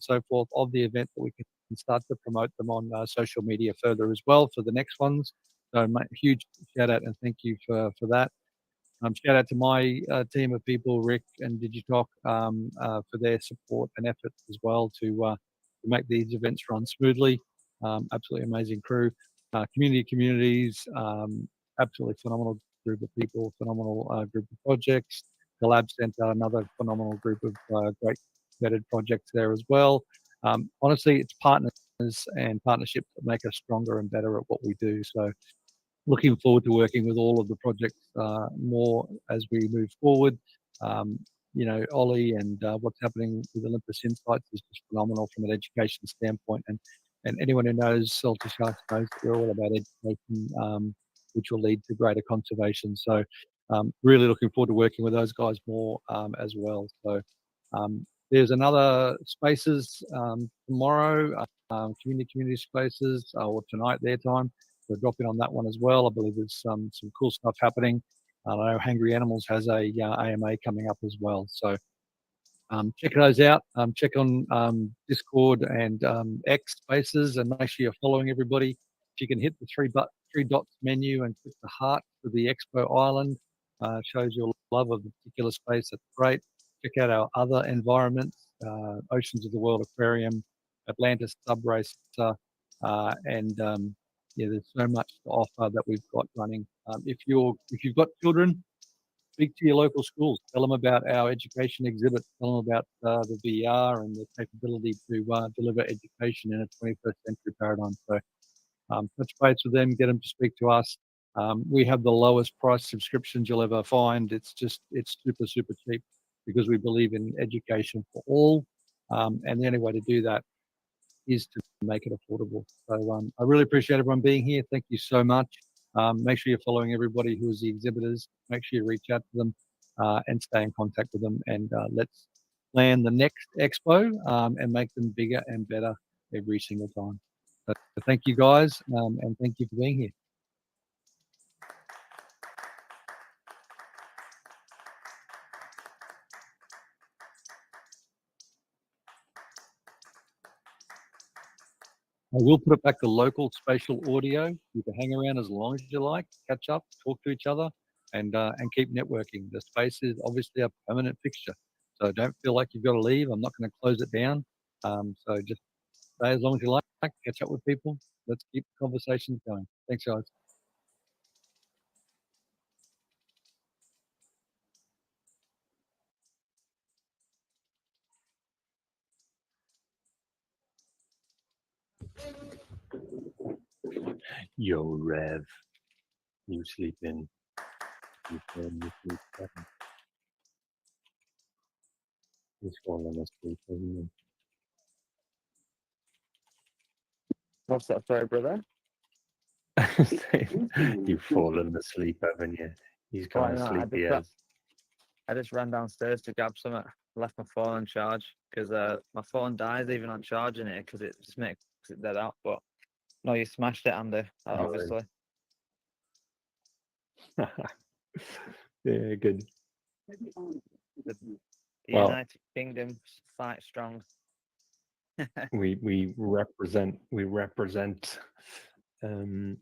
so forth of the event, that we can start to promote them on social media further as well for the next ones. So huge shout out and thank you for that. Shout out to my team of people, Rick and Digitalk, for their support and efforts as well to make these events run smoothly. Absolutely amazing crew. Communities, absolutely phenomenal group of people, phenomenal group of projects. The Lab Center, another phenomenal group of great vetted projects there as well. Honestly, it's partners and partnerships that make us stronger and better at what we do. So looking forward to working with all of the projects more as we move forward. You know, Ollie and what's happening with Olympus Insights is just phenomenal from an education standpoint. And anyone who knows Salty Sharks knows that we're all about education, which will lead to greater conservation. So really looking forward to working with those guys more as well. So there's another spaces tomorrow, community spaces, or tonight their time. So drop in on that one as well. I believe there's some cool stuff happening. I know Hungry Animals has a AMA coming up as well. So check those out. Check on Discord and X Spaces, and make sure you're following everybody. If you can hit the three dots menu and click the heart for the Expo Island, shows your love of the particular space. That's great. Check out our other environments, Oceans of the World Aquarium, Atlantis Subracer, and yeah, there's so much to offer that we've got running. If you've got children, speak to your local schools. Tell them about our education exhibit. Tell them about the VR and the capability to deliver education in a 21st century paradigm. So touch base with them, get them to speak to us. We have the lowest price subscriptions you'll ever find. It's super, super cheap because we believe in education for all. And the only way to do that is to make it affordable. So I really appreciate everyone being here. Thank you so much. Make sure you're following everybody who is the exhibitors. Make sure you reach out to them and stay in contact with them. And let's plan the next expo and make them bigger and better every single time. So thank you guys, and thank you for being here. I will put it back to local spatial audio. You can hang around as long as you like, catch up, talk to each other, and keep networking. The space is obviously a permanent fixture, so don't feel like you've got to leave. I'm not going to close it down. So just stay as long as you like, catch up with people. Let's keep conversations going. Thanks, guys. Yo, Rev, you sleeping? You falling asleep? He's falling asleep, isn't What's that, sorry, brother? he? You've fallen asleep, haven't you? He's Well, gone no, sleepy as. I just ran downstairs to grab something. Left my phone on charge because my phone dies even on charging it because it just makes it dead out. But no, you smashed it, Andy. Obviously. Yeah, good. The Well, United Kingdom fight strong. we represent good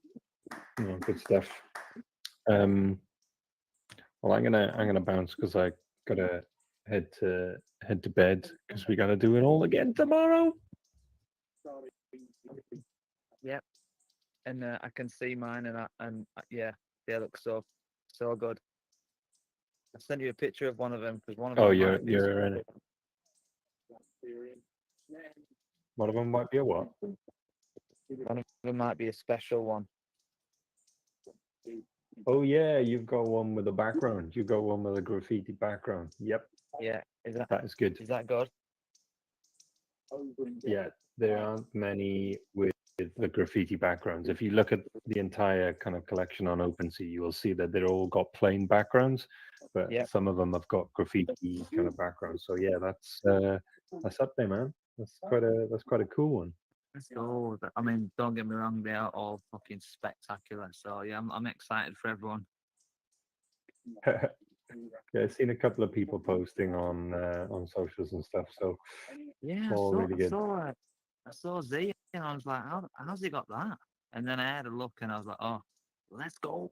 stuff. Well, I'm gonna bounce because I gotta head to bed because we gotta do it all again tomorrow. Yep. And I can see mine, and yeah, they look so good. I sent you a picture of one of them because one of them. Oh, might be you're in it. One of them might be a what? One of them might be a special one. Oh yeah, you've got one with a background. You got one with a graffiti background. Yep. Yeah, That is good. Is that good? Yeah, there aren't many with the graffiti backgrounds. If you look at the entire kind of collection on OpenSea, you will see that they're all got plain backgrounds, but some of them have got graffiti kind of backgrounds. So yeah, that's up there, man. That's quite a cool one. Oh, I mean, don't get me wrong, they are all fucking spectacular. So yeah, I'm excited for everyone. Yeah, I've seen a couple of people posting on socials and stuff. So Yeah, all really good. I saw Z and I was like, how's he got that? And then I had a look and I was like, oh, let's go.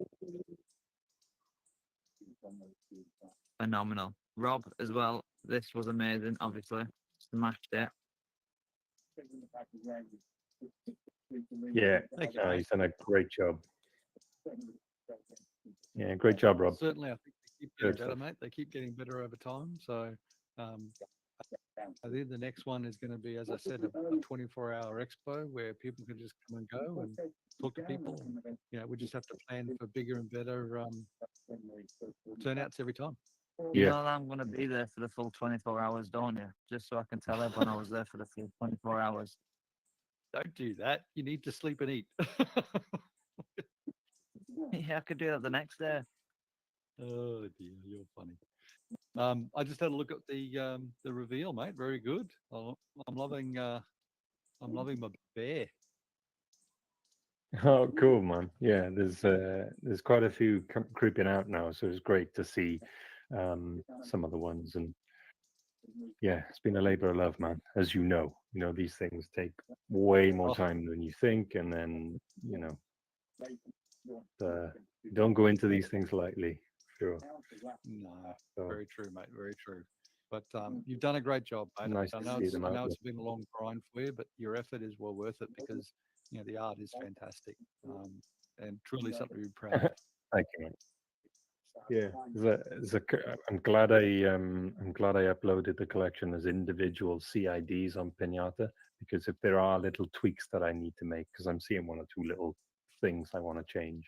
Phenomenal. Rob as well. This was amazing, obviously. Smashed it. Yeah, he's done a great job. Yeah, great job, Rob. Certainly, I think they keep getting better, mate. They keep getting better over time. So I think the next one is going to be, as I said, a 24-hour expo where people can just come and go and talk to people. We just have to plan for bigger and better turnouts every time. You know I'm going to be there for the full 24 hours, don't you? Just so I can tell everyone I was there for the full 24 hours. Don't do that. You need to sleep and eat. Yeah, I could do that the next day. Oh dear, you're funny. I just had a look at the reveal, mate. Very good. I'm loving my bear. Oh, cool, man. Yeah, there's quite a few creeping out now, so it's great to see some of the ones. And yeah, it's been a labor of love, man. As you know, these things take way more time than you think, and then don't go into these things lightly. Sure. No, So, very true, mate. Very true. But you've done a great job, mate. Nice I to know see it's them out been a long grind for you, but your effort is well worth it because the art is fantastic and truly something to be proud of. Thank you, mate. Yeah, I'm glad I uploaded the collection as individual CIDs on Pinata, because if there are little tweaks that I need to make, because I'm seeing one or two little things I want to change,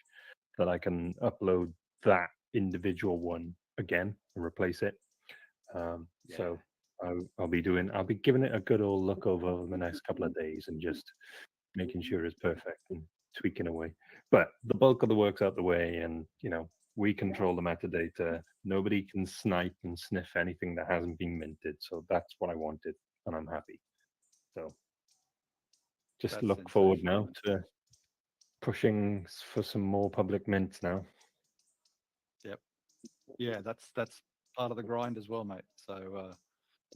that I can upload that individual one again and replace it. So I'll be giving it a good old look over the next couple of days and just making sure it's perfect and tweaking away. But the bulk of the work's out the way, and we control the metadata. Nobody can snipe and sniff anything that hasn't been minted. So that's what I wanted, and I'm happy. So just look forward now to pushing for some more public mints now. Yep. Yeah, that's part of the grind as well, mate. So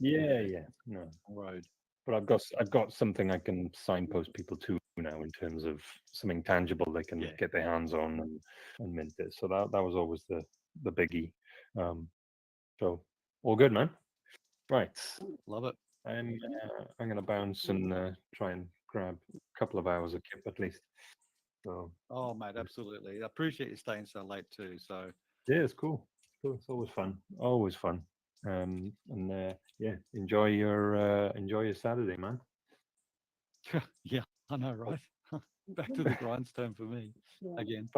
yeah, no road. but I've got something I can signpost people to now in terms of something tangible they can get their hands on and mint it. So that was always the biggie. So all good, man. Right, love it. I'm gonna bounce and try and grab a couple of hours of kip at least. So Oh, mate, absolutely. I appreciate you staying so late too. So yeah, it's cool. It's always fun. Always fun. And yeah, enjoy your Saturday, man. yeah, I know, right? Back to the grindstone for me again.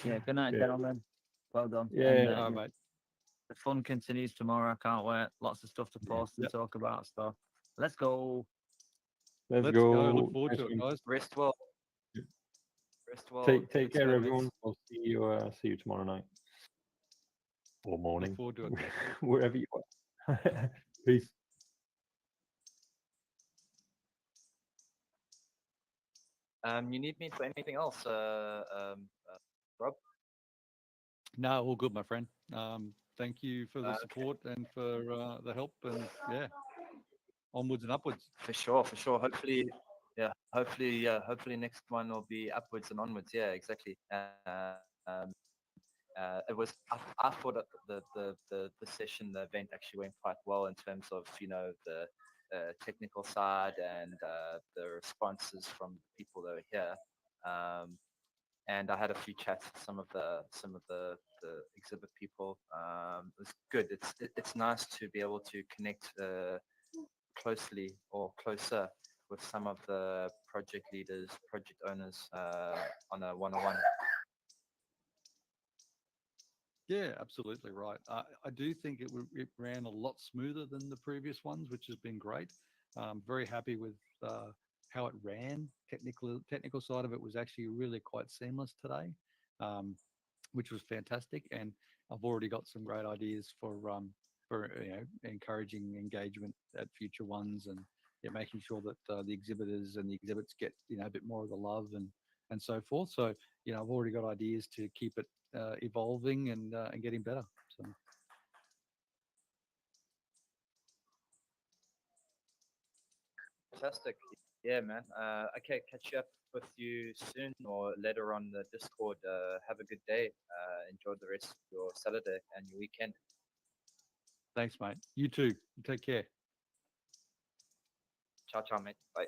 Yeah, good night, Yeah. gentlemen. Well done. Yeah. And, All right, mate. the fun continues tomorrow. I can't wait. Lots of stuff to post and talk about. So let's go. Let's go. go. Look forward Nice to it, one. guys. Rest well. Rest well. Take Good care, service. everyone. I'll see you tomorrow night or morning, Look forward to it. wherever you are. Peace. You need me for anything else, Rob? No, all good, my friend. Thank you for the support and for the help, and yeah, onwards and upwards. For sure, for sure. Hopefully, hopefully next one will be upwards and onwards. Yeah, exactly. It was. I thought that the session, the event actually went quite well in terms of the technical side and the responses from people that were here. And I had a few chats with some of the exhibit people. It was good. It's nice to be able to connect closely or closer with some of the project leaders, project owners on a one-on-one. Yeah, absolutely right. I do think it ran a lot smoother than the previous ones, which has been great. Very happy with how it ran. Technical side of it was actually really quite seamless today, which was fantastic. And I've already got some great ideas for encouraging engagement at future ones, and making sure that the exhibitors and the exhibits get a bit more of the love and so forth. So I've already got ideas to keep it evolving and getting better. So Fantastic. Yeah, man. Okay, catch up with you soon or later on the Discord. Have a good day. Enjoy the rest of your Saturday and your weekend. thanks, mate. You too. Take care. Ciao, ciao, mate. Bye.